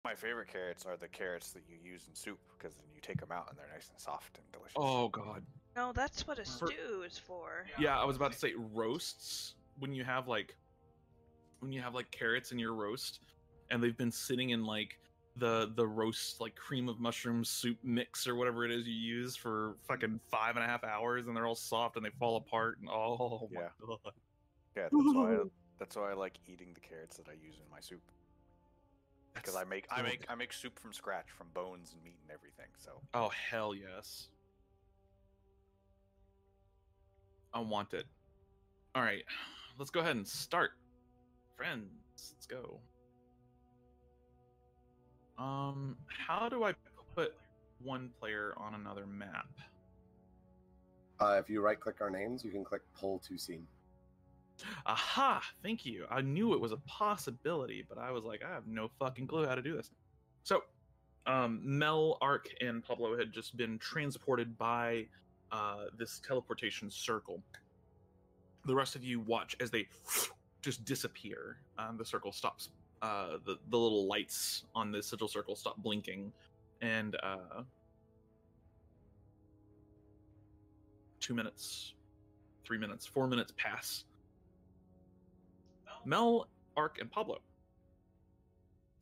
My favorite carrots are the carrots that you use in soup because then you take them out and they're nice and soft and delicious. Oh god. No, that's what a stew is for. Yeah, I was about to say roasts. When you have like carrots in your roast, and they've been sitting in like the roast like cream of mushroom soup mix or whatever it is you use for fucking 5.5 hours, and they're all soft and they fall apart, and oh my Yeah. god. Yeah, that's why I like eating the carrots that I use in my soup. Because I make soup from scratch, from bones and meat and everything. So. Oh hell yes. I want it. All right, let's go ahead and start. Friends, let's go. How do I put one player on another map? If you right-click our names, you can click pull to scene. Aha! Thank you. I knew it was a possibility, but I was like, I have no fucking clue how to do this. So, Mel, Arc, and Pablo had just been transported by this teleportation circle. The rest of you watch as they just disappear. The circle stops. The little lights on the sigil circle stop blinking, and 2 minutes, 3 minutes, 4 minutes pass. Mel, Arc, and Pablo,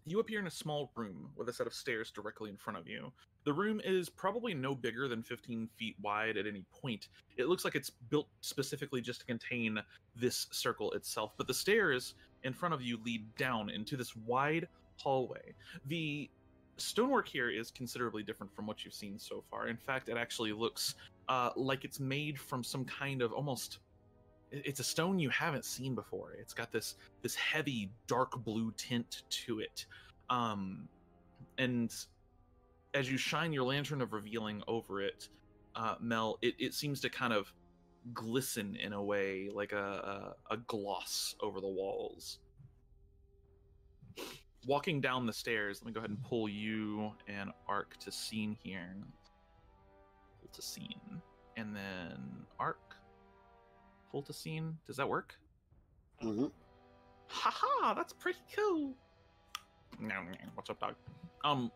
you appear in a small room with a set of stairs directly in front of you. The room is probably no bigger than 15 feet wide at any point. It looks like it's built specifically just to contain this circle itself, but the stairs in front of you lead down into this wide hallway. The stonework here is considerably different from what you've seen so far. In fact, it actually looks like it's made from some kind of almost... It's a stone you haven't seen before. It's got this heavy, dark blue tint to it. And as you shine your lantern of revealing over it, Mel, it seems to kind of glisten in a way, like a gloss over the walls. Walking down the stairs, let me go ahead and pull you and Arc to scene here. Pull to scene. And then Arc. Pull to scene. Does that work? Mm-hmm. Haha, that's pretty cool. What's up, dog?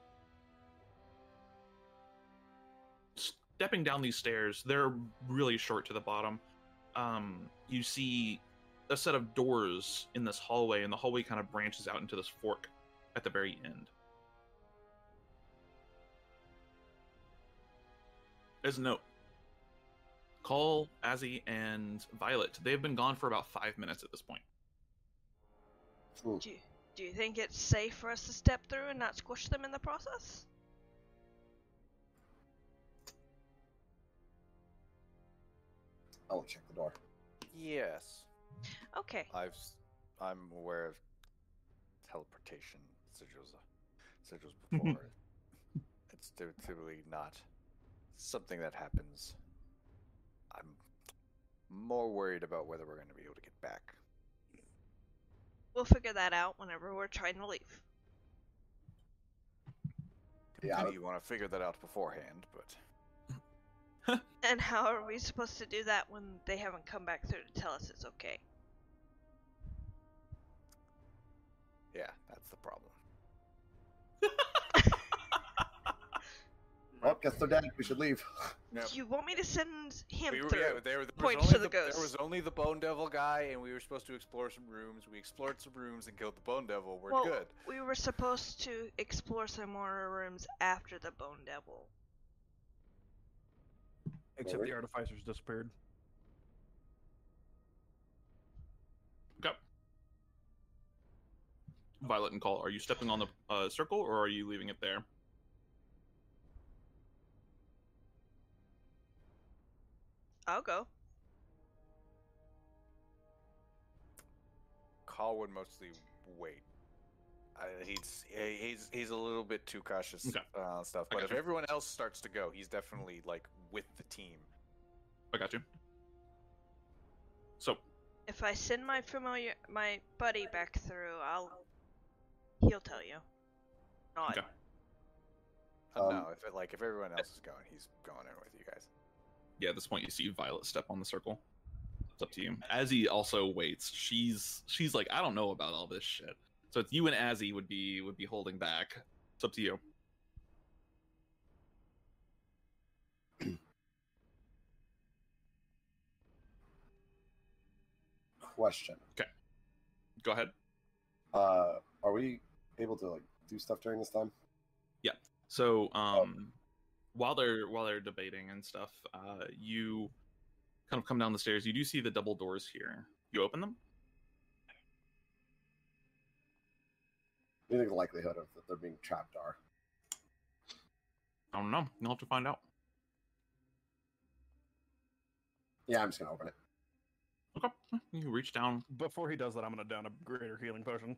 Stepping down these stairs, they're really short to the bottom. You see a set of doors in this hallway, and the hallway kind of branches out into this fork at the very end. As a note, Call, Azzy, and Violet, they've been gone for about 5 minutes at this point. Do you think it's safe for us to step through and not squish them in the process? I will check the door. Yes. Okay. I'm aware of teleportation sigils before. It's typically not something that happens. I'm more worried about whether we're going to be able to get back. We'll figure that out whenever we're trying to leave. Yeah. Maybe you want to figure that out beforehand, but... And how are we supposed to do that when they haven't come back through to tell us it's okay? Yeah, that's the problem. Well, guess they're dead. We should leave. Yep. You want me to send him We were, through? yeah, there was Points only to the ghost. There was only the Bone Devil guy, and we were supposed to explore some rooms. We explored some rooms and killed the Bone Devil. We're good. We were supposed to explore some more rooms after the Bone Devil. Except the artificers disappeared. Okay. Violet and Call, are you stepping on the circle, or are you leaving it there? I'll go. Call would mostly wait. He's a little bit too cautious stuff. But if everyone else starts to go, he's definitely like with the team. I got you. So, If I send my buddy back through, he'll tell you. Not. Okay. No, if everyone else is going, he's going in with you guys. Yeah, at this point you see Violet step on the circle. It's up to you. Azzy also waits. She's like, I don't know about all this shit. So it's you and Azzy would be holding back. It's up to you. Question. Okay. Go ahead. Are we able to like do stuff during this time? Yeah. So while they're debating and stuff, you kind of come down the stairs. You do see the double doors here. You open them? What do you think the likelihood of that they're being trapped are? I don't know. You'll have to find out. Yeah, I'm just gonna open it. Okay. You reach down. Before he does that, I'm going to down a greater healing potion.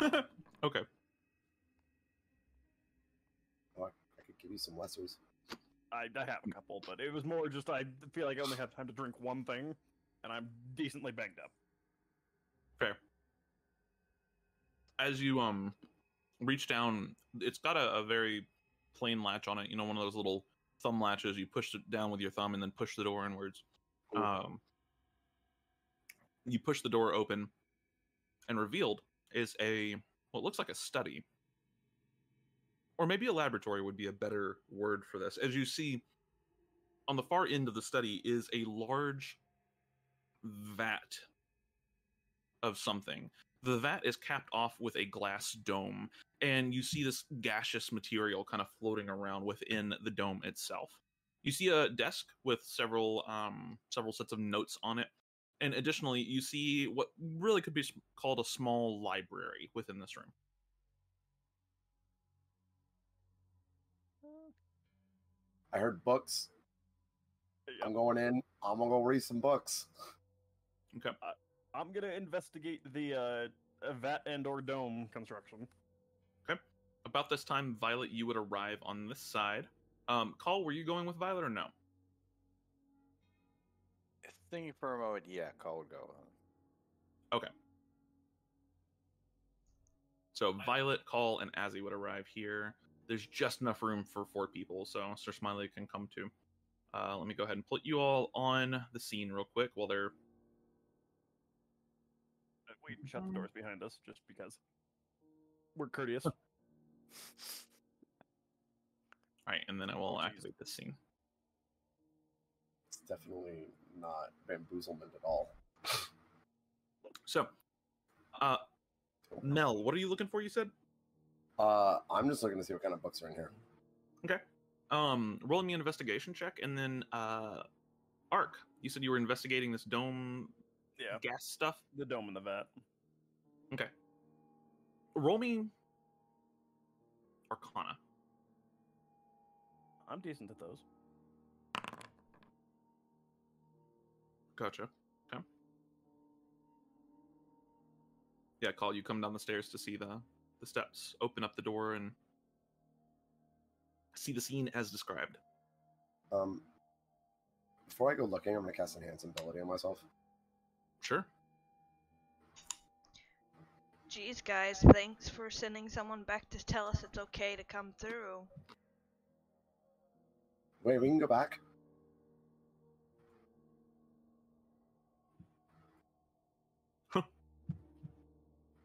Okay. Oh, I could give you some lessers. I have a couple, but it was more just I feel like I only have time to drink one thing, and I'm decently banged up. Fair. As you reach down. It's got a very plain latch on it. You know, one of those little thumb latches. You push it down with your thumb and then push the door inwards. You push the door open, and revealed is what looks like a study. Or maybe a laboratory would be a better word for this. As you see, on the far end of the study is a large vat of something. The vat is capped off with a glass dome, and you see this gaseous material kind of floating around within the dome itself. You see a desk with several sets of notes on it, and additionally, you see what really could be called a small library within this room. I heard books. Yep. I'm going in. I'm gonna go read some books. Okay. I'm gonna investigate the vat and/or dome construction. Okay. About this time, Violet, you would arrive on this side. Call, were you going with Violet or no? Thinking for a moment, yeah, Call would go. Okay. So Violet, Call, and Azzy would arrive here. There's just enough room for 4 people, so Sir Smiley can come too. Let me go ahead and put you all on the scene real quick while they're... Wait, shut the doors behind us, just because we're courteous. Alright, and then I will jeez. activate this scene. It's definitely not bamboozlement at all. So, Mel, what are you looking for, you said? I'm just looking to see what kind of books are in here. Okay. Roll me an investigation check, and then, Arc, you said you were investigating this dome Yeah, gas stuff? the dome and the vat. Okay. Roll me Arcana. I'm decent at those. Gotcha. Okay. Yeah, Call, you come down the stairs to see the steps, open up the door, and see the scene as described. Before I go looking, I'm gonna cast Enhance Ability on myself. Sure. Geez, guys, thanks for sending someone back to tell us it's okay to come through. Wait, we can go back?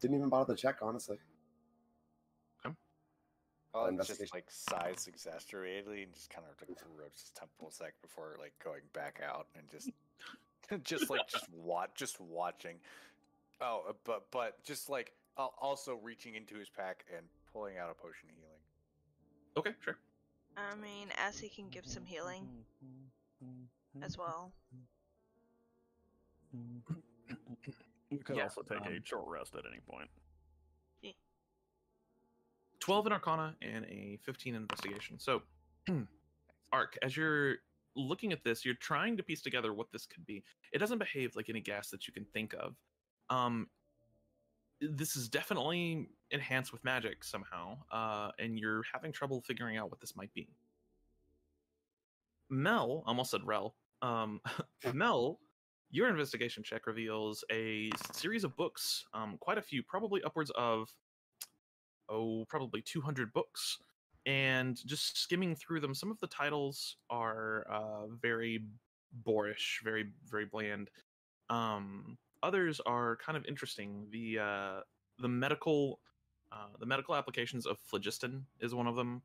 Didn't even bother to check, honestly. Oh, just Investigation. like sighs exasperatedly and just kind of like rotates his temple a sec before like going back out and just just watching. Oh, but just like also reaching into his pack and pulling out a potion of healing. Okay, sure. I mean, as he can give some healing as well. We could Yeah, also take a short rest at any point. 12 in Arcana and a 15 in Investigation. So, Arc, as you're looking at this, you're trying to piece together what this could be. It doesn't behave like any gas that you can think of. This is definitely enhanced with magic somehow, and you're having trouble figuring out what this might be. Mel, almost said Rel, Mel, your investigation check reveals a series of books, quite a few, probably upwards of, probably 200 books. And just skimming through them, some of the titles are very boorish, very, very bland. Others are kind of interesting. The medical applications of phlogiston is one of them.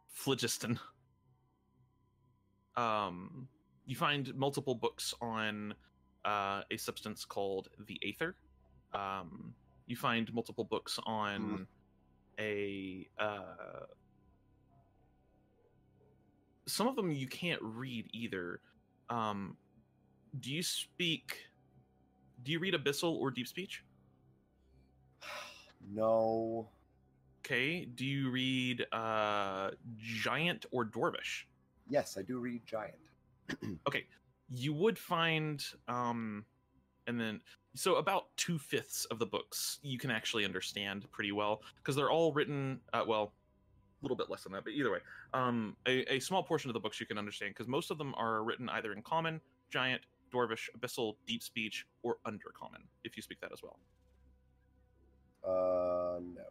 Phlogiston. You find multiple books on a substance called the Aether. You find multiple books on some of them you can't read either. Do you read Abyssal or Deep Speech? No. Okay. Do you read Giant or Dwarvish? Yes, I do read Giant. Okay. You would find and then so about 2/5 of the books you can actually understand pretty well, because they're all written well, a little bit less than that, but either way, a small portion of the books you can understand, because most of them are written either in Common, Giant, Dwarvish, Abyssal, Deep Speech, or Undercommon, if you speak that as well. No.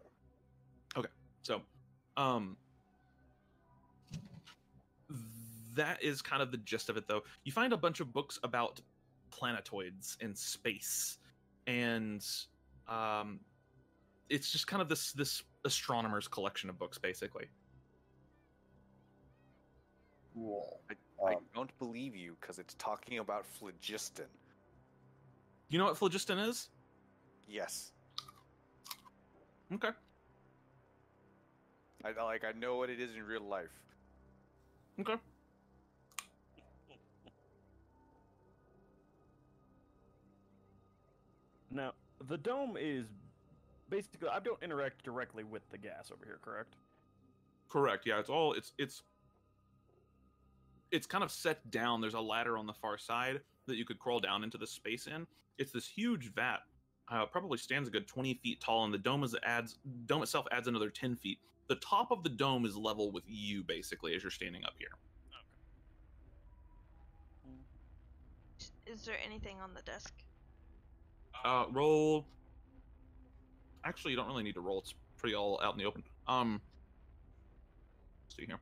Okay, so, that is kind of the gist of it, though. You find a bunch of books about planetoids and space, and it's just kind of this astronomer's collection of books, basically. Cool. I don't believe you because it's talking about phlogiston. You know what phlogiston is? Yes. Okay. I know what it is in real life. Okay. Now, the dome is basically, I don't interact directly with the gas over here, correct? Correct. Yeah, it's kind of set down. There's a ladder on the far side that you could crawl down into the space in. It's this huge vat. Probably stands a good 20 feet tall, and the dome itself adds another 10 feet. The top of the dome is level with you, basically, as you're standing up here. Is there anything on the desk? Roll. Actually, you don't really need to roll. It's pretty all out in the open. Let's see here.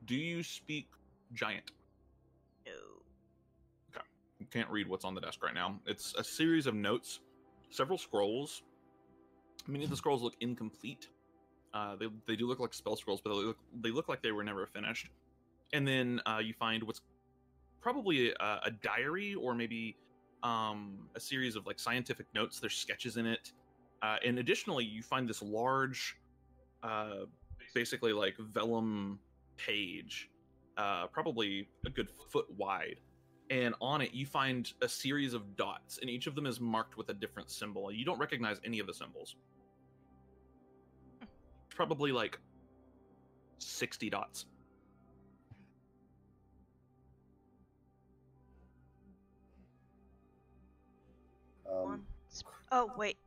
Do you speak Giant? No. Okay. You can't read what's on the desk right now. It's a series of notes, several scrolls. Many of the scrolls look incomplete. They do look like spell scrolls, but they look like they were never finished. And then you find what's probably a diary, or maybe a series of like scientific notes. There's sketches in it. And additionally, you find this large, basically like vellum page, probably a good foot wide. And on it, you find a series of dots, and each of them is marked with a different symbol. You don't recognize any of the symbols. Probably like 60 dots. One. Oh, wait.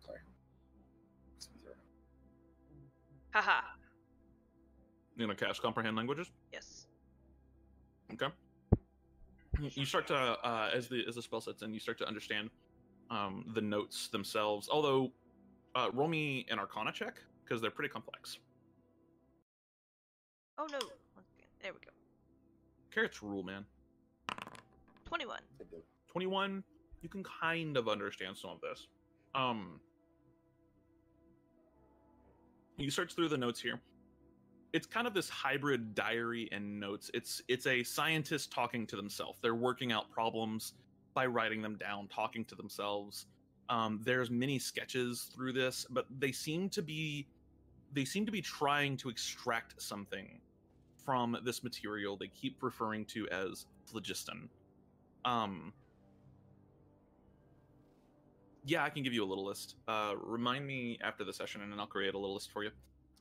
Sorry. Haha. You gonna cast Comprehend Languages? Yes. Okay. You start to, as the spell sets in, you start to understand the notes themselves. Although, roll me an Arcana check, because they're pretty complex. Oh no. There we go. Carrots rule, man. 21. 21, you can kind of understand some of this. You search through the notes here. It's kind of this hybrid diary and notes. It's a scientist talking to themselves. They're working out problems by writing them down, talking to themselves. There's many sketches through this, but they seem to be trying to extract something from this material they keep referring to as phlogiston. Yeah, I can give you a little list. Remind me after the session, and then I'll create a little list for you.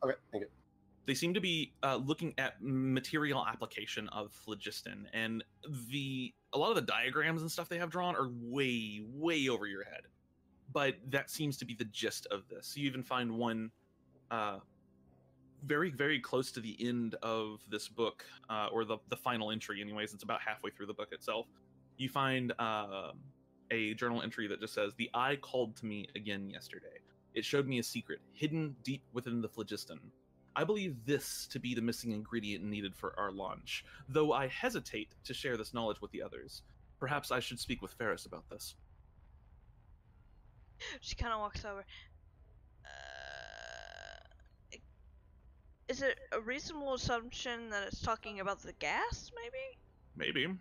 Okay, thank you. They seem to be looking at material application of phlogiston, and a lot of the diagrams and stuff they have drawn are way, way over your head. But that seems to be the gist of this. You even find one very, very close to the end of this book, or the final entry anyways. It's about halfway through the book itself. You find a journal entry that just says, "The eye called to me again yesterday. It showed me a secret, hidden deep within the phlogiston. I believe this to be the missing ingredient needed for our launch, though I hesitate to share this knowledge with the others. Perhaps I should speak with Ferris about this." She kind of walks over. Is it a reasonable assumption that it's talking about the gas, maybe? Maybe.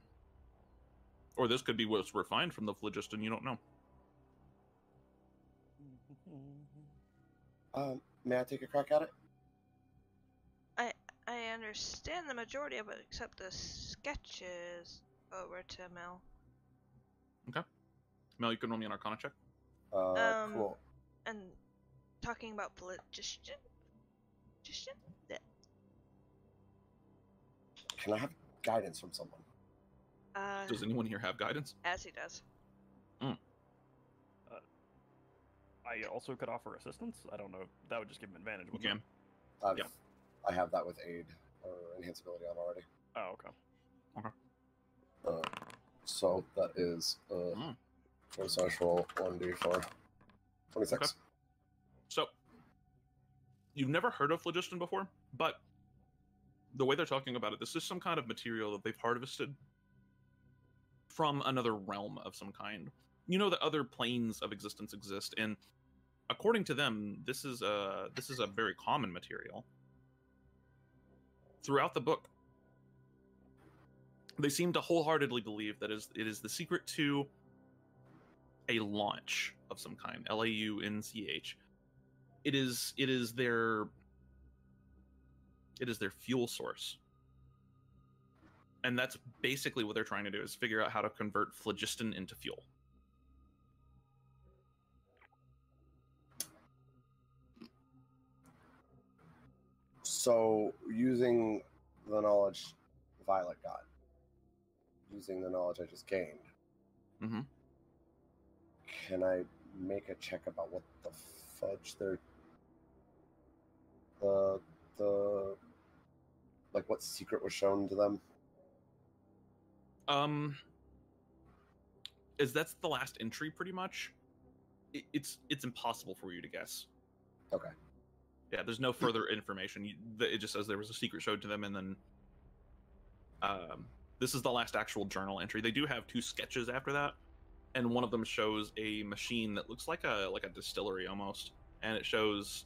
Or this could be what's refined from the phlogiston, you don't know. May I take a crack at it? I understand the majority of it, except the sketches. Over to Mel. Okay. Mel, you can roll me an Arcana check. Cool. And talking about phlogiston? Yeah. Can I have guidance from someone? Does anyone here have guidance? As he does. I also could offer assistance. I don't know. That would just give him advantage. You wouldn't can. I have that with aid or enhanceability on already. Oh, okay. So that is for social 1d4. 26. Okay. So, you've never heard of phlogiston before, but the way they're talking about it, this is some kind of material that they've harvested from another realm of some kind. You know that other planes of existence exist, and according to them, this is a very common material. Throughout the book, they seem to wholeheartedly believe that it is the secret to a launch of some kind. Launch. It is their fuel source. And that's basically what they're trying to do, is figure out how to convert phlogiston into fuel. So, using the knowledge Violet got, using the knowledge I just gained, can I make a check about what the fudge they're... like, what secret was shown to them? As that's the last entry, pretty much, it's impossible for you to guess. Okay. Yeah, there's no further information. It just says there was a secret showed to them, and then this is the last actual journal entry. They do have 2 sketches after that, and one of them shows a machine that looks like a distillery almost, and it shows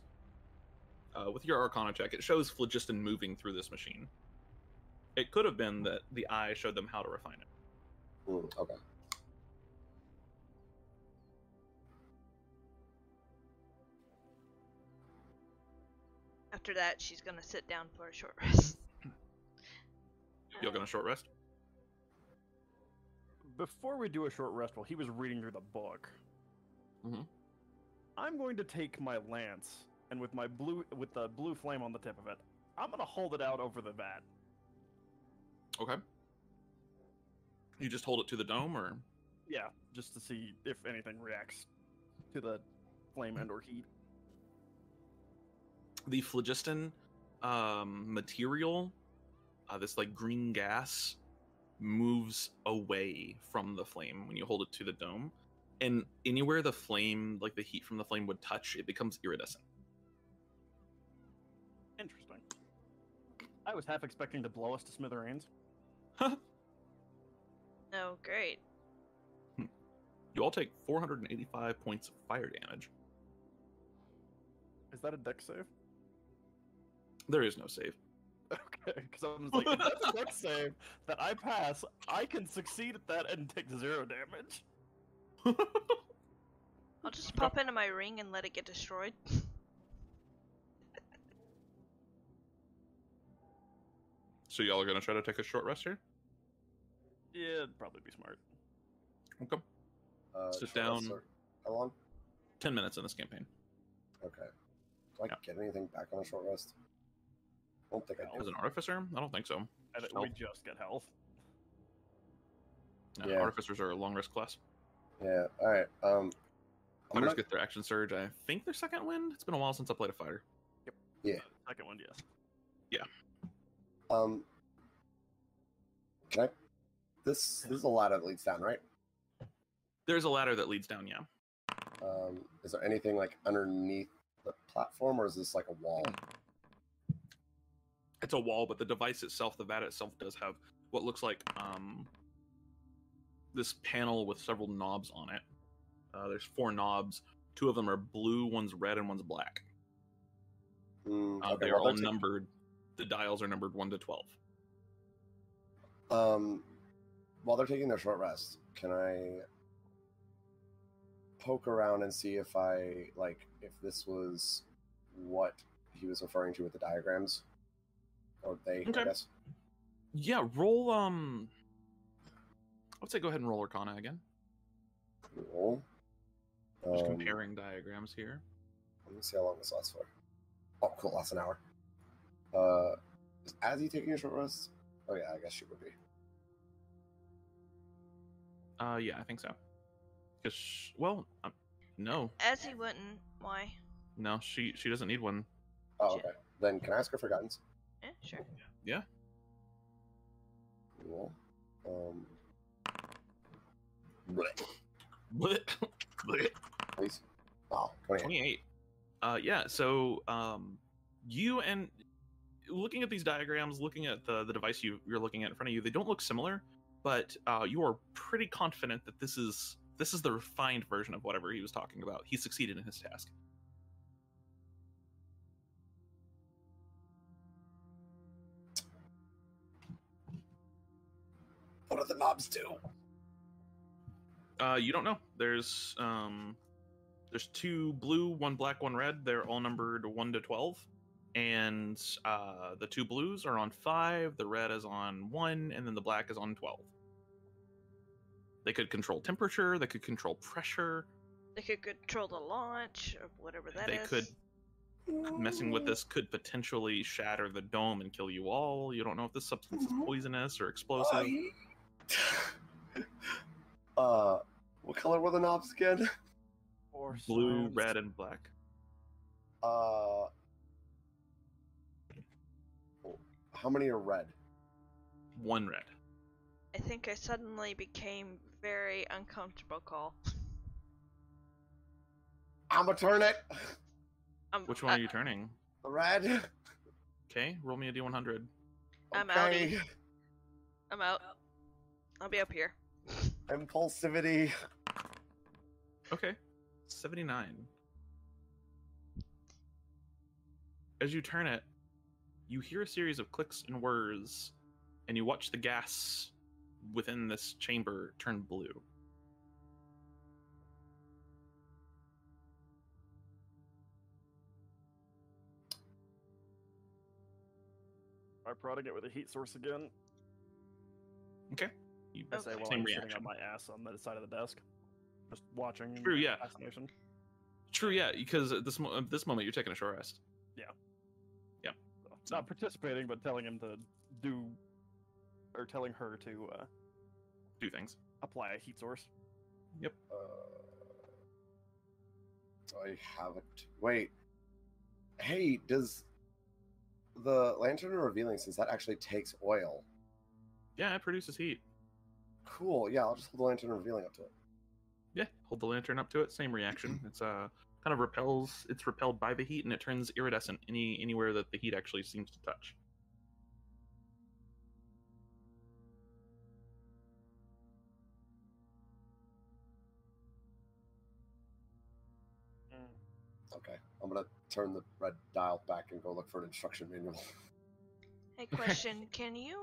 with your Arcana check, it shows phlogiston moving through this machine. It could have been that the eye showed them how to refine it. Okay. After that, she's gonna sit down for a short rest. You're gonna short rest? Before we do a short rest while he was reading through the book, I'm going to take my lance, and with the blue flame on the tip of it, I'm gonna hold it out over the vat. Okay. You just hold it to the dome, or? Yeah, just to see if anything reacts to the flame and or heat. The phlogiston material, this like green gas, moves away from the flame when you hold it to the dome, and anywhere the flame, like the heat from the flame would touch, it becomes iridescent. Interesting. I was half expecting to blow us to smithereens. Oh, great. You all take 485 points of fire damage. Is that a dex save? There is no save. Okay, because I was like, if that's a dex save that I pass, I can succeed at that and take 0 damage. I'll just pop into my ring and let it get destroyed. So y'all are gonna try to take a short rest here? Yeah, it'd probably be smart. Okay. Sit down. How long? 10 minutes in this campaign. Okay. Do I get anything back on a short rest? I don't think I do. As an artificer? I don't think so. We just get health. No, Yeah. Artificers are a long rest class. Yeah, alright. Fighters get their action surge. I think their second wind. It's been a while since I played a fighter. Yep. Yeah. Second one, yes. Yeah. Can I... This is a ladder that leads down, right? There's a ladder that leads down, yeah. Is there anything like underneath the platform, or is this like a wall? It's a wall, but the device itself, the vat itself, does have what looks like this panel with several knobs on it. There's 4 knobs. 2 of them are blue, one's red, and one's black. Okay, they are all numbered. The dials are numbered 1 to 12. While they're taking their short rest, can I poke around and see if if this was what he was referring to with the diagrams? Or they, Okay. I guess. Yeah, roll, I would say go ahead and roll Arcana again. Cool. Just comparing diagrams here. Let me see how long this lasts for. Oh, cool, lasts an hour. Is Azzy taking a short rest? Oh yeah, I guess she would be. Yeah, I think so. Cause no. As he wouldn't. Why? No, she doesn't need one. Oh, okay. Then can I ask her for guidance? Yeah, sure. Yeah. Cool. Please. Oh, 28. 28. Yeah, so you and looking at these diagrams, looking at the device you're looking at in front of you, they don't look similar, but you are pretty confident that this is the refined version of whatever he was talking about. He succeeded in his task. What do the knobs do? You don't know. There's 2 blue, 1 black, 1 red. They're all numbered 1 to 12. And the 2 blues are on 5, the red is on 1, and then the black is on 12. They could control temperature, they could control pressure. They could control the launch, or whatever that They is. could, messing with this could potentially shatter the dome and kill you all. You don't know if this substance is poisonous or explosive. What color were the knobs again? Or Blue, science. red, and black. How many are red? 1 red. I think I suddenly became very uncomfortable, Cole. I'm gonna turn it. Which one are you turning? The red. Okay, roll me a d100. I'm Okay. outie. I'm out. I'll be up here. Impulsivity. Okay, 79. As you turn it, you hear a series of clicks and whirs, and you watch the gas within this chamber turn blue. I'm prodding it with a heat source again. Okay. You, I say while same I'm sitting reaction. on my ass on the side of the desk, just watching. True, yeah. Fascination. True, yeah, because at this moment you're taking a short rest. So, not participating, but telling him to do, or telling her to Do things. apply a heat source. I haven't. Wait. Hey, does the lantern revealing, since that actually takes oil? Yeah, it produces heat. Cool. Yeah, I'll just hold the lantern revealing up to it. Yeah, hold the lantern up to it, same reaction. It's kind of repels. It's repelled by the heat, and it turns iridescent anywhere that the heat actually seems to touch. Okay, I'm gonna turn the red dial back and go look for an instruction manual. Hey, question. Can you,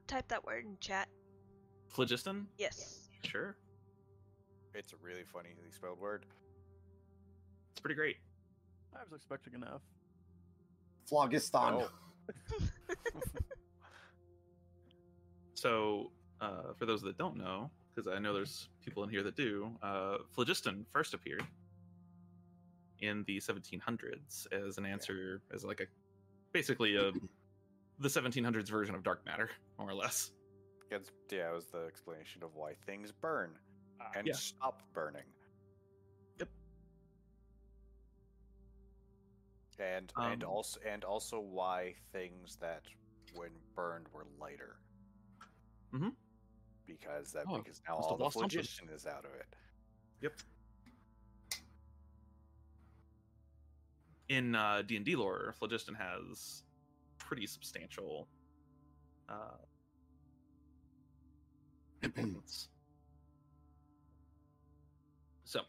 type that word in chat? Phlogiston? Yes. Sure. It's a really funnily spelled word. It's pretty great. I was expecting enough. Phlogiston. Oh. So, for those that don't know, because I know there's people in here that do, phlogiston first appeared in the 1700s as an answer, as like basically the 1700s version of dark matter, more or less. It was the explanation of why things burn and Yeah. stop burning. Yep. And also why things that when burned were lighter. Mhm. Because Oh, because now must all have the lost something. phlogiston is out of it. Yep. In D&D lore, phlogiston has pretty substantial importance. So,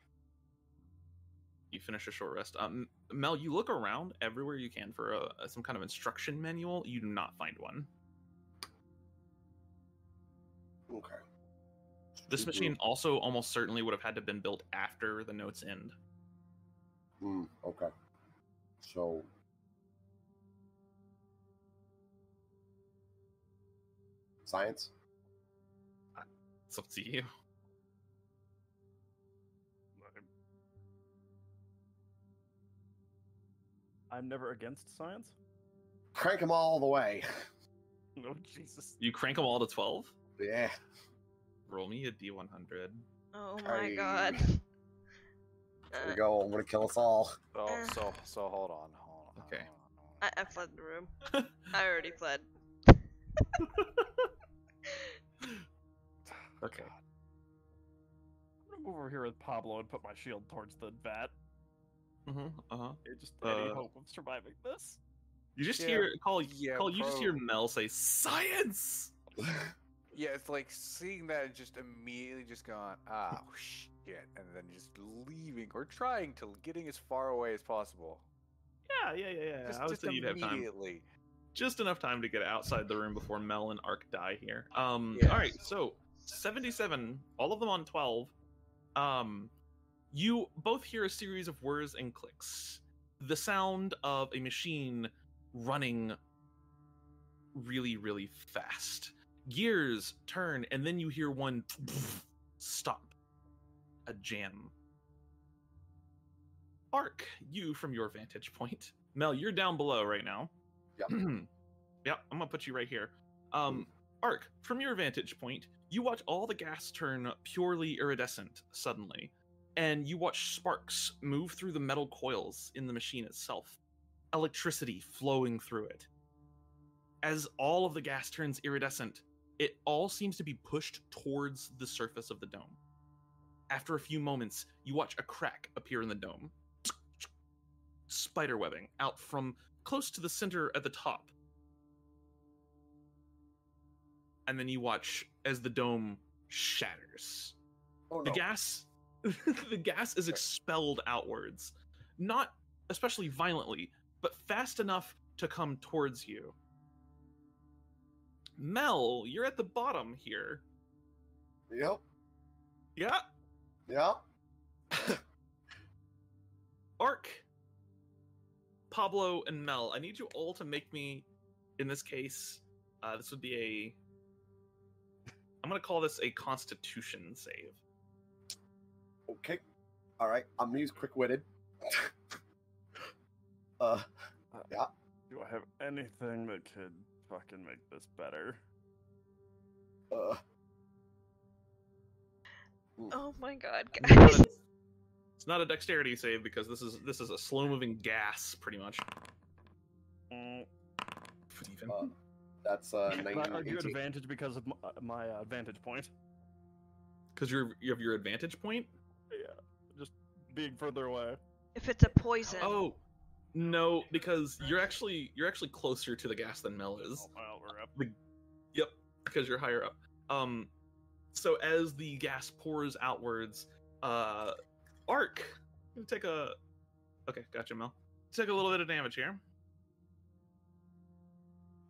you finish a short rest. Mel, you look around everywhere you can for some kind of instruction manual. You do not find one. Okay. This machine also almost certainly would have had to have been built after the notes end. Okay. So. Science? It's up to you. I'm never against science. Crank them all the way. Oh, Jesus. You crank them all to 12? Yeah. Roll me a D100. Oh my Hey. god. There we go. I'm gonna kill us all. So hold on. Okay. I fled the room. I already fled. Okay. I'm over here with Pablo and put my shield towards the vat. It Just any Uh, hope of surviving this. You just Yeah, hear yeah, Call. You just hear bro. Mel say science. Yeah, it's like seeing that and just immediately just going, ah, shit, and then just leaving or trying to getting as far away as possible. Yeah. Just, I would just say you'd have time. immediately. Just enough time to get outside the room before Mel and Ark die here. Yeah. All right. So 77, all of them on 12. You both hear a series of whirs and clicks. The sound of a machine running really, really fast. Gears turn, and then you hear one stop. A jam. Ark, you from your vantage point. Mel, you're down below right now. Yep. Yep, I'm gonna put you right here. Ark, from your vantage point, you watch all the gas turn purely iridescent suddenly, and you watch sparks move through the metal coils in the machine itself, electricity flowing through it. As all of the gas turns iridescent, it all seems to be pushed towards the surface of the dome. After a few moments, you watch a crack appear in the dome. Spiderwebbing out from close to the center at the top. And then you watch as the dome shatters. Oh no. The gas the gas is expelled outwards. Not especially violently, but fast enough to come towards you. Mel, you're at the bottom here. Yep. Yeah. Yeah. Ark, Pablo, and Mel, I need you all to make me, in this case, this would be I'm going to call this a Constitution save. Okay. All right. I'm gonna use quick-witted. Yeah. Do I have anything that could fucking make this better? Oh my god, It's not guys. a- It's not a dexterity save because this is a slow-moving gas, pretty much. That's Can I 19, argue 18. advantage because of my vantage point? Because you have your advantage point. Yeah, just being further away. If it's a poison. Oh, no, because you're actually closer to the gas than Mel is. Oh, well, we're up. Yep, because you're higher up. So as the gas pours outwards, Ark, you take a. Okay, gotcha, Mel. Take a little bit of damage here.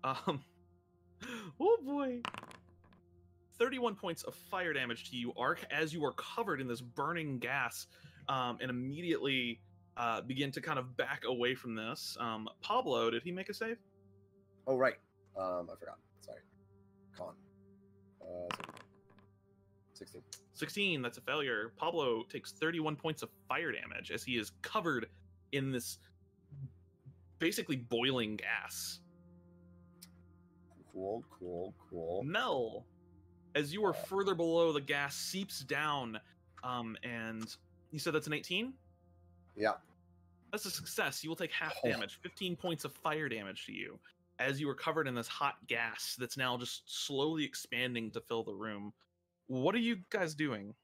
Oh boy. 31 points of fire damage to you, Ark, as you are covered in this burning gas, and immediately begin to kind of back away from this. Pablo, did he make a save? Oh right. I forgot. Sorry. Con. 16. 16, that's a failure. Pablo takes 31 points of fire damage as he is covered in this basically boiling gas. Cool. Mel, as you are further below, the gas seeps down, and you said that's an 18? Yeah. That's a success. You will take half Oh. damage, 15 points of fire damage to you, as you are covered in this hot gas that's now just slowly expanding to fill the room. What are you guys doing?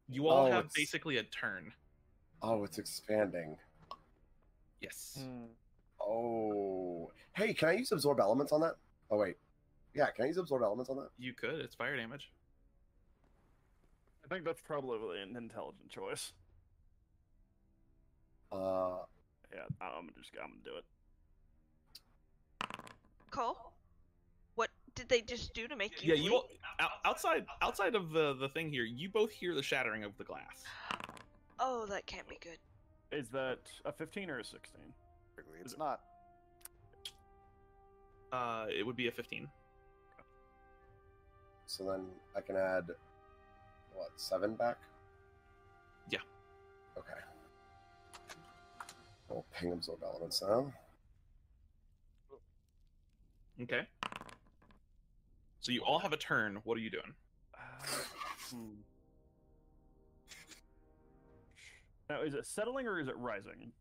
You all have it's- basically a turn. Oh, it's expanding. Yes. Oh. Hey, can I use absorb elements on that? Oh wait. Yeah, can I use absorb elements on that? You could. It's fire damage. I think that's probably an intelligent choice. Yeah, I'm gonna do it. Cole? What did they just do to make you Yeah, bleed? you outside of the thing here, you both hear the shattering of the glass. Oh, that can't be good. Is that a 15 or a 16? It's not. It would be a 15. So then I can add, what, 7 back? Yeah. Okay. We'll ping absorb elements now. Okay. So you all have a turn. What are you doing? Now, is it settling or is it rising?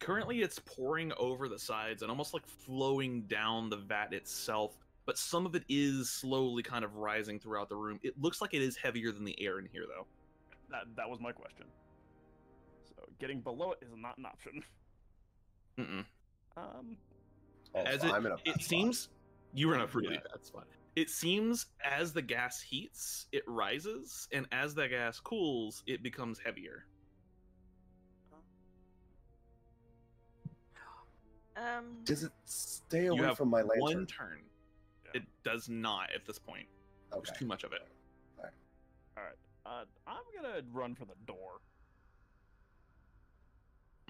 Currently, it's pouring over the sides and almost like flowing down the vat itself, but some of it is slowly kind of rising throughout the room. It looks like it is heavier than the air in here, though. That was my question. So getting below it is not an option. Mm-mm. Oh, so I'm in a bad it spot. seems you were in a really Yeah. bad spot. It seems as the gas heats, it rises, and as the gas cools, it becomes heavier. Does it stay You away have from my lantern? one turn. Yeah. It does not at this point. Okay. There's too much of it. Alright. I'm gonna run for the door.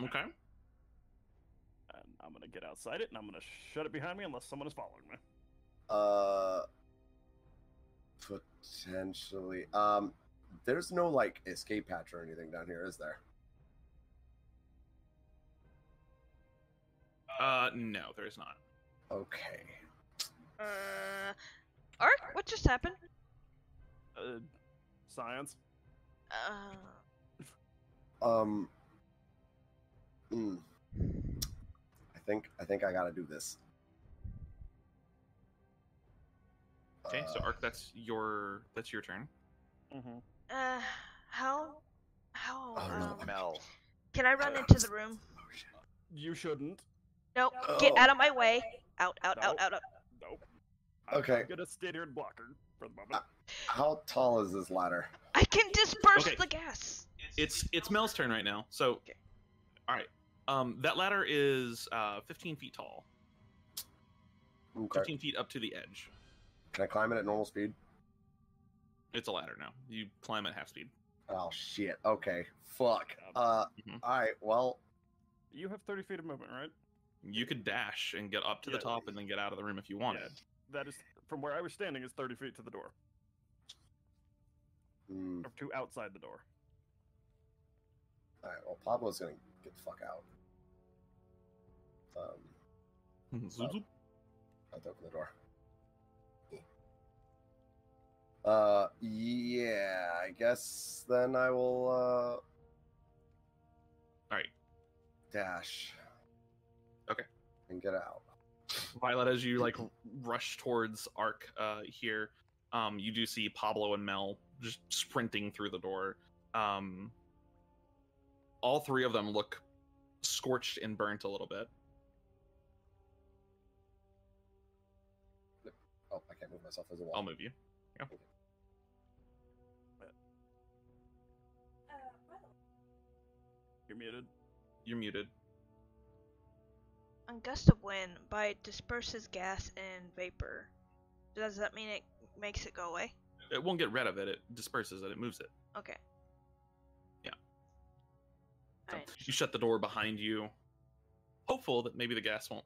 Okay. And I'm gonna get outside it, and I'm gonna shut it behind me unless someone is following me. Potentially. There's no like escape hatch or anything down here, is there? No, there's not. Okay. Ark, what just happened? Science. Hmm. I think I gotta do this. Okay, so Ark, that's your turn. Mm-hmm. How, Oh, no. Mel. can I run into the room? You shouldn't. Nope, Oh. get out of my way. Out. Nope. Nope. Okay. I'm gonna stay here and block her for the moment. How tall is this ladder? I can disperse Okay. the gas. It's Mel's turn right now. So, Okay. all right. That ladder is 15 feet tall. Okay. 15 feet up to the edge. Can I climb it at normal speed? It's a ladder now. You climb at half speed. Oh shit. Okay. Fuck. Mhm. Alright, well, You have 30 feet of movement, right? You could dash and get up to the Yeah. top and then get out of the room if you wanted. That is from where I was standing is 30 feet to the door, or to outside the door. alright, well Pablo's gonna get the fuck out. Zoop, zoop. I have to open the door. Yeah, I guess then I will All right. dash. Okay. And get out. Violet, as you like rush towards Ark here, you do see Pablo and Mel just sprinting through the door. All three of them look scorched and burnt a little bit. Oh, I can't move myself as a wall. I'll move you. You're muted. You're muted. On gust of wind, by disperses gas and vapor. Does that mean it makes it go away? It won't get rid of it. It disperses it. It moves it. Okay. Yeah. So Alright. you shut the door behind you, hopeful that maybe the gas won't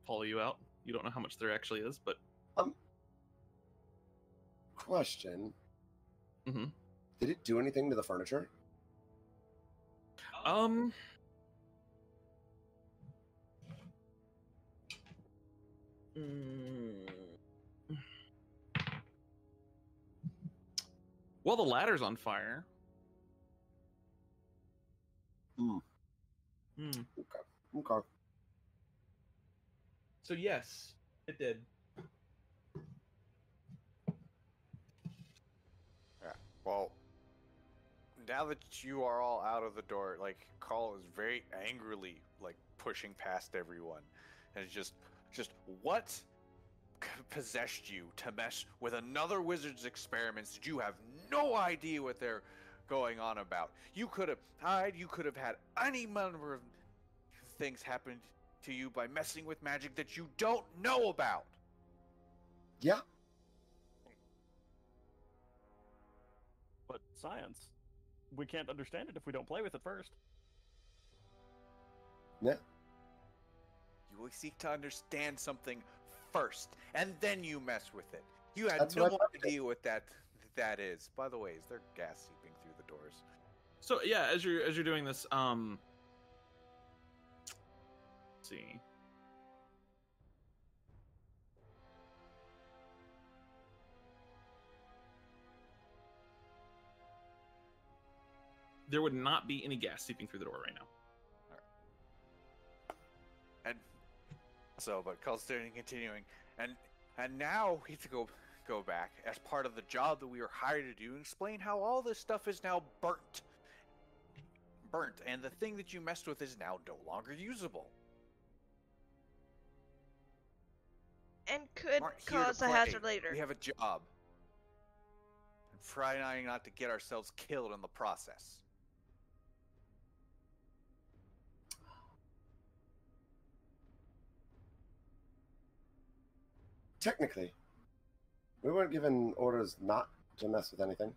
follow you out. You don't know how much there actually is, but Question. Mm-hmm. Did it do anything to the furniture? Well, the ladder's on fire. Okay. So yes, it did. Yeah. Well, now that you are all out of the door, like Carl is very angrily like pushing past everyone, and it's just what possessed you to mess with another wizard's experiments that you have no idea what they're going on about? You could have died. You could have had any number of things happen to you by messing with magic that you don't know about. Yeah. But science, we can't understand it if we don't play with it first. Yeah. You will seek to understand something first, and then you mess with it. You had That's no what I fucking idea what that is. By the way, is there gas seeping through the doors? So yeah, as you're doing this, let's see. there would not be any gas seeping through the door right now. And so, but Kalteak continuing, and now we have to go back as part of the job that we were hired to do and explain how all this stuff is now burnt, and the thing that you messed with is now no longer usable. And could Aren't here to cause a play. hazard later. We have a job. And trying not to get ourselves killed in the process. Technically, we weren't given orders not to mess with anything.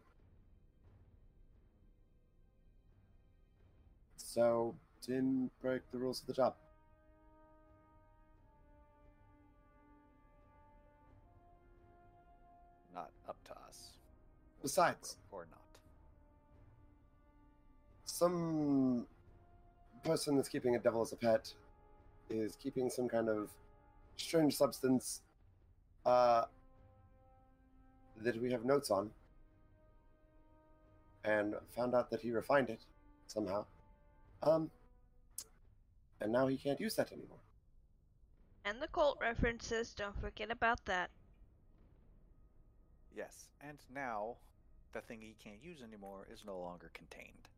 So, didn't break the rules of the job. Not up to us. Besides, Or not. some person that's keeping a devil as a pet is keeping some kind of strange substance that we have notes on, and found out that he refined it somehow. And now he can't use that anymore. And the cult references, don't forget about that. Yes, and now the thing he can't use anymore is no longer contained.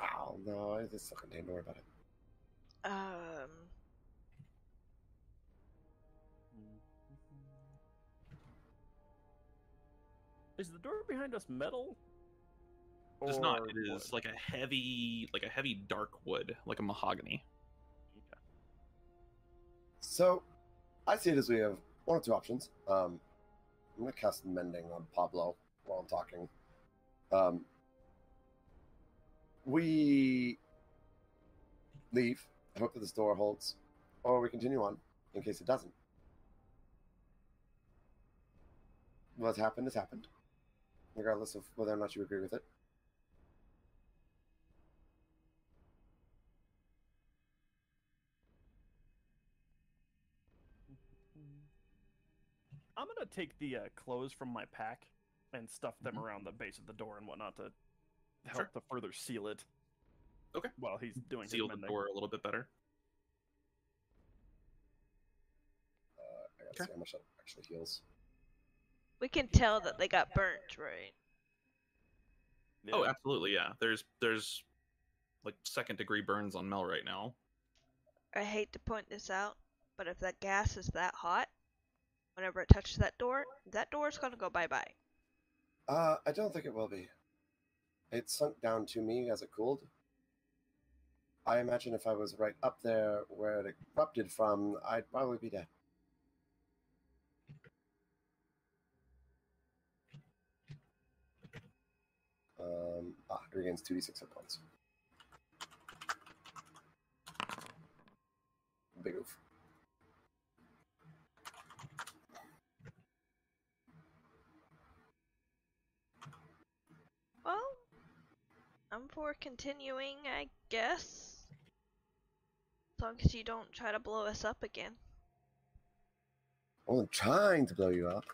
Oh, no, it's still contained. Don't worry about it. Is the door behind us metal? It's not. Or It is wood? like a heavy dark wood, like a mahogany. Okay. So, I see it as we have one or two options. I'm going to cast Mending on Pablo while I'm talking. We leave. I hope that this door holds. Or we continue on, in case it doesn't. What's happened has happened, regardless of whether or not you agree with it. I'm gonna take the clothes from my pack and stuff them around the base of the door and whatnot to help to further seal it. Okay. While he's doing Seal his the mending. door a little bit better. I gotta see how much that actually heals. We can tell that they got burnt, right? Oh, Yeah. absolutely, yeah. There's like 2nd-degree burns on Mel right now. I hate to point this out, but if that gas is that hot, whenever it touches that door's gonna go bye-bye. I don't think it will be. It sunk down to me as it cooled. I imagine if I was right up there where it erupted from, I'd probably be dead. It regains 2d6 hit points. Big oof. Well, I'm for continuing, I guess. As long as you don't try to blow us up again. Well, I'm trying to blow you up.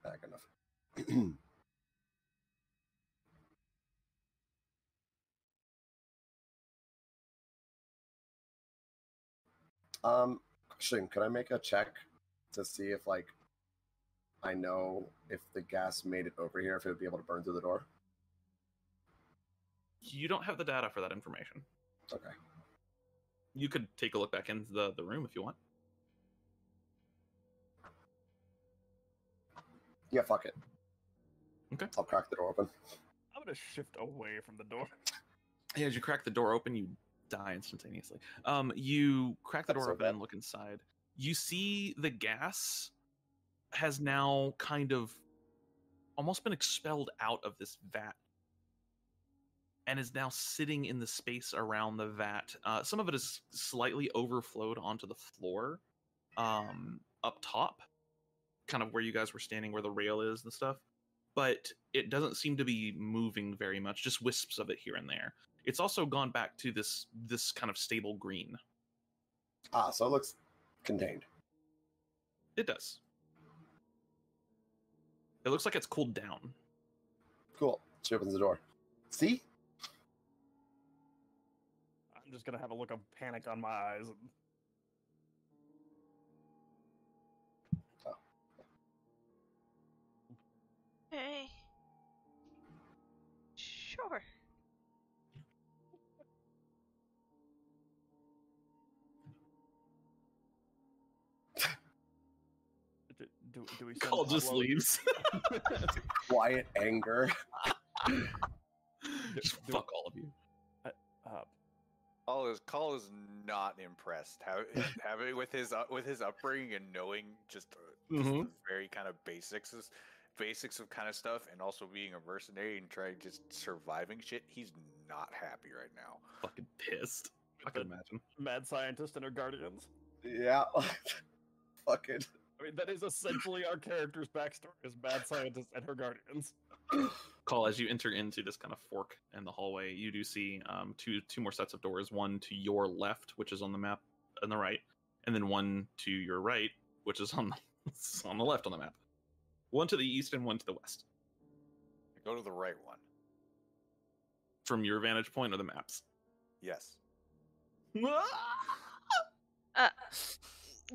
Back enough. Question, could I make a check to see if, like, I know if the gas made it over here, if it would be able to burn through the door? You don't have the data for that information. Okay. You could take a look back into the room if you want. Yeah, fuck it. Okay. I'll crack the door open. I'm gonna shift away from the door. Yeah, as you crack the door open, you die instantaneously. You crack the That's door so open bad. and look inside. You see the gas has now kind of almost been expelled out of this vat and is now sitting in the space around the vat. Some of it is slightly overflowed onto the floor up top, kind of where you guys were standing, where the rail is and stuff. But it doesn't seem to be moving very much, just wisps of it here and there. It's also gone back to this kind of stable green. So it looks contained. It does. It looks like it's cooled down. Cool. She opens the door. See? I'm just gonna have a look of panic on my eyes. And... Hey. Sure. Do we send Call just Pablo? leaves. Quiet anger. Just fuck all of you. Call is not impressed. Having with his upbringing and knowing just the very kind of basics of kind of stuff, and also being a mercenary and trying just surviving shit. He's not happy right now. Fucking pissed. I can imagine. Mad scientist and her guardians. Yeah. Fucking. I mean, that is essentially our character's backstory: is mad scientist and her guardians. Call, as you enter into this kind of fork in the hallway, you do see two more sets of doors. One to your left, which is on the map on the right, and then one to your right, which is on the left on the map. One to the east and one to the west. Go to the right one. From your vantage point or the maps? Yes. You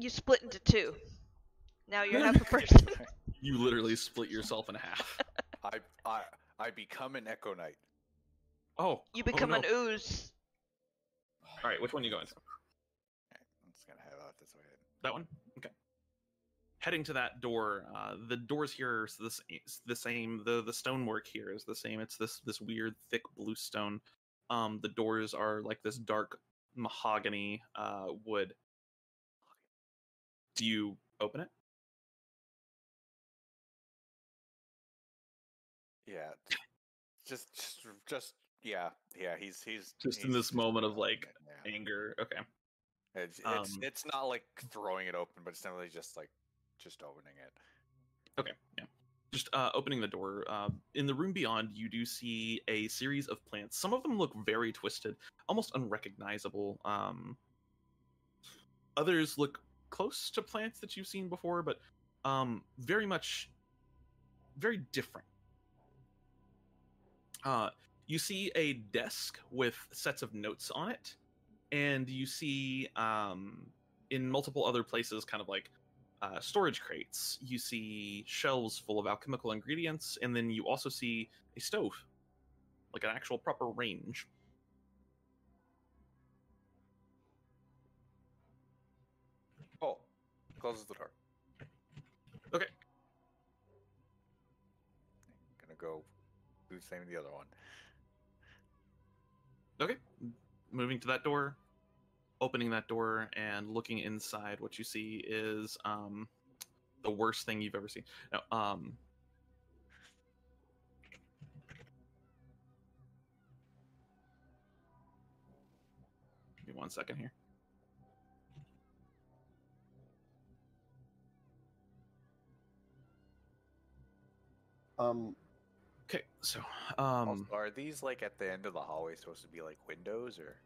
split into two. Now you're half a person. You literally split yourself in half. I become an Echo Knight. Oh. You become an no. ooze. All right, which one are you going to? I'm just gonna head out this way. That one? Okay. Heading to that door, the doors here are the same. The stonework here is the same. It's this weird thick blue stone. The doors are like this dark mahogany wood. Do you open it? Yeah. Just yeah. He's Just in this moment of like yeah. anger. Okay. It's not like throwing it open, but it's definitely just opening it. Okay, yeah. Just opening the door. In the room beyond, you do see a series of plants. Some of them look very twisted, almost unrecognizable. Others look close to plants that you've seen before, but very different. You see a desk with sets of notes on it, and you see in multiple other places kind of like storage crates. You see shelves full of alchemical ingredients, and then you also see a stove, like an actual proper range. Oh, closes the door. Okay. Gonna go do the same to the other one. Okay. Moving to that door, opening that door, and looking inside, what you see is the worst thing you've ever seen. Now, give me 1 second here. Okay, so Also, are these like at the end of the hallway supposed to be like windows or?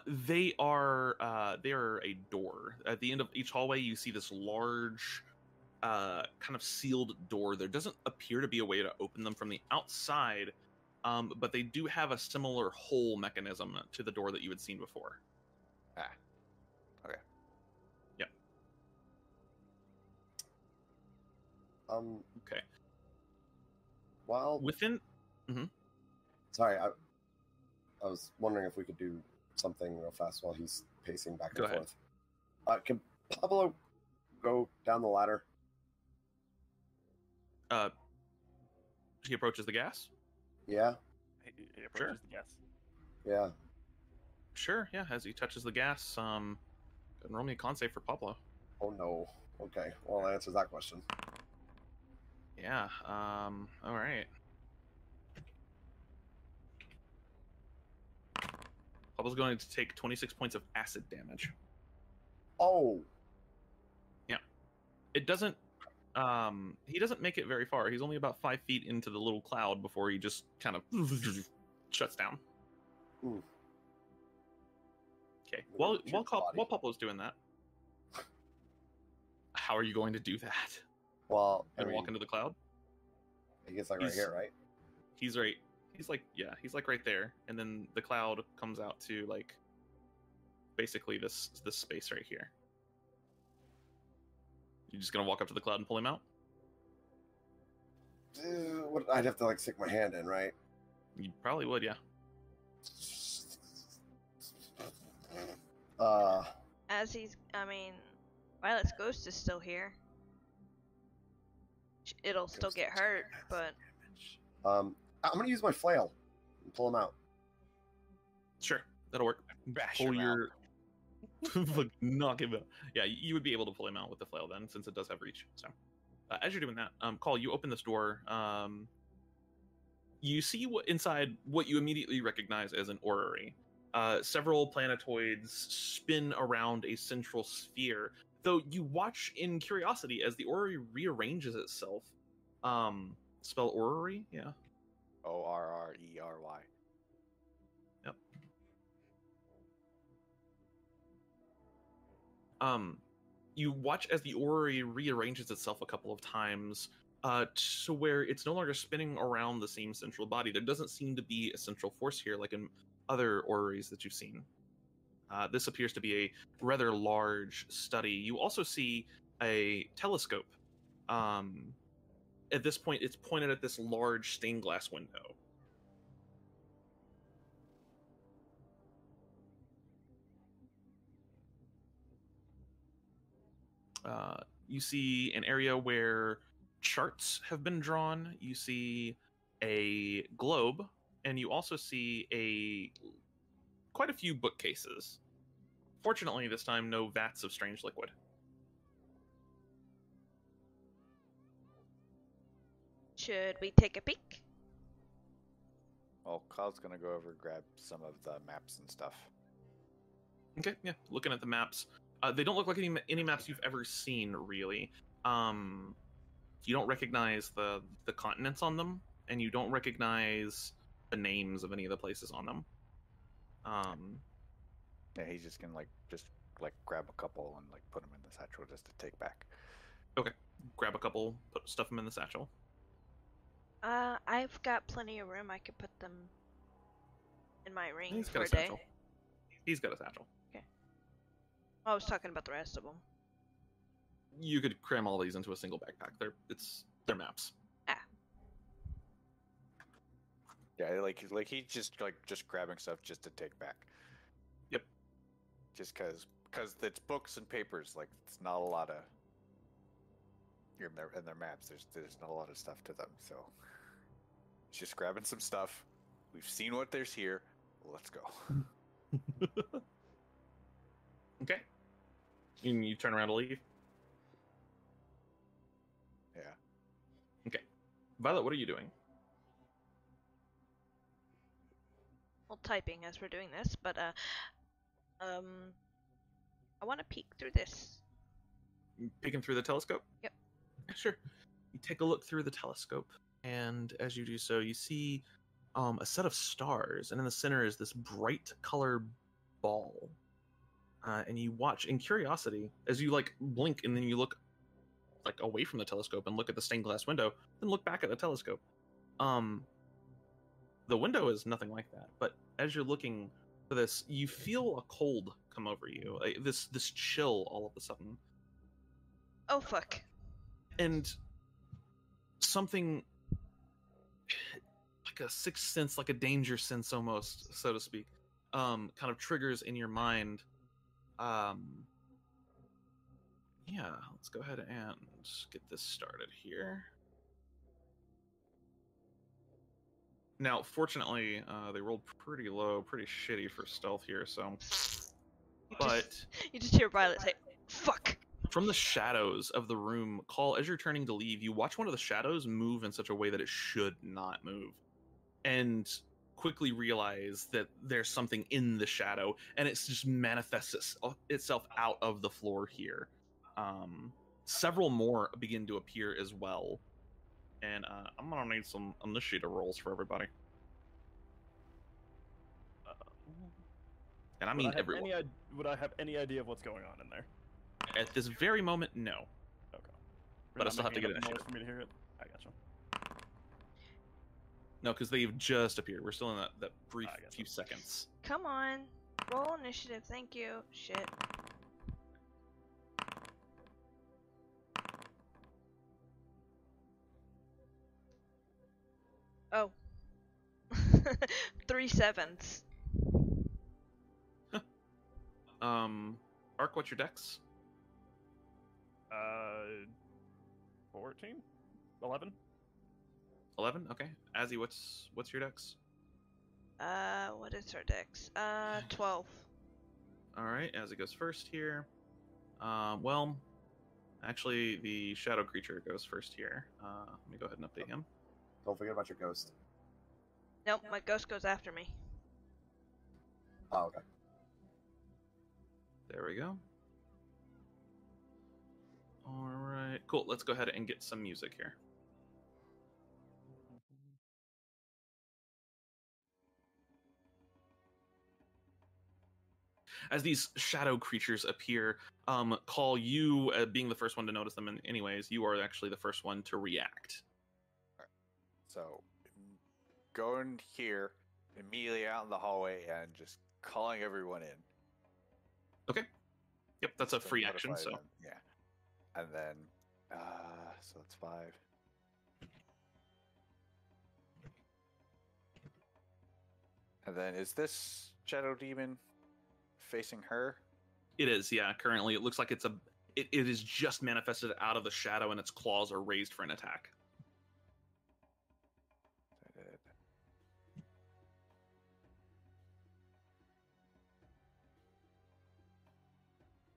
they are a door. At the end of each hallway, you see this large, kind of sealed door. There doesn't appear to be a way to open them from the outside, but they do have a similar hole mechanism to the door that you had seen before. Ah, okay. Yep. Okay. While Within. sorry, I was wondering if we could do something real fast while he's pacing back and Go ahead. forth. Can Pablo go down the ladder? He approaches the gas. Yeah, He approaches Sure. the gas. yeah. Sure. Yeah. As he touches the gas, go ahead and roll me a con save for Pablo. Oh no. Okay, well, that answers that question. Yeah. All right. Pablo's going to take 26 points of acid damage. Oh, It doesn't. He doesn't make it very far. He's only about 5 feet into the little cloud before he just kind of shuts down. Ooh. Okay. Little While cute body. Pablo's doing that, How are you going to do that? Well, I And mean, walk into the cloud? he gets like right he's- here, right? He's like right there, and then the cloud comes out to like basically this space right here. You just gonna walk up to the cloud and pull him out? I'd have to like stick my hand in, right? You probably would, yeah. As Violet's ghost is still here. It'll still get hurt, but I'm gonna use my flail and pull him out. Sure, that'll work. Bash Pull him out. your knock him out. Yeah, you would be able to pull him out with the flail then, since it does have reach. So, as you're doing that, Call, you open this door. You see inside what you immediately recognize as an orrery. Several planetoids spin around a central sphere, though you watch in curiosity as the orrery rearranges itself. Spell orrery? Yeah. ORRERY. Yep. You watch as the orrery rearranges itself a couple of times, to where it's no longer spinning around the same central body. There doesn't seem to be a central force here like in other orreries that you've seen. This appears to be a rather large study. You also see a telescope. At this point, it's pointed at this large stained glass window. You see an area where charts have been drawn. You see a globe, and you also see quite a few bookcases. Fortunately, this time, no vats of strange liquid. should we take a peek? Well, Cloud's gonna go over and grab some of the maps and stuff. Okay, yeah. Looking at the maps, they don't look like any maps you've ever seen, really. You don't recognize the continents on them, and you don't recognize the names of any of the places on them. Yeah, he's just gonna just grab a couple and put them in the satchel just to take back. Okay, grab a couple, stuff them in the satchel. I've got plenty of room. I could put them in my ring He's for got a a day. satchel. He's got a satchel. I was talking about the rest of them. You could cram all these into a single backpack. They're maps. Yeah, he's just grabbing stuff just to take back. Yep. Just because it's books and papers. It's not a lot of in their maps. There's not a lot of stuff to them. So he's just grabbing some stuff. We've seen what there's here. Let's go. Okay. And you turn around to leave. Yeah. Okay. Violet, what are you doing? Well, typing as we're doing this, but I want to peek through this. Peeking through the telescope? Yep. Sure. You take a look through the telescope, and as you do so, you see a set of stars, and in the center is this bright colored ball. And you watch in curiosity as you blink, and then you look away from the telescope and look at the stained glass window, then look back at the telescope. The window is nothing like that, but as you're looking for this, you feel a cold come over you. This chill all of a sudden. Oh fuck. And something like a sixth sense, like a danger sense almost, so to speak, kind of triggers in your mind. Yeah, let's go ahead and get this started here. Now, fortunately, they rolled pretty low, pretty shitty for stealth here, so... But... You just hear Violet say, fuck! From the shadows of the room, Call, as you're turning to leave, you watch one of the shadows move in such a way that it should not move. And quickly realize that there's something in the shadow, and it just manifests itself out of the floor here. Several more begin to appear as well. And I'm going to need some initiative rolls for everybody. And I mean everyone. Would I have any idea of what's going on in there? At this very moment, no. But I still have to get enough initiative. noise for me to hear it. I gotcha. No, because they've just appeared. We're still in that brief I gotcha. few seconds. Come on. Roll initiative, thank you. Shit. Oh. 3 7s. Arc, what's your dex? 14? 11? 11. Okay. Azzy, what's your dex? What is her dex? 12. All right. Azzy goes first here. Well, actually, the shadow creature goes first here. Let me go ahead and update him. Don't forget about your ghost. Nope, my ghost goes after me. Oh, okay. There we go. All right. Cool. Let's go ahead and get some music here. As these shadow creatures appear, Call, you being the first one to notice them anyways, you are actually the first one to react. So, going here, immediately out in the hallway, and just calling everyone in. Okay. Yep, that's a To free action, notify so. them, yeah. And then, so it's 5. And then, is this shadow demon facing her? It is, yeah. Currently, it looks like it is just manifested out of the shadow, and its claws are raised for an attack.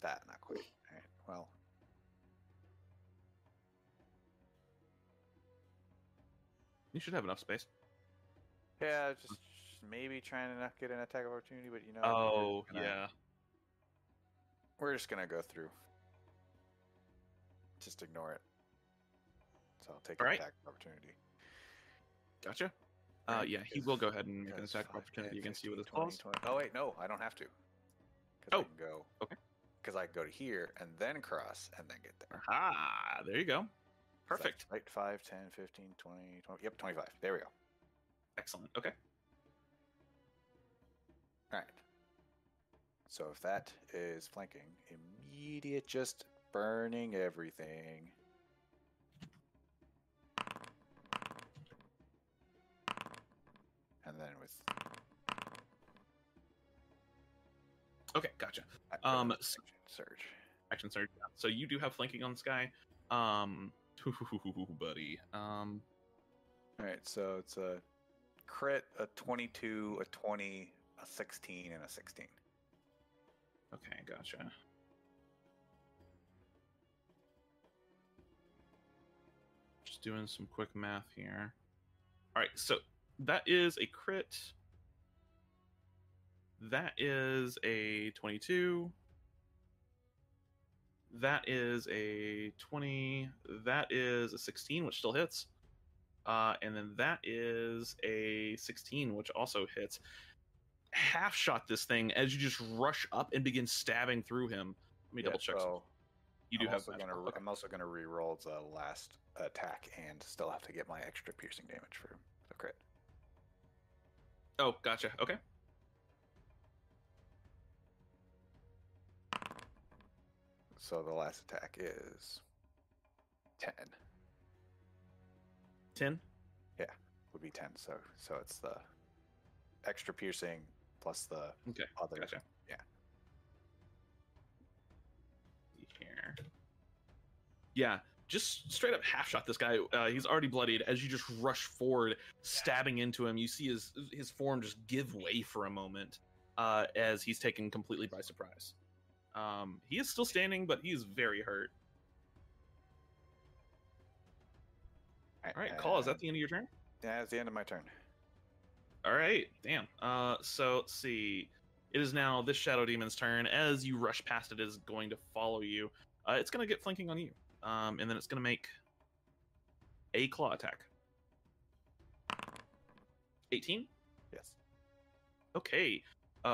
That, not quite. All right, well. You should have enough space. Yeah, just maybe trying to not get an attack of opportunity, but you know. Oh, yeah. We're just gonna go through. Just ignore it. So I'll take an attack of opportunity. Gotcha. Yeah, he will go ahead and make an attack of opportunity against you with his claws. Oh wait, no, I don't have to. Oh, I can go. Okay. Because I can go to here and then cross and then get there. Aha! There you go. Perfect. Right, 5, 10, 15, 20, 20. Yep, 25. There we go. Excellent. Okay. All right. So if that is flanking, immediate just burning everything. And then with Okay, gotcha. surge. Action surge. Yeah. So you do have flanking on this guy. Buddy. All right, so it's a crit, a 22, a 20, a 16, and a 16. Okay, gotcha. Just doing some quick math here. All right, so that is a crit. That is a 22. That is a 20. That is a 16, which still hits. And then that is a 16, which also hits. Half shot this thing as you just rush up and begin stabbing through him. Let me double check. So you do I'm also gonna re-roll the last attack and still have to get my extra piercing damage for the crit. Oh, gotcha. Okay. So the last attack is 10. 10? Yeah, would be 10. So it's the extra piercing plus the other. Gotcha. Yeah. Here. Yeah, just straight up half shot this guy. He's already bloodied. As you just rush forward, stabbing into him, you see his form just give way for a moment as he's taken completely by surprise. He is still standing, but he is very hurt. All right, Call, is that the end of your turn? Yeah, it's the end of my turn. All right, damn. So let's see. It is now this Shadow Demon's turn. As you rush past it, is going to follow you. It's going to get flanking on you. And then it's going to make a claw attack. 18? Yes. Okay.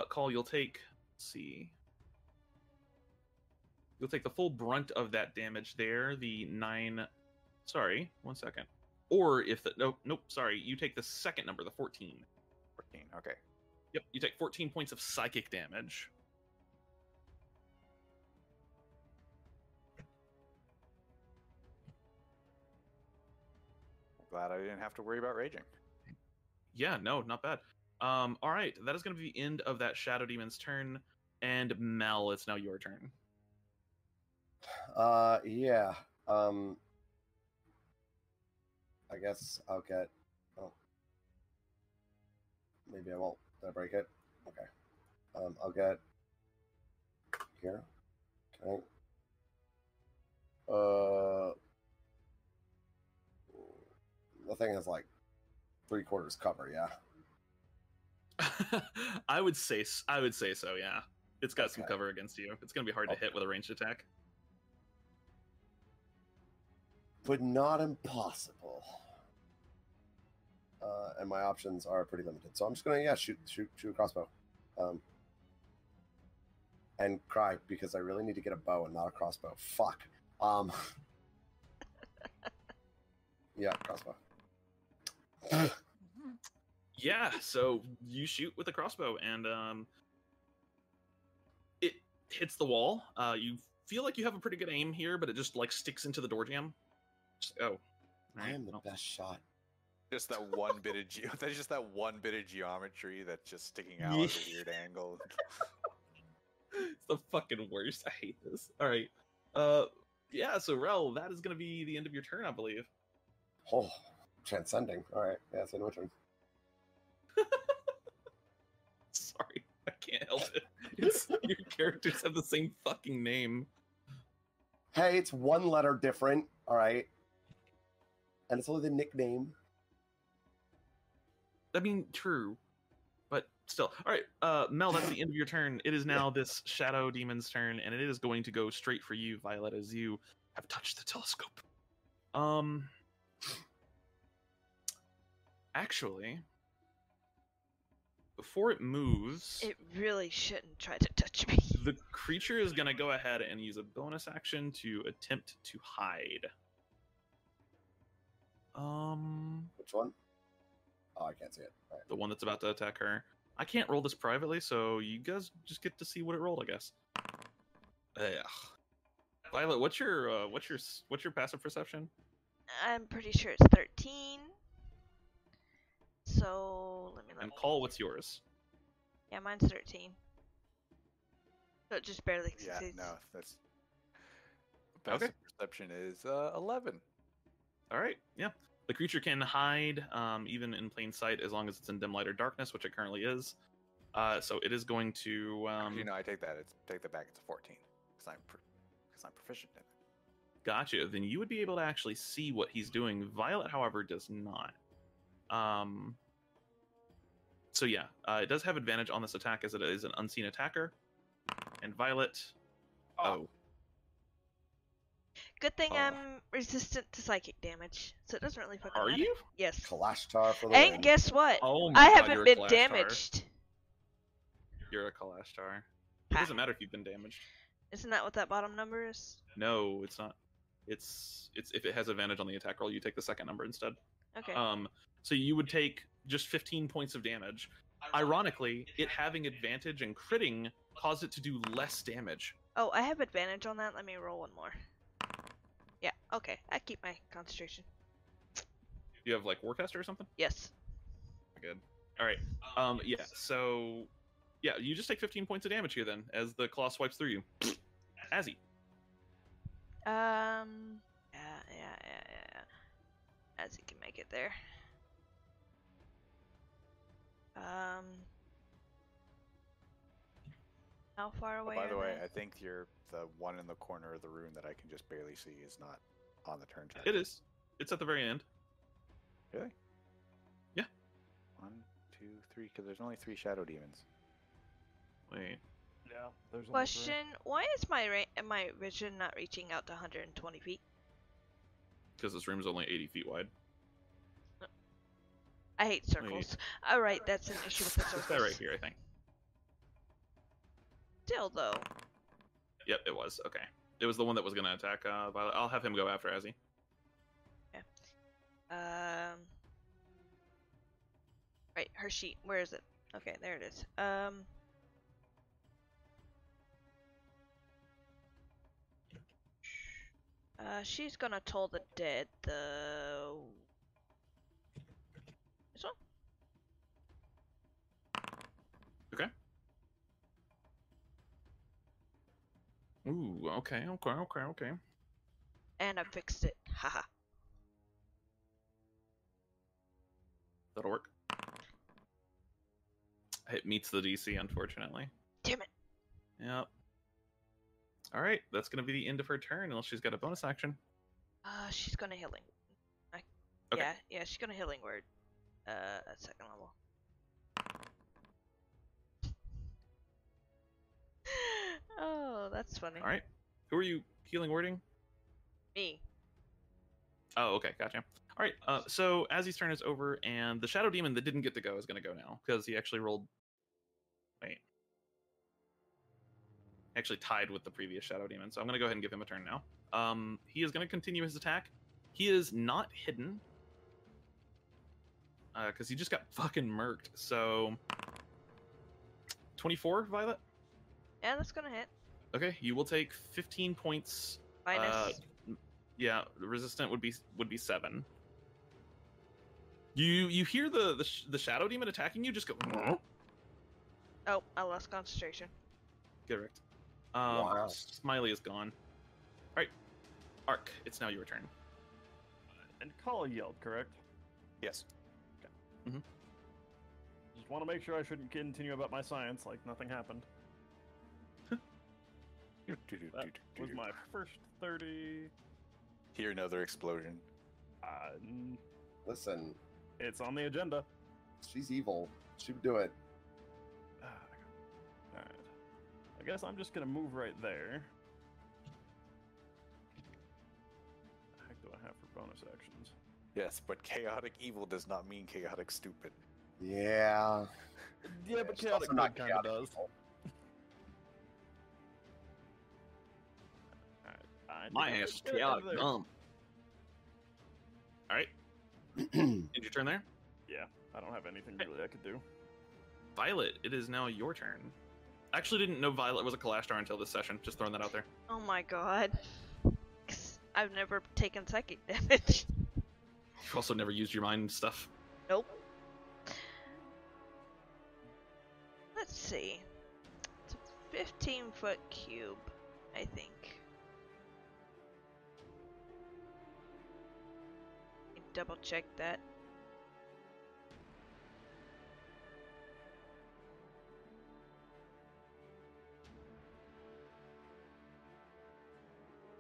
Call, you'll take, let's see, You'll take the full brunt of that damage there. The 9. Sorry, 1 second. Or if the nope. Sorry, you take the second number, the 14. 14. Okay. Yep, you take 14 points of psychic damage. Glad I didn't have to worry about raging. Yeah, no, not bad. All right, that is going to be the end of that Shadow Demon's turn. And Mel, it's now your turn. Yeah. I guess I'll get. Oh, maybe I won't. Did I break it? Okay. I'll get here. Okay. The thing is like 3/4 cover. Yeah. I would say so. Yeah, it's got some Okay. cover against you. It's going to be hard to hit with a ranged attack. But not impossible. And my options are pretty limited, so I'm just gonna shoot a crossbow, and cry because I really need to get a bow and not a crossbow. Fuck. Yeah, crossbow. Yeah, so you shoot with a crossbow, and it hits the wall. You feel like you have a pretty good aim here, but it just like sticks into the door jamb. I am the best shot. Just that one bit of that's just that one bit of geometry that's just sticking out at a weird angle. It's the fucking worst. I hate this. All right. Yeah. So Rel, that is gonna be the end of your turn, I believe. Oh, transcending. All right. Yeah, it's in my turn. Sorry, I can't help it. It's, your characters have the same fucking name. Hey, it's one letter different. All right. And it's only the nickname. I mean, true, but still. All right, Mel, that's the end of your turn. It is now this Shadow Demon's turn, and it is going to go straight for you, Violet, as you have touched the telescope. Actually, before it moves, It really shouldn't try to touch me. the creature is going to go ahead and use a bonus action to attempt to hide. Which one? Oh, I can't see it. All right. The one that's about to attack her. I can't roll this privately, so you guys just get to see what it rolled, I guess. Ugh. Violet, what's your passive perception? I'm pretty sure it's 13. So let me. And Call, what's yours? Yeah, mine's 13. So it just barely Yeah, succeeds. no, that's passive perception is 11. All right, yeah. The creature can hide even in plain sight as long as it's in dim light or darkness, which it currently is. So it is going to. I take that. Take that back. It's a 14 because I'm proficient in it. Gotcha. Then you would be able to actually see what he's doing. Violet, however, does not. So yeah, it does have advantage on this attack as it is an unseen attacker. And Violet. Oh. Good thing Oh. I'm resistant to psychic damage, so it doesn't really fucking Are matter. you? Yes. Kalashtar for the And win. guess what? Oh I my God, haven't you're a been Kalashtar. damaged. You're a Kalashtar. It Ha. doesn't matter if you've been damaged. Isn't that what that bottom number is? No, it's not. It's if it has advantage on the attack roll, you take the second number instead. Okay. So you would take just 15 points of damage. Ironically, it having advantage and critting caused it to do less damage. Oh, I have advantage on that. Let me roll one more. Yeah, okay. I keep my concentration. You have like Warcaster or something? Yes. Good. All right. Yeah. So, yeah, you just take 15 points of damage here then, as the claw swipes through you. Azzy. Yeah. As you can make it there. How far away? By the are way, they? I think you're the one in the corner of the room that I can just barely see is not on the turn chart. It is. It's at the very end. Really? Yeah. 1, 2, 3. Because there's only 3 shadow demons. Wait. Yeah, there's only three. Question: why is my vision not reaching out to 120 feet? Because this room is only 80 feet wide. I hate circles. Alright, that's an issue with the circles. It's that right here, I think. Still, though. Yep, it was. Okay. It was the one that was gonna attack Violet. I'll have him go after Azzy. Right, her sheet. Where is it? Okay, there it is. She's gonna toll the dead. This one? Okay. Ooh, okay. And I fixed it. Haha. That'll work. It meets the DC, unfortunately. Damn it. Yep. Alright, that's gonna be the end of her turn, unless she's got a bonus action. She's gonna healing. Okay. Yeah, she's gonna healing word. At 2nd level. Oh, that's funny. Alright. Who are you healing wording? Me. Oh, okay, gotcha. Alright, so Azzy's turn is over, and the Shadow Demon that didn't get to go is gonna go now, because he actually rolled... Wait. Actually tied with the previous Shadow Demon, so I'm gonna go ahead and give him a turn now. He is gonna continue his attack. He is not hidden. Because he just got fucking murked, so... 24, Violet? Yeah, that's gonna hit. Okay, you will take 15 points. Minus. Yeah, the resistant would be 7. You hear the Shadow Demon attacking you? Just go. Oh, I lost concentration. Correct. Wow. Smiley is gone. All right, Arc, it's now your turn. And Call yelled, correct? Yes. Just want to make sure I shouldn't continue about my science like nothing happened. That was my first 30. Hear another explosion. Listen, It's on the agenda. she's evil. She would do it. Alright. I guess I'm just gonna move right there. What the heck do I have for bonus actions? Yes, but chaotic evil does not mean chaotic stupid. Yeah. Yeah, but She's chaotic also not good kinda chaotic does. evil. Alright. My ass is chaotic dumb. All right, end your turn there. Yeah, I don't have anything really I could do. Violet, it is now your turn. I actually didn't know Violet was a Kalashtar until this session. Just throwing that out there. Oh my god. I've never taken psychic damage. You've also never used your mind stuff. Nope. Let's see. It's a 15-foot cube, I think. Double check that.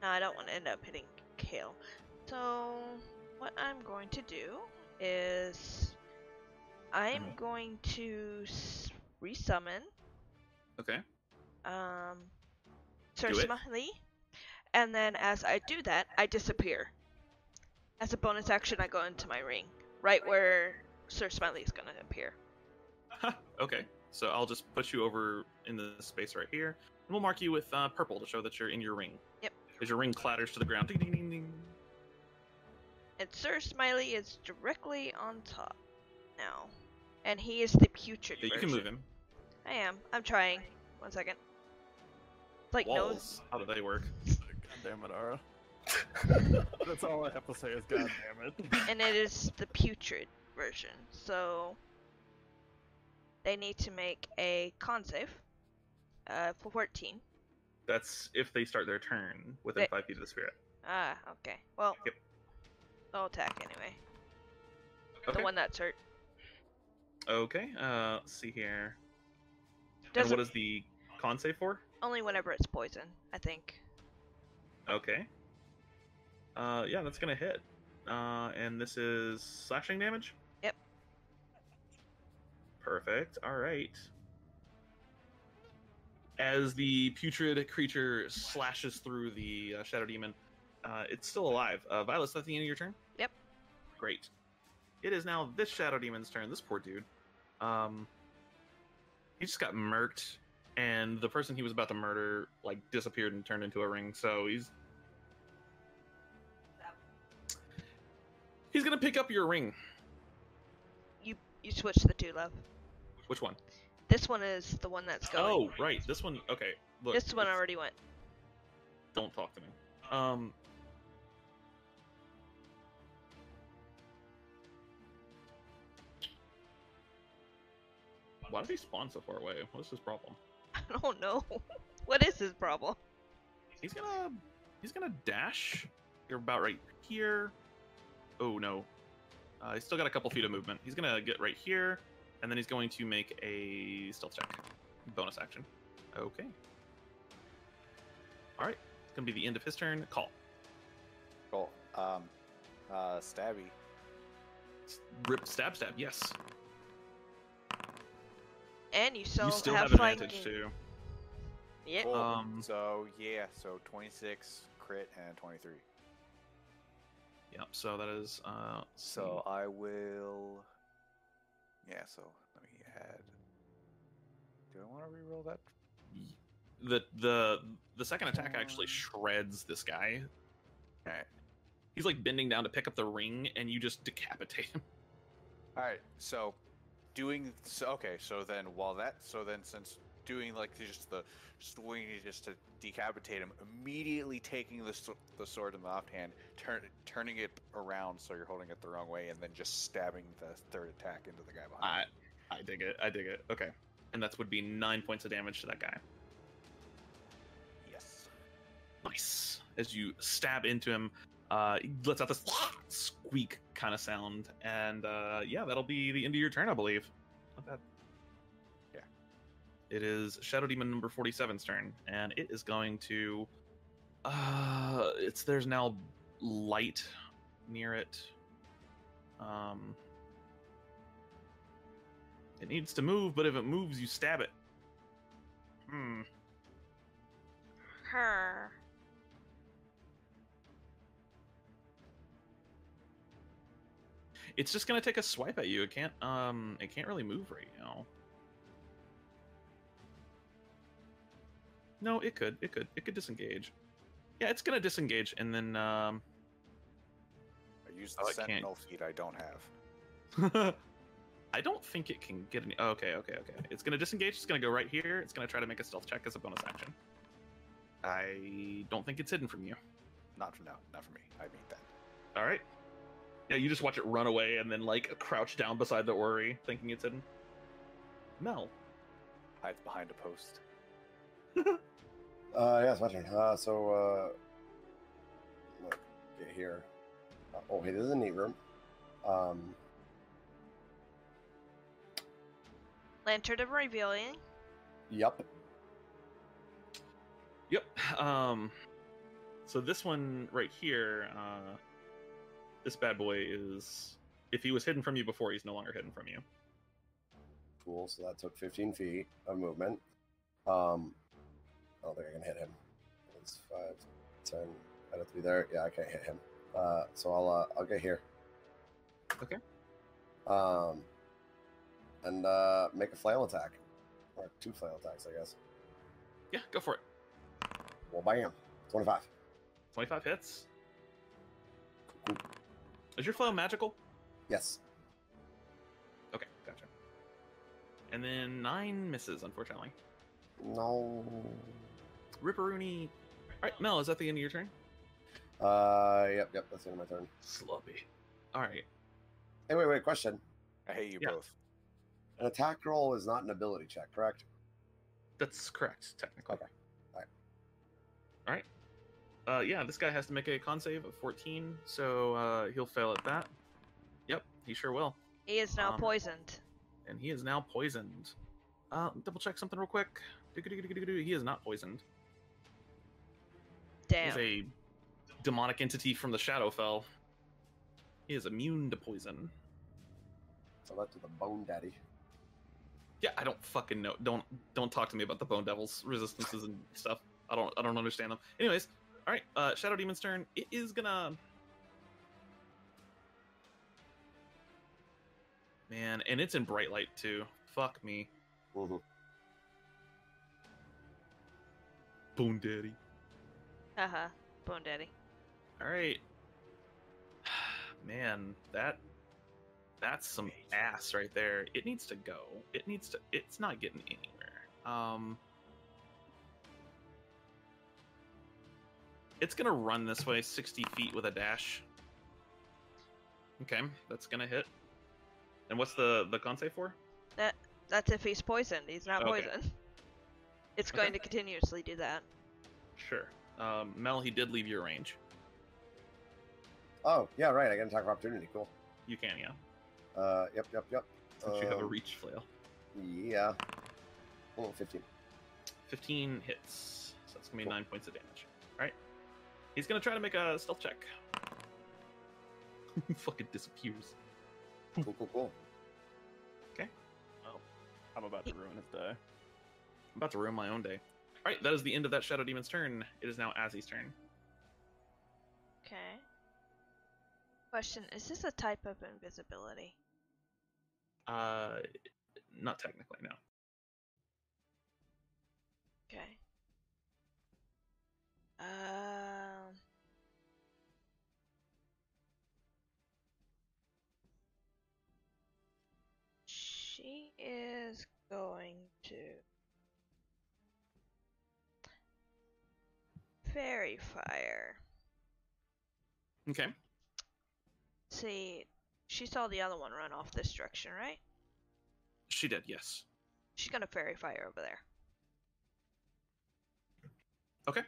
No, I don't want to end up hitting Kale. So, what I'm going to do is I'm going to resummon Okay. Sir Do it. Smiley, and then as I do that, I disappear. As a bonus action, I go into my ring, right where Sir Smiley is gonna appear. Okay. So I'll just put you over in the space right here, and we'll mark you with purple to show that you're in your ring. Yep. As your ring clatters to the ground. Ding, ding, ding, ding. And Sir Smiley is directly on top now. And he is the putrid Yeah, you version. can move him. I am. I'm trying. 1 second. It's like no. Walls. How do they work? God damn it, Ara. That's all I have to say is god damn it. And it is the putrid version. So they need to make a con save. For 14. That's if they start their turn within 5 feet of the spirit. Ah, okay. Well, Yep. I'll attack anyway. Okay. The one that's hurt. Okay. Let's see here. And Doesn't what is the con save for? only whenever it's poison, I think. Okay. Yeah, that's gonna hit. And this is slashing damage? Yep. Perfect. Alright. As the putrid creature slashes through the Shadow Demon, it's still alive. Violet's at the end of your turn? Yep. Great. It is now this Shadow Demon's turn. This poor dude. He just got murked, and the person he was about to murder like disappeared and turned into a ring. So he's gonna pick up your ring. You switch the two, love. Which one? This one is the one that's going. Oh, right. This one. Okay. Look. This one already went. Don't talk to me. Why did he spawn so far away? What's his problem? I don't know. What is his problem? He's gonna dash. You're about right here. Oh no. He's still got a couple feet of movement. He's gonna get right here, and then he's going to make a stealth check. Bonus action. Okay. Alright. It's gonna be the end of his turn. Call. Cool. Stabby. Rip, stab, yes. And you still, You still have have flanking. advantage too. Yep. Cool. So 26 crit and 23. Yep. So that is. So I will. Yeah. So let me add. Do I want to reroll that? The second attack actually shreds this guy. All right. He's like bending down to pick up the ring, and you just decapitate him. All right. So since doing like just the swing just to decapitate him, immediately taking the sword in the offhand, turning it around so you're holding it the wrong way, and then just stabbing the third attack into the guy behind. I dig it. Okay, and that would be 9 points of damage to that guy. Yes. Nice. As you stab into him, he lets out this squeak kind of sound, and yeah, that'll be the end of your turn, I believe. Not bad. Yeah. It is Shadow Demon number 47's turn, and it is going to. There's now light near it. It needs to move, but if it moves, you stab it. Her. It's just gonna take a swipe at you. It can't really move right now. No, it could disengage. Yeah, it's gonna disengage, and then I use the Oh, it can't. sentinel feat I don't have. I don't think it can get any. Okay. It's gonna disengage. It's gonna go right here. It's gonna try to make a stealth check as a bonus action. I don't think it's hidden from you. Not for me. I mean that. All right. Yeah, you just watch it run away and then like crouch down beside the orrery, thinking it's hidden. Mel. Hides behind a post. Yeah, it's my turn. Look, get here. Oh, hey, this is a neat room. Lantern of Revealing. Yep. Yep. So this one right here, this bad boy is, if he was hidden from you before, he's no longer hidden from you. Cool. So that took 15 feet of movement. I don't think I can hit him. It's 5, 10. I have to be there. Yeah, I can't hit him. So I'll get here. Okay. And make a flail attack, or 2 flail attacks, I guess. Yeah, go for it. Well, bam, 25. 25 hits. Cool. Is your flail magical? Yes. Okay, gotcha. And then 9 misses, unfortunately. No. Ripperoonie. Alright, Mel, is that the end of your turn? Yep, that's the end of my turn. Sloppy. Alright. Hey, wait, question. I hate you Yeah. both. An attack roll is not an ability check, correct? That's correct, technically. Okay. Alright. Yeah, this guy has to make a con save of 14, so he'll fail at that. Yep, he sure will. He is now poisoned. And he is now poisoned. Double check something real quick. He is not poisoned. Damn. He's a demonic entity from the Shadowfell. He is immune to poison. So that's to the Bone Daddy. Yeah, I don't fucking know. Don't talk to me about the Bone Devil's resistances and stuff. I don't understand them. Anyways, all right. Shadow Demon's turn. It is gonna. Man, and it's in bright light too. Fuck me. Mm-hmm. Bone Daddy. Haha, Bone Daddy. All right. Man, that's some ass right there. It needs to go. It's not getting anywhere. It's gonna run this way 60 feet with a dash. Okay, that's gonna hit. And what's the con save for? That's if he's poisoned. He's not Okay. poisoned. It's going to continuously do that. Sure. Mel, he did leave your range. Oh, yeah, right. I get an attack of opportunity. Cool. You can, yeah. Yep. Since you have a reach flail. Yeah. Oh, 15. 15 hits. So that's gonna be 9 points of damage. Alright. He's gonna try to make a stealth check. Fucking disappears. Cool. I'm about to ruin his day. I'm about to ruin my own day. Alright, that is the end of that Shadow Demon's turn. It is now Azzy's turn. Okay. Question, is this a type of invisibility? Not technically, no. Okay. She is going to Fairy Fire. Okay. See, she saw the other one run off this direction, right? She did, yes. She's gonna Fairy Fire over there. Okay.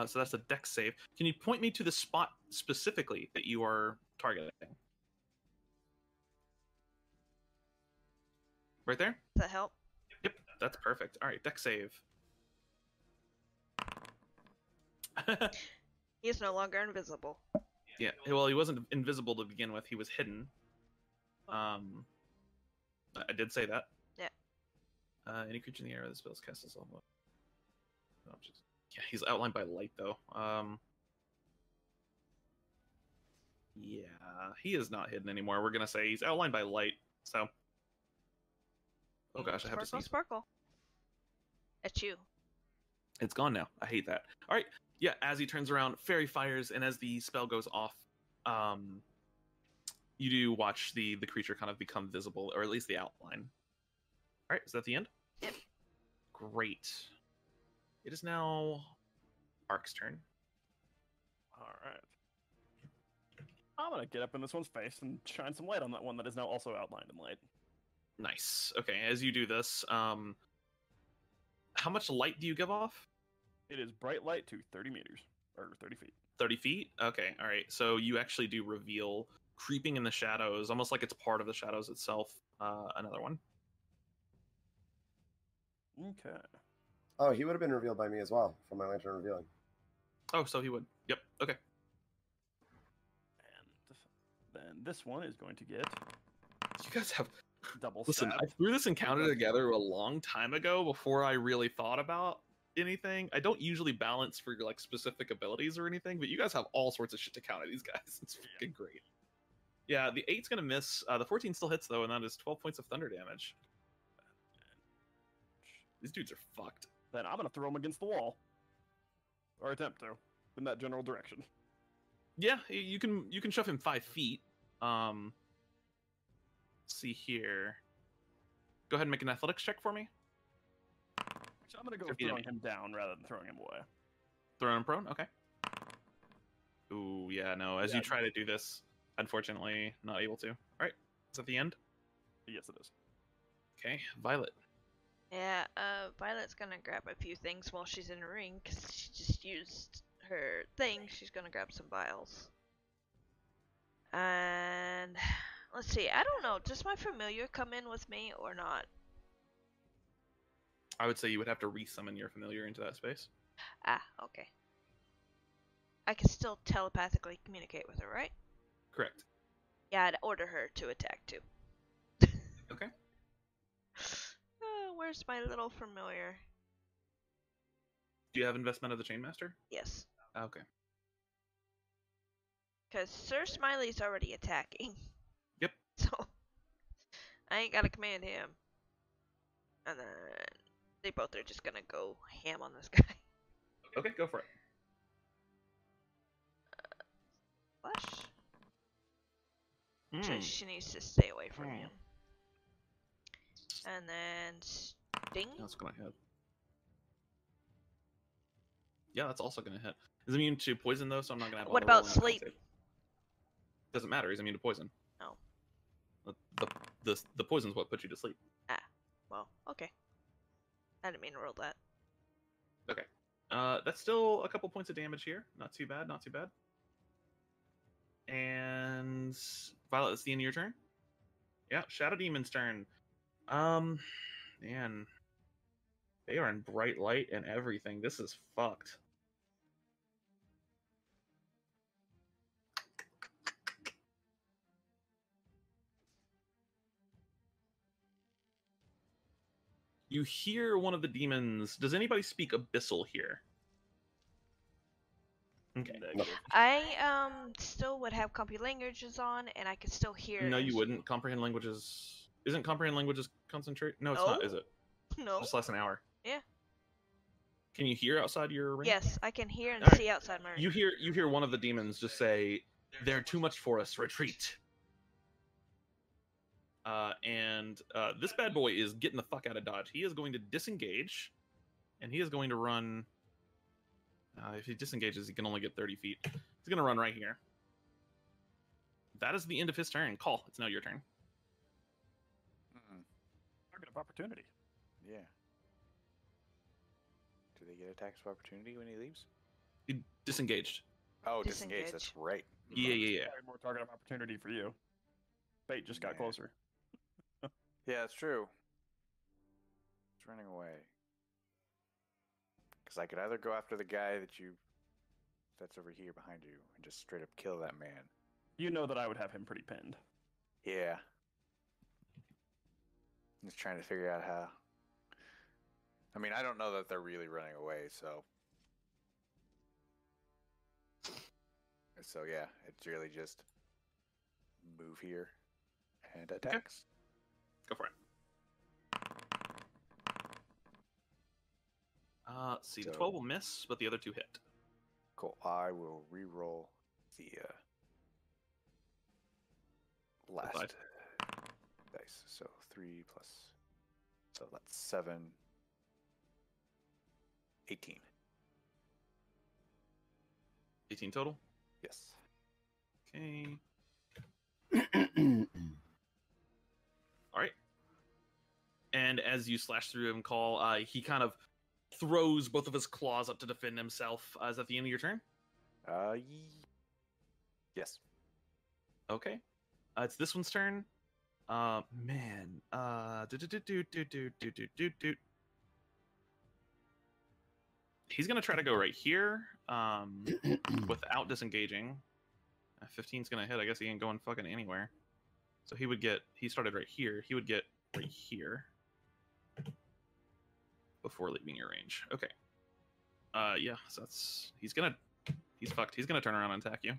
So that's a dex save. Can you point me to the spot specifically that you are targeting? Right there? Does that help? Yep, that's perfect. All right, dex save. He is no longer invisible. Yeah, well, he wasn't invisible to begin with. He was hidden. I did say that. Yeah. Any creature in the area that spells cast is almost. Yeah, he's outlined by light though. Yeah, he is not hidden anymore. We're gonna say he's outlined by light. So. Oh gosh, I have to sneeze. Sparkle. At you. It's gone now. I hate that. All right. Yeah, as he turns around, fairy fires, and as the spell goes off, you do watch the creature kind of become visible, or at least the outline. All right, is that the end? Yep. Great. It is now Ark's turn. Alright. I'm gonna get up in this one's face and shine some light on that one that is now also outlined in light. Nice. Okay, as you do this, how much light do you give off? It is bright light to 30 meters, or 30 feet. 30 feet? Okay, all right. So you actually do reveal, creeping in the shadows, almost like it's part of the shadows itself, another one. Okay. Oh, he would have been revealed by me as well from my lantern revealing. Oh, so he would. Yep, okay. And then this one is going to get You guys have... double Listen, I stabbed. threw this encounter together a long time ago before I really thought about anything. I don't usually balance for like specific abilities or anything, but you guys have all sorts of shit to counter these guys. It's freaking great. Yeah, the 8's gonna miss. The 14 still hits though, and that is 12 points of thunder damage. These dudes are fucked. Then I'm gonna throw him against the wall. Or attempt to, in that general direction. Yeah, you can shove him 5 feet. Let's see here. Go ahead and make an athletics check for me. So I'm gonna go If you throwing don't- him down rather than throwing him away. Throw him prone? Okay. Ooh, yeah, no. As Yeah. you try to do this, unfortunately, not able to. Alright, is that the end? Yes, it is. Okay, Violet. Yeah, Violet's gonna grab a few things while she's in the ring, because she just used her thing. She's gonna grab some vials. And let's see, I don't know, does my familiar come in with me or not? I would say you would have to re-summon your familiar into that space. Ah, okay. I can still telepathically communicate with her, right? Correct. Yeah, I'd order her to attack too. Okay. Where's my little familiar? Do you have investment of the Chainmaster? Yes. Okay. Because Sir Smiley's already attacking. Yep. So, I ain't gotta command him. And then they both are just gonna go ham on this guy. Okay, go for it. Flush. Hmm. So she needs to stay away from him. And then sting. That's gonna hit. Yeah, that's also gonna hit. Is immune to poison though, so I'm not gonna have. What auto roll about on that sleep? save. Doesn't matter. He's immune to poison. Oh. The poison's what put you to sleep. Ah. Well, okay. I didn't mean to roll that. Okay. That's still a couple points of damage here. Not too bad. Not too bad. And Violet, it's the end of your turn. Yeah, Shadow Demon's turn. Man, they are in bright light and everything. This is fucked. You hear one of the demons. Does anybody speak Abyssal here? Okay. I still would have copy languages on, and I could still hear. No, you wouldn't. Comprehend languages. Isn't comprehend languages concentrate? No, it's No. not. Is it? No. Just less than an hour. Yeah. Can you hear outside your ring? Yes, I can hear and All right. see outside my ring. You hear one of the demons just say, "They're too much for us. Retreat." And this bad boy is getting the fuck out of Dodge. He is going to disengage, and he is going to run. If he disengages, he can only get 30 feet. He's going to run right here. That is the end of his turn. Call. It's now your turn. Target of opportunity. Yeah. Do they get attacks of opportunity when he leaves? He disengaged. Oh, disengage. That's right. Yeah. Probably more target of opportunity for you. Bait just got Yeah. closer. Yeah, that's true. It's running away. Because I could either go after the guy that's over here behind you and just straight up kill that man. You know that I would have him pretty pinned. Yeah. I'm just trying to figure out how. I mean, I don't know that they're really running away, so. So yeah, it's really just move here and attacks. Go for it. Let's see. The So- 12 will miss, but the other two hit. Cool. I will re-roll the last Five. dice. So 3 plus. So that's 7. 18. 18 total. Yes. Okay. All right. And as you slash through him, Call, he kind of throws both of his claws up to defend himself. Is that the end of your turn? Yes. Okay. It's this one's turn. Man. He's gonna try to go right here. Without disengaging. 15's gonna hit. I guess he ain't going fucking anywhere. So he would get. He started right here. He would get right here. Before leaving your range. Okay. Yeah. So that's. He's fucked. He's gonna turn around and attack you.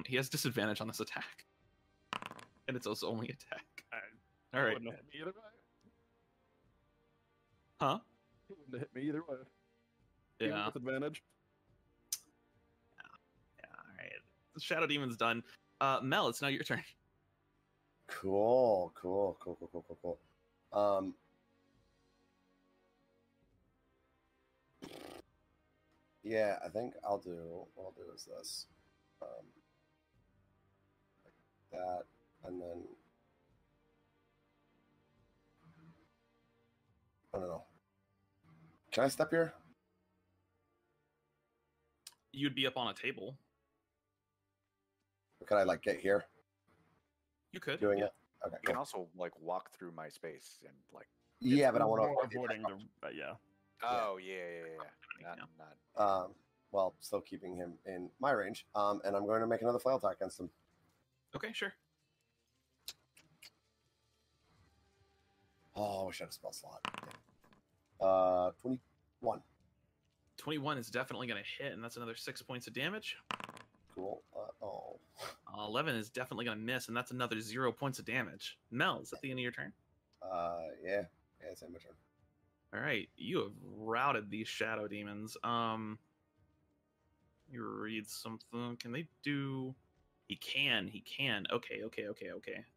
He has disadvantage on this attack. And it's his only attack. All right. Wouldn't have hit me either way. Huh? He wouldn't have hit me either way. Even Yeah. with advantage. Yeah. All right. The Shadow Demon's done. Mel, it's now your turn. Cool. Yeah, I think what I'll do is this. Like that, and then I don't know. Can I step here? You'd be up on a table. Or can I like get here You could. doing it? Okay. You can Cool. also like walk through my space and like. Yeah, but I want to More avoid the avoiding attack. the. Yeah. Oh yeah. Yeah. Not. Well, still keeping him in my range. And I'm going to make another flail attack against him. Okay, sure. Oh, I wish I had a spell slot. 21. 21 is definitely going to hit, and that's another 6 points of damage. Cool. 11 is definitely going to miss, and that's another 0 points of damage. Mel, is that the end of your turn? Yeah, it's in my turn. All right, you have routed these shadow demons. You read something. Can they do? He can. Okay.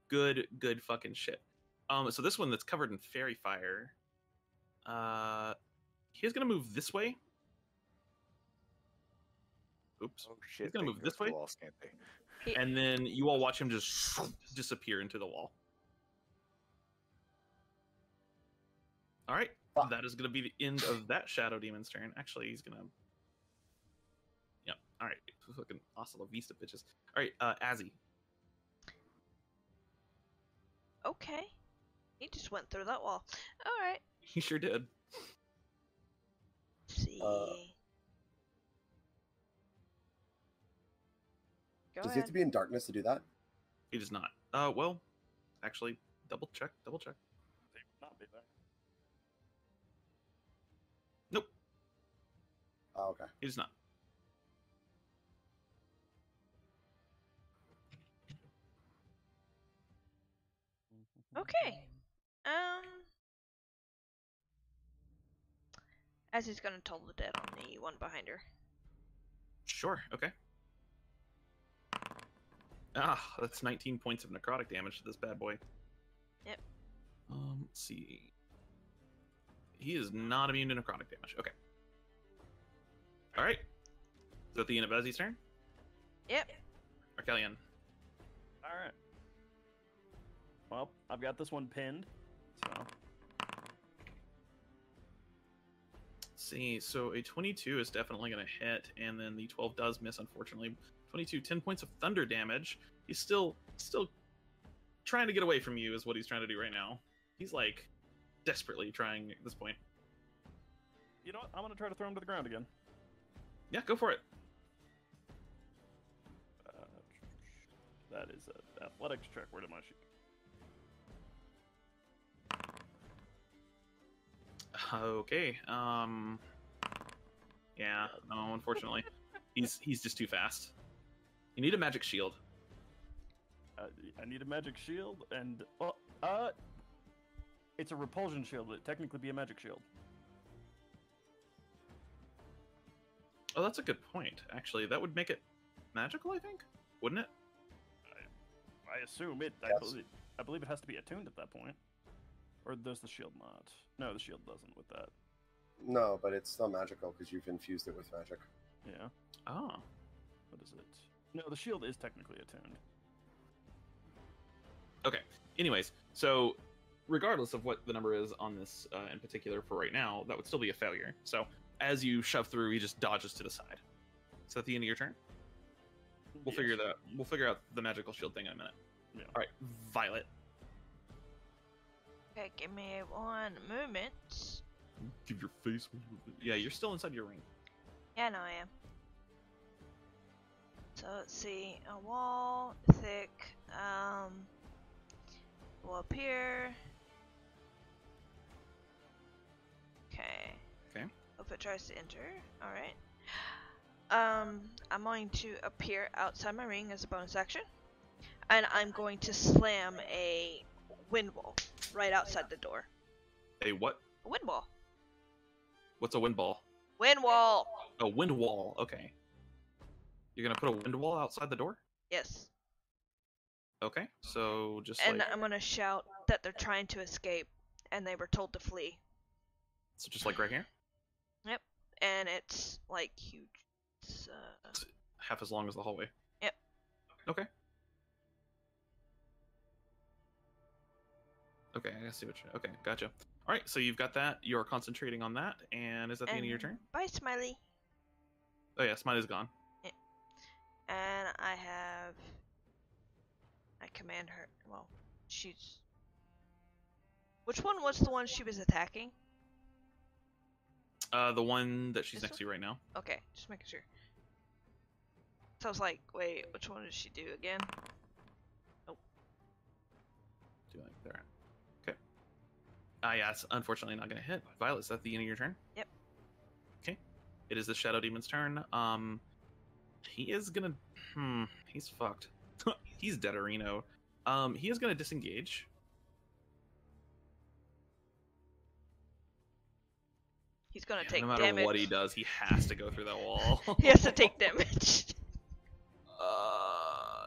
Good fucking shit. So this one that's covered in fairy fire. He's gonna move this way. Oops. Oh shit! He's gonna they move go this through way, the walls, can't they? and then you all watch him just disappear into the wall. All right, that is gonna be the end of that shadow demon's turn. Actually, he's gonna. Yep. All right. Fucking hasta la vista, bitches. All right, Azzy. Okay. He just went through that wall. Alright. He sure did. See. Go Does he ahead. have to be in darkness to do that? He does not. Well, actually, double check. They would not be there. Nope, Oh, okay. he does not. Okay. As he's gonna toll the dead on the one behind her. Sure. Okay. Ah, that's 19 points of necrotic damage to this bad boy. Yep. Let's see. He is not immune to necrotic damage. Okay. All right. Is that the end of Azzy's turn? Yep. Arcelion. All right. Well, I've got this one pinned, so See, so a 22 is definitely going to hit, and then the 12 does miss, unfortunately. 22, 10 points of thunder damage. He's still trying to get away from you is what he's trying to do right now. He's, like, desperately trying at this point. you know what? I'm gonna try to throw him to the ground again. Yeah, go for it. That is an athletics check. Where did my sheet? Okay. Yeah, no, unfortunately. He's just too fast. You need a magic shield. I need a magic shield, and well, it's a repulsion shield. Would it technically be a magic shield? Oh, that's a good point. Actually, that would make it magical, I think. Wouldn't it? I assume it. Yes. I believe it has to be attuned at that point. Or does the shield not? No, the shield doesn't with that. No, but it's still magical because you've infused it with magic. Yeah. Oh. What is it? No, the shield is technically attuned. Okay. Anyways, so regardless of what the number is on this in particular for right now, that would still be a failure. So as you shove through, he just dodges to the side. Is that the end of your turn? We'll figure that. We'll figure out the magical shield thing in a minute. Yeah. All right, Violet. Okay, give me one moment. Give your face. Yeah, you're still inside your ring. Yeah, no, I am. So let's see, a wall, thick, will appear. Okay. Okay. Hope it tries to enter. Alright. I'm going to appear outside my ring as a bonus action. And I'm going to slam a wind wall right outside the door. A what? A wind wall. What's a wind ball? Wind wall! A wind wall. Okay. You're gonna put a wind wall outside the door? Yes. Okay. So just And like I'm gonna shout that they're trying to escape and they were told to flee. so, just like right here, Yep. And it's like huge. It's half as long as the hallway. Yep. Okay. Okay, I see what you're. Okay, gotcha. All right, so you've got that. You're concentrating on that, and is that the end of your turn? Bye, Smiley. Oh yeah, Smiley's gone. And I command her. Well, she's. Which one was the one she was attacking? The one that she's This next to you right now. Okay, just making sure. So I was like, wait, which one did she do again? Do like there. Okay. Yeah, it's unfortunately not gonna hit. Violet, is that the end of your turn? Yep. Okay. It is the Shadow Demon's turn. He is gonna. He's fucked. He's dead, Areno. He is gonna disengage. He's gonna Yeah, take no matter damage. what he does, he has to go through that wall. He has to take damage.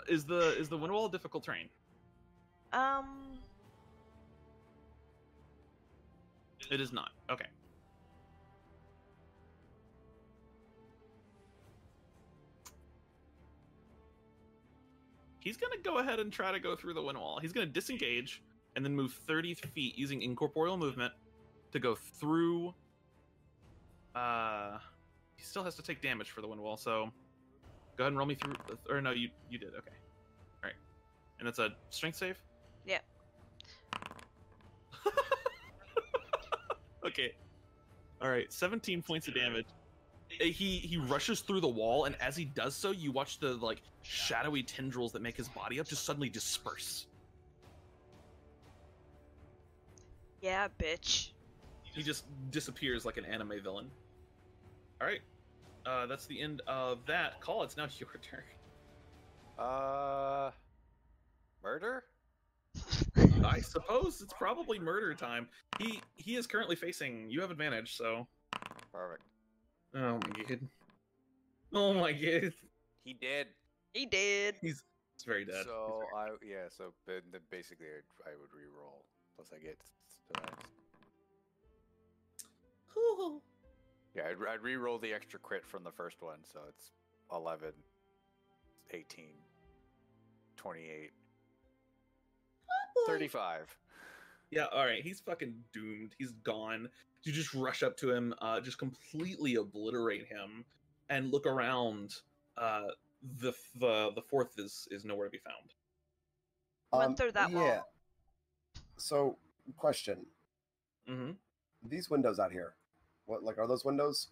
Is the wind wall difficult terrain? It is not. Okay. He's gonna go ahead and try to go through the wind wall. He's gonna disengage and then move 30 feet using incorporeal movement to go through. He still has to take damage for the wind wall, so go ahead and roll me through. Or no, you did. Okay. All right. And that's a strength save. Yeah. Okay. All right. 17 points of damage. He rushes through the wall, and as he does so, you watch the like shadowy tendrils that make his body up just suddenly disperse. Yeah, bitch. He just disappears like an anime villain. All right. That's the end of that call. It's now your turn. Murder? I suppose it's probably murder time. He is currently facing. You have advantage, so. Perfect. Oh my god. Oh my god. He did. He did. He's very dead. So then basically I would re-roll. Plus I get the next. Yeah, I'd re-roll the extra crit from the first one, so it's 11, 18, 28, 35. Yeah, alright, he's fucking doomed. He's gone. You just rush up to him, just completely obliterate him, and look around. The fourth is nowhere to be found. Went through that wall. Yeah. So, question. Mm-hmm. These windows out here, what are those windows?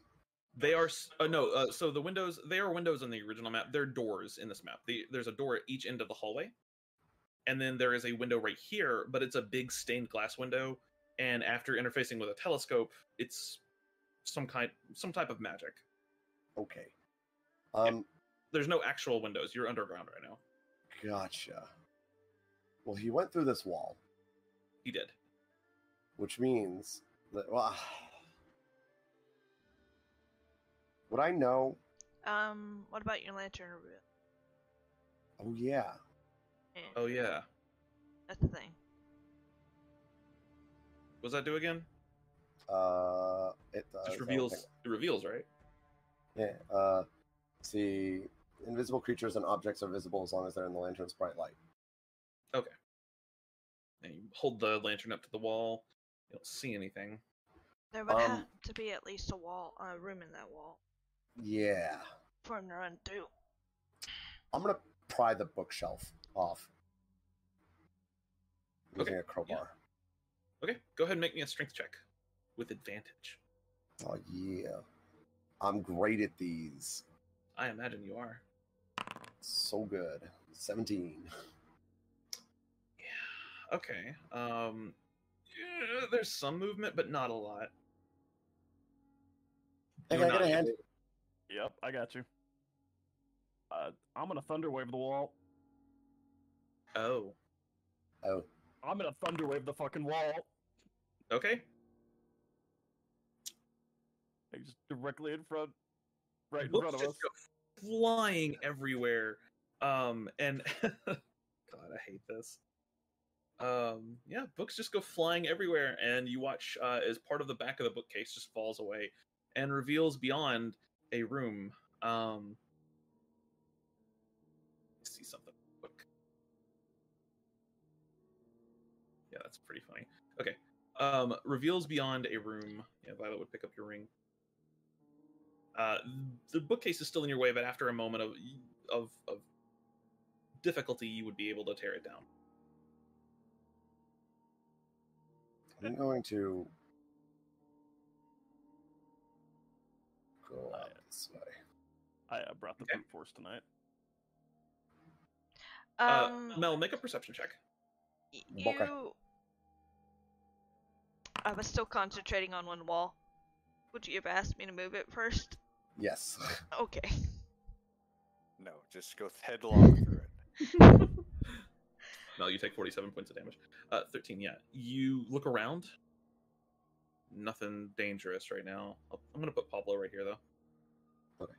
They are so the windows, they are windows on the original map. They're doors in this map. There's a door at each end of the hallway, and then there is a window right here, but it's a big stained glass window. And after interfacing with a telescope, it's some type of magic. Okay. There's no actual windows. You're underground right now. Gotcha. Well, he went through this wall, He did. which means that, well, would I know? What about your lantern? Oh, yeah. Oh yeah. That's the thing. What does that do again? It Just reveals. It reveals, right? Yeah. See, invisible creatures and objects are visible as long as they're in the lantern's bright light. Okay. And you hold the lantern up to the wall. You don't see anything. There would have to be at least a room in that wall Yeah. for him to run through. I'm gonna pry the bookshelf off using a crowbar. Okay, go ahead and make me a strength check with advantage. Oh yeah, I'm great at these. I imagine you are. So good. 17. Yeah. Okay. Yeah, there's some movement, but not a lot. Hey, You're can I get not a hand? Yep, I got you. I'm gonna thunderwave the wall. Oh. Oh. I'm gonna thunderwave the fucking wall. Okay. Like, just directly in front, right in Books front of us. just go flying everywhere. And God, I hate this. Yeah, books just go flying everywhere, and you watch as part of the back of the bookcase just falls away and reveals beyond a room. Let's see something. Book. Yeah, that's pretty funny. Okay. Reveals beyond a room. Yeah, Violet would pick up your ring. The bookcase is still in your way, but after a moment of difficulty, you would be able to tear it down. I'm going to go out this way. I brought the brute force tonight. Mel, make a perception check. Okay. I was still concentrating on one wall. Would you have asked me to move it first? Yes. Okay. No, just go headlong through it. Mel, you take 47 points of damage. 13, yeah. You look around. nothing dangerous right now. I'm gonna put Pablo right here though. Okay.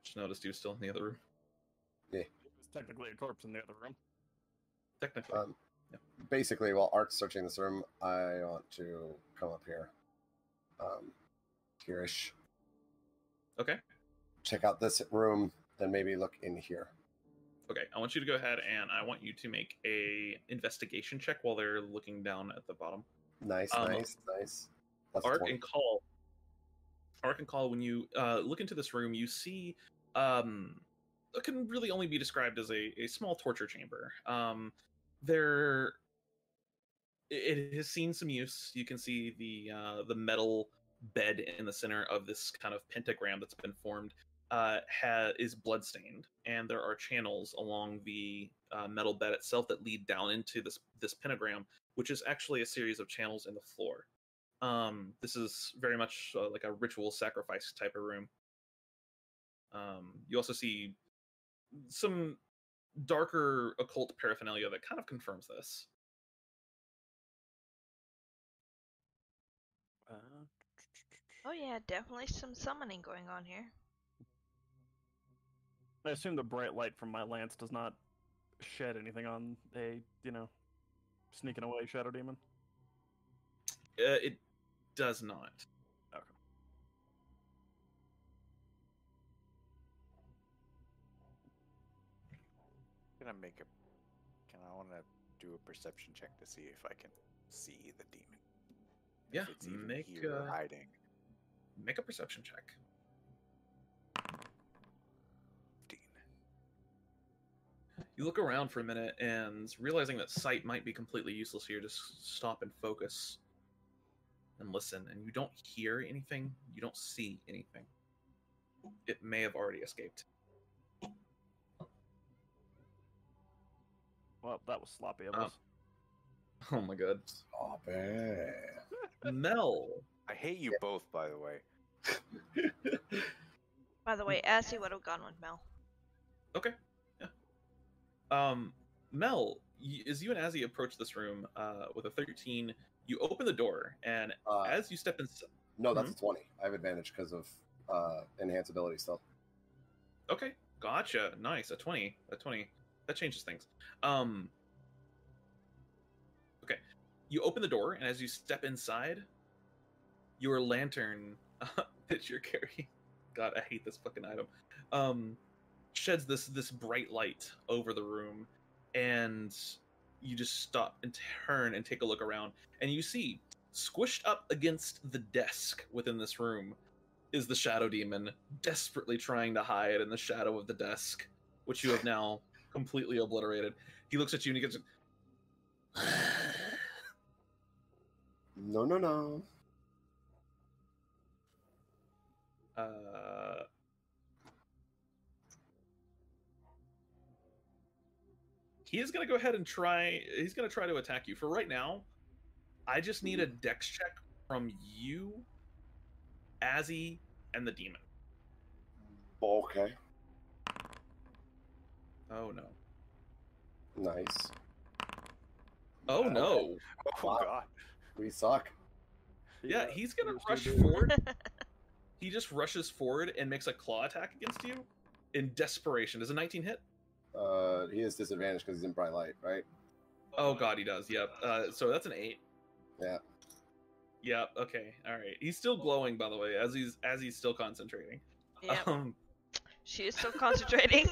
Just noticed he was still in the other room. Yeah. It's technically a corpse in the other room. Technically. Yeah. Basically, while Art's searching this room, I want to come up here. Here-ish. Okay. Check out this room, then maybe look in here. Okay, I want you to go ahead and I want you to make a investigation check while they're looking down at the bottom. Nice. That's Arc 20. and Call, when you look into this room, you see it can really only be described as a small torture chamber. It has seen some use. You can see the metal bed in the center of this kind of pentagram that's been formed is bloodstained, and there are channels along the metal bed itself that lead down into this pentagram, which is actually a series of channels in the floor. This is very much like a ritual sacrifice type of room. You also see some darker occult paraphernalia that kind of confirms this. Oh yeah, definitely some summoning going on here. I assume the bright light from my lance does not shed anything on a, sneaking away shadow demon. It does not. Okay. I want to do a perception check to see if I can see the demon. Yeah, if it's even make here or hiding. Make a perception check. 15. You look around for a minute and realizing that sight might be completely useless here, just stop and focus and listen. And you don't hear anything. You don't see anything. It may have already escaped. Well, that was sloppy of us. Oh my god. Oh, man. Mel. I hate you both, by the way. By the way, Assy would have gone with Mel. Okay. Yeah. Mel, as you and Azzy approach this room with a 13, you open the door, and as you step inside... No, that's a 20. I have advantage because of enhanced ability still. Okay, gotcha. Nice. A 20. That changes things. Okay. You open the door, and as you step inside, your lantern that you're carrying... God, I hate this fucking item. Sheds this bright light over the room, and you just stop and turn and take a look around, and you see, squished up against the desk within this room, is the shadow demon, desperately trying to hide in the shadow of the desk, which you have now completely obliterated. He looks at you and he gets... No. He is going to go ahead and try... He's going to try to attack you. For right now, I just need a dex check from you, Azzy, and the demon. Okay. Oh, no. Nice. Oh, no. Oh, Wow. God. We suck. Yeah, he's going to yours rush do, dude. forward. He just rushes forward and makes a claw attack against you in desperation. Does a 19 hit? He has disadvantage because he's in bright light, right? Oh, God, he does. Yep. So that's an 8. Yeah. Yep. Okay. All right. He's still glowing, by the way, as he's still concentrating. Yeah, Um, she is still concentrating.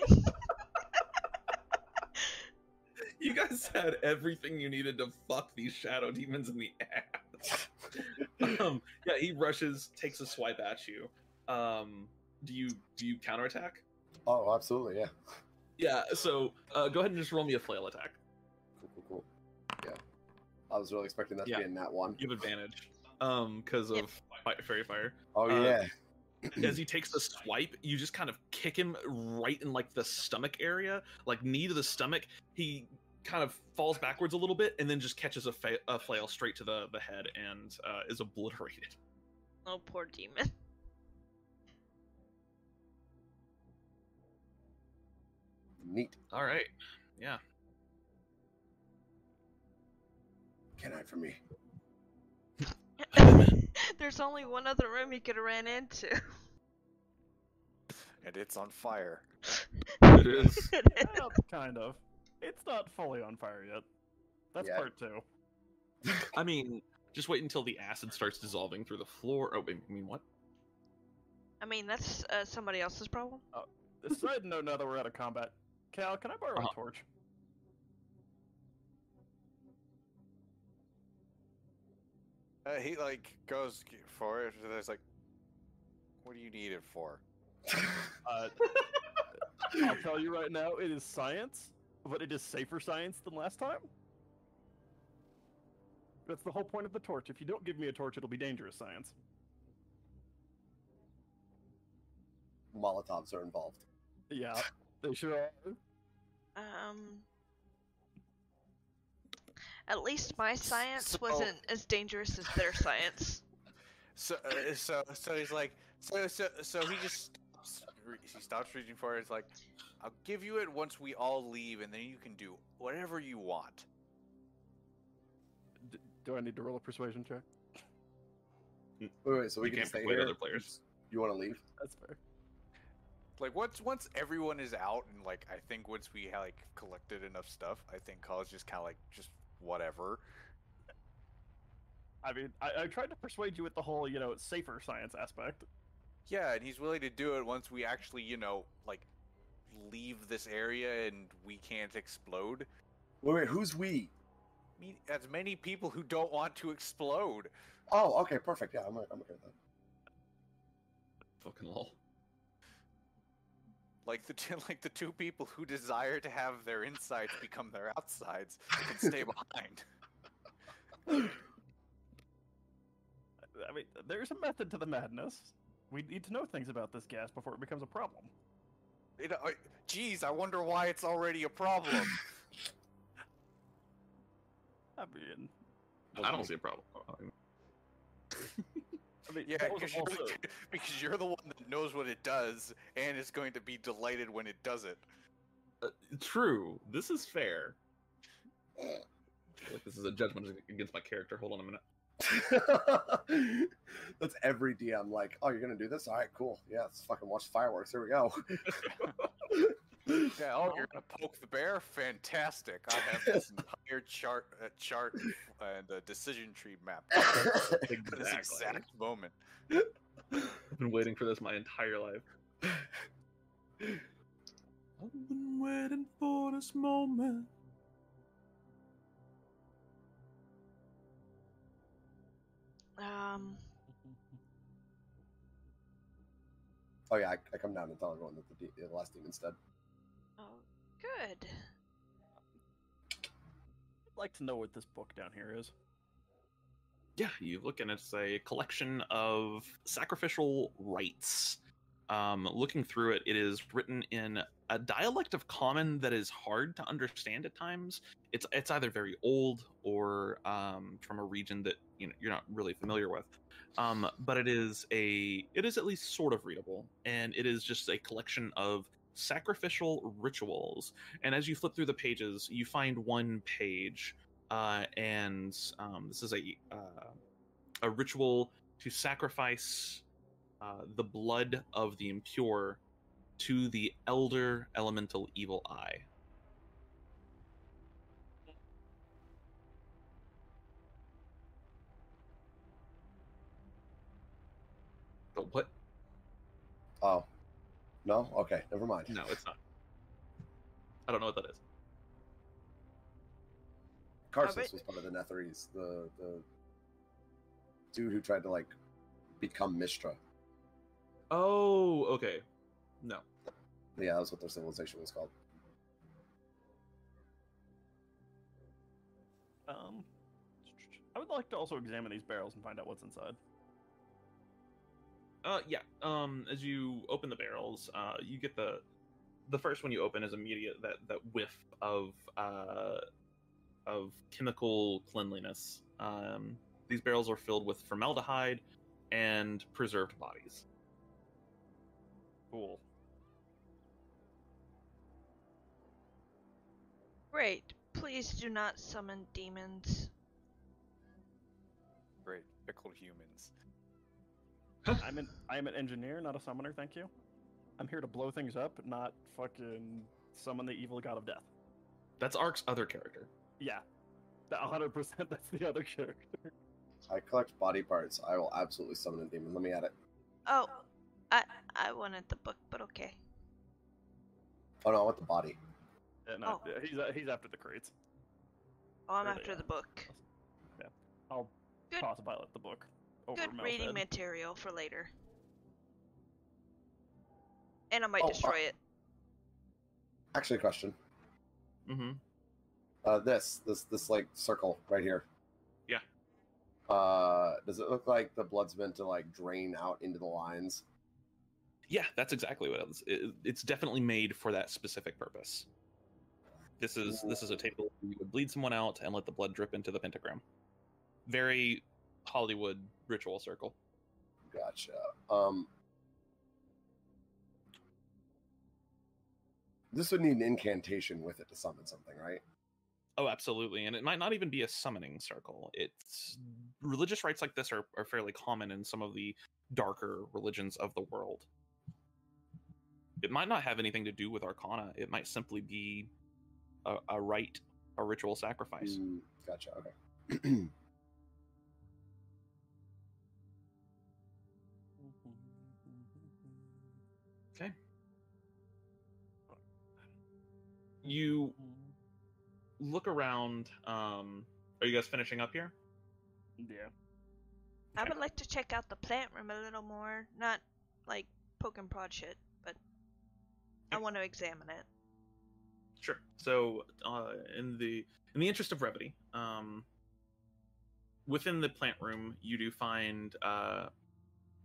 you guys had everything you needed to fuck these shadow demons in the ass. Yeah, he rushes, takes a swipe at you. Do you counterattack? Oh, absolutely, yeah. Yeah. So go ahead and just roll me a flail attack. Cool. Yeah. I was really expecting that to be in that one. You have advantage. Because of fairy fire. Oh, yeah. As he takes the swipe, you just kind of kick him right in like the stomach area, like knee to the stomach. He kind of falls backwards a little bit and then just catches a flail straight to the head and is obliterated. Oh, poor demon. Neat. All right. Yeah. Can't hide from me. There's only one other room you could have ran into. And it's on fire. It is. Well, kind of. It's not fully on fire yet. That's Yeah. part 2. I mean, just wait until the acid starts dissolving through the floor. Oh, I mean, what? I mean, that's somebody else's problem. Side note, now that we're out of combat, Cal, can I borrow a torch? He like goes for it. And there's like, what do you need it for? I'll tell you right now, it is science, but it is safer science than last time. That's the whole point of the torch. If you don't give me a torch, it'll be dangerous science. Molotovs are involved. Yeah, they sure are. At least my science So- wasn't as dangerous as their science. So he's like, so he just stops reaching for it. It's like, I'll give you it once we all leave, and then you can do whatever you want. Do I need to roll a persuasion check? Wait, so we You can can't stay persuade here? other players. You want to leave? That's fair. Like once everyone is out, and like I think once we like collected enough stuff, I think Call's just kind of like just whatever. I mean, I tried to persuade you with the whole, safer science aspect. Yeah, and he's willing to do it once we actually, like leave this area and we can't explode. Wait, who's we? As many people who don't want to explode. Oh, okay, perfect. Yeah, I'm okay with that. Fucking lol. Like the two people who desire to have their insides become their outsides can stay behind. I mean, there's a method to the madness. We need to know things about this gas before it becomes a problem. Geez, I wonder why it's already a problem. I mean, I don't see a problem. Yeah, that was also- because you're the one that knows what it does and is going to be delighted when it does it. True. This is fair. I feel like this is a judgment against my character. Hold on a minute. That's every DM. Like, oh, you're gonna do this? All right, cool. Yeah, let's fucking watch fireworks. Here we go. Yeah, oh, you're gonna poke the bear? Fantastic! I have this entire chart and a decision tree map for this exact moment. I've been waiting for this my entire life. I've been waiting for this moment. Oh yeah, I come down and tell everyone that the last demon's dead. Oh, good. I'd like to know what this book down here is. Yeah, you look and it's a collection of sacrificial rites. Looking through it, it is written in a dialect of common that is hard to understand at times. It's either very old or from a region that you're not really familiar with. But it is at least sort of readable, and it is just a collection of sacrificial rituals. And as you flip through the pages, you find one page, and this is a ritual to sacrifice the blood of the impure to the elder elemental evil eye. The what? Oh, no. Okay, never mind. No, it's not. I don't know what that is. Karsus was part of the Netherese, the dude who tried to like become Mistra. Oh, okay. No. Yeah, that's what their civilization was called. I would like to also examine these barrels and find out what's inside. Yeah. As you open the barrels, you get the first one you open is immediate that whiff of chemical cleanliness. These barrels are filled with formaldehyde and preserved bodies. Cool. Great. Please do not summon demons. Great, pickled humans. I'm an engineer, not a summoner. Thank you. I'm here to blow things up, not fucking summon the evil god of death. That's Ark's other character. Yeah, 100%. That's the other character. I collect body parts. I will absolutely summon a demon. Let me add it. Oh, I wanted the book, but okay. Oh no, I want the body. Yeah, no, Oh. he's after the crates. Oh, I'm There after they the are. book. Yeah, I'll Good, toss Violet the book. Over good Mel's reading head. material for later. And I might Oh, destroy it. Actually, a question. Mm-hmm. This like circle right here. Yeah. Does it look like the blood's meant to like drain out into the lines? Yeah, that's exactly what it is. It's definitely made for that specific purpose. This is a table where you would bleed someone out and let the blood drip into the pentagram. Very Hollywood ritual circle. Gotcha. This would need an incantation with it to summon something, right? Oh, absolutely. And it might not even be a summoning circle. It's religious rites like this are fairly common in some of the darker religions of the world. It might not have anything to do with Arcana. It might simply be a rite, a ritual sacrifice. Gotcha. Okay. Okay. You look around. Are you guys finishing up here? Yeah. I would like to check out the plant room a little more. Not like poke and prod shit, but I want to examine it. Sure. So, in the interest of brevity, within the plant room, you do find a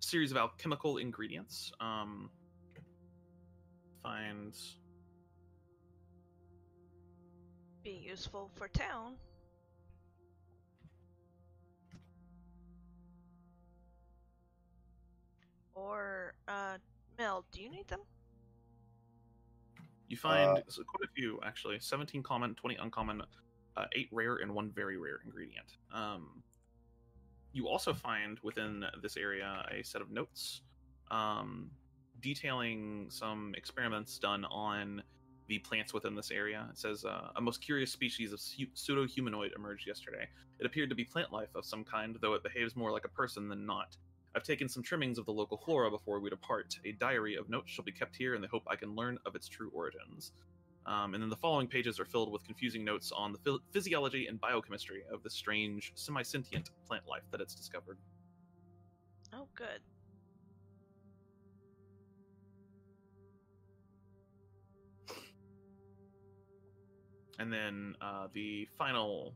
series of alchemical ingredients. Find Be useful for town. Or, Mel, do you need them? You find quite a few, actually. 17 common, 20 uncommon, 8 rare, and 1 very rare ingredient. You also find within this area a set of notes detailing some experiments done on the plants within this area. It says, a most curious species of pseudo-humanoid emerged yesterday. It appeared to be plant life of some kind, though it behaves more like a person than not. I've taken some trimmings of the local flora before we depart. A diary of notes shall be kept here in the hope I can learn of its true origins. And then the following pages are filled with confusing notes on the physiology and biochemistry of the strange, semi-sentient plant life that it's discovered. Oh, good. And then the final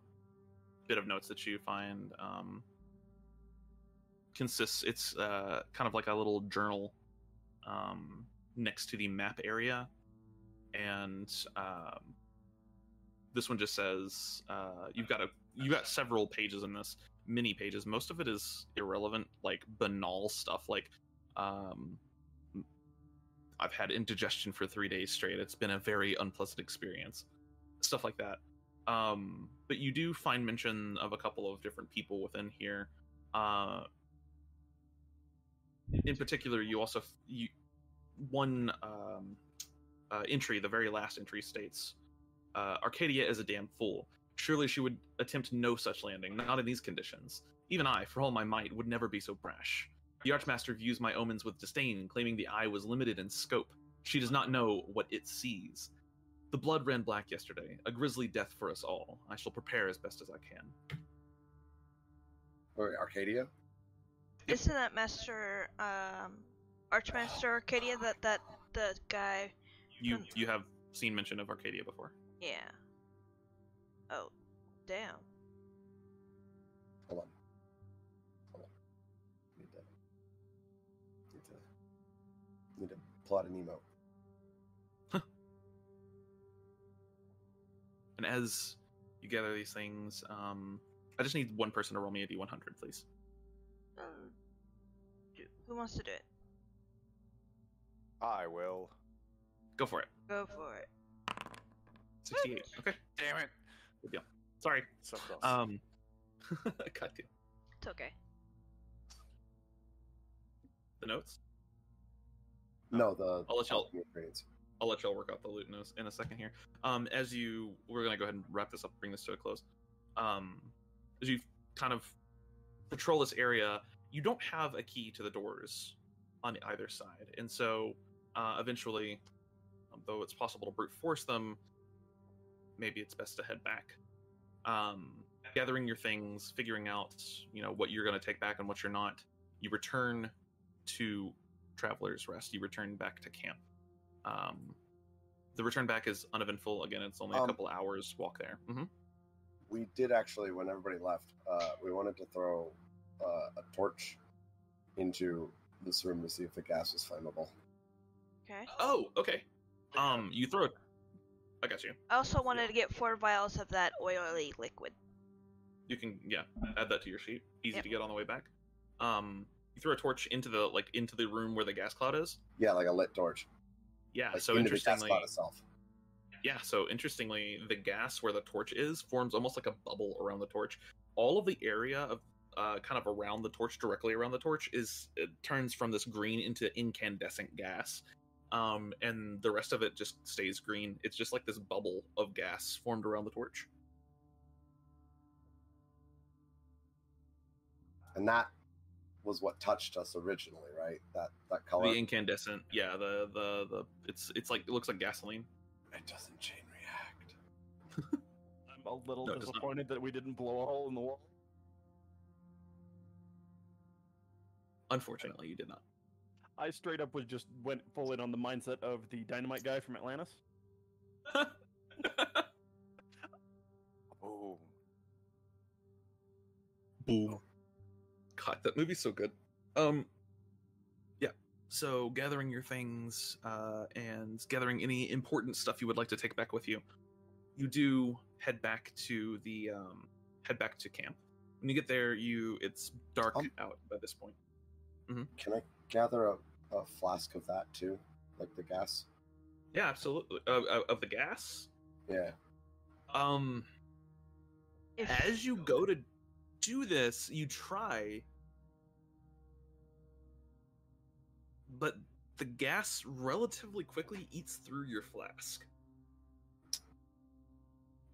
bit of notes that you find consists, it's kind of like a little journal next to the map area. And this one just says, you've got several pages in this, mini pages. Most of it is irrelevant, like banal stuff, like I've had indigestion for 3 days straight. It's been a very unpleasant experience. Stuff like that. But you do find mention of a couple of different people within here. In particular, you also one entry, the very last entry states, Arcadia is a damn fool. Surely she would attempt no such landing, not in these conditions. Even I, for all my might, would never be so brash. The Archmaster views my omens with disdain, claiming the eye was limited in scope. She does not know what it sees. The blood ran black yesterday, a grisly death for us all. I shall prepare as best as I can. Or Arcadia? Isn't that Master, Archmaster Arcadia, that the guy... You have seen mention of Arcadia before. Yeah. Oh, damn. Hold on. Need to plot an emote. And as you gather these things, I just need one person to roll me a d100, please. Who wants to do it? I will. Go for it. Go for it. 68. Okay. Damn it. Good deal. Sorry. So close. God damn. It's okay. The notes? No, the I'll let y'all- alchemy ingredients. I'll let y'all work out the loot notes in a second here. We're gonna go ahead and wrap this up, bring this to a close. As you kind of patrol this area, you don't have a key to the doors on either side, and so eventually, though it's possible to brute force them, maybe it's best to head back. Gathering your things, figuring out what you're going to take back and what you're not. You return to Traveler's Rest. You return back to camp. The return back is uneventful. Again, it's only a couple hours walk there. We did actually, when everybody left, we wanted to throw a torch into this room to see if the gas was flammable. Okay. Oh, okay. You throw it. I got you. I also wanted to get 4 vials of that oily liquid. You can, add that to your sheet. Easy Yep. to get on the way back. You throw a torch into the room where the gas cloud is. Yeah, like a lit torch. Yeah. Like So into the gas interestingly, cloud itself. yeah. So interestingly, the gas where the torch is forms almost like a bubble around the torch. All of the area of kind of around the torch, directly around the torch, it turns from this green into incandescent gas. And the rest of it just stays green. It's just like this bubble of gas formed around the torch. And that was what touched us originally, right? That color. The incandescent, yeah. It's like, it looks like gasoline. It doesn't chain react. I'm a little No, it does not. disappointed that we didn't blow a hole in the wall. Unfortunately, you did not. I straight up went full in on the mindset of the dynamite guy from Atlantis. Oh, Boom. God, that movie's so good. Yeah. So gathering your things and gathering any important stuff you would like to take back with you, you do head back to camp. When you get there, it's dark out by this point. Can I gather a flask of that too? Like the gas? Yeah, absolutely. Of the gas. Yeah. As you go to do this, you try, but the gas relatively quickly eats through your flask.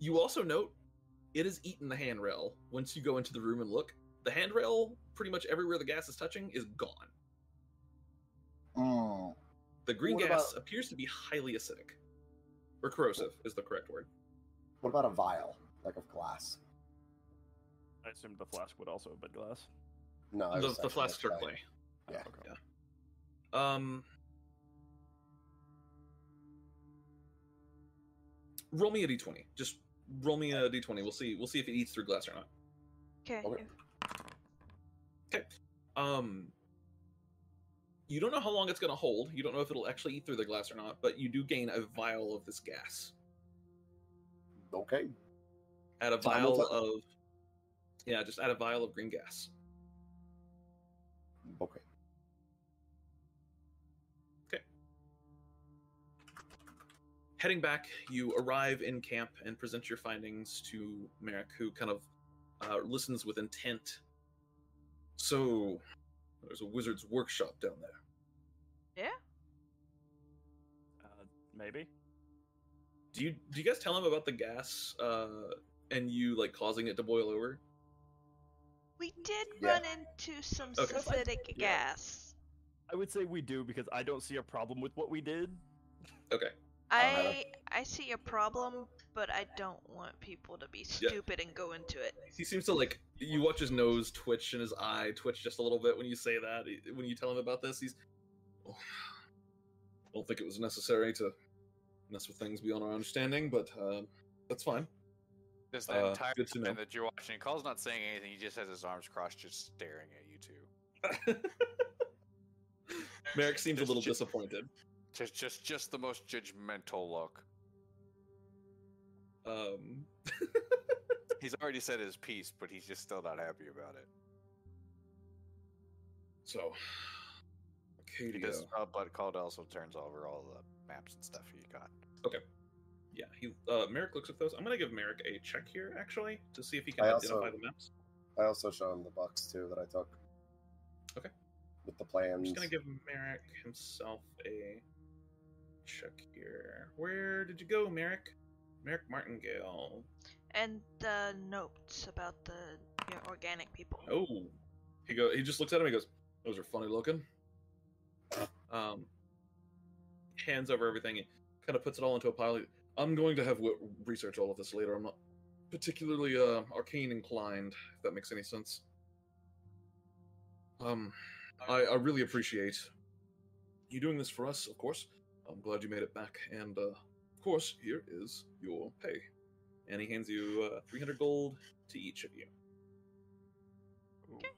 You also note it has eaten the handrail. Once you go into the room and look, the handrail, pretty much everywhere the gas is touching, is gone. The green What gas appears to be highly acidic. Or corrosive is the correct word. What about a vial, like of glass? I assumed the flask would also have been glass. No, I was The actually flasks are gonna clay. say- Yeah. Okay. Yeah. Roll me a d20. Just roll me a d20. We'll see if it eats through glass or not. Okay. Okay. Okay. You don't know how long it's going to hold. You don't know if it'll actually eat through the glass or not, but you do gain a vial of this gas. Okay. Add a Time vial will tell. of... Yeah, just add a vial of green gas. Okay. Okay. Heading back, you arrive in camp and present your findings to Merrick, who kind of listens with intent. So, there's a wizard's workshop down there. Yeah. Maybe. Do you guys tell him about the gas and you like causing it to boil over? We did Yeah. run into some Okay. acidic gas. I would say we do because I don't see a problem with what we did. Okay. I see a problem, but I don't want people to be stupid and go into it. He seems to like, you watch his nose twitch and his eye twitch just a little bit when you say that. When you tell him about this, he's, oh, I don't think it was necessary to mess with things beyond our understanding, but that's fine. Just the entire good to know. time that you're watching, Call's not saying anything. He just has his arms crossed, just staring at you two. Merrick seems a little disappointed. Just the most judgmental look. He's already said his piece, but he's just still not happy about it. So, okay, Because but Call also turns over all the maps and stuff he got. Yeah, Merrick looks at those. I'm gonna give Merrick a check here, actually, to see if he can I identify also- the maps. I also show him the bucks too that I took. with the I'm plans. just gonna give Merrick himself a check here. Where did you go, Merrick? Merrick Martingale. And the notes about the organic people. Oh, he just looks at him. He goes, "Those are funny looking." Hands over everything. He kind of puts it all into a pile. I'm going to have research all of this later. I'm not particularly arcane inclined, if that makes any sense. I really appreciate you doing this for us, of course. I'm glad you made it back, and of course, here is your pay. And he hands you 300 gold to each of you. Okay.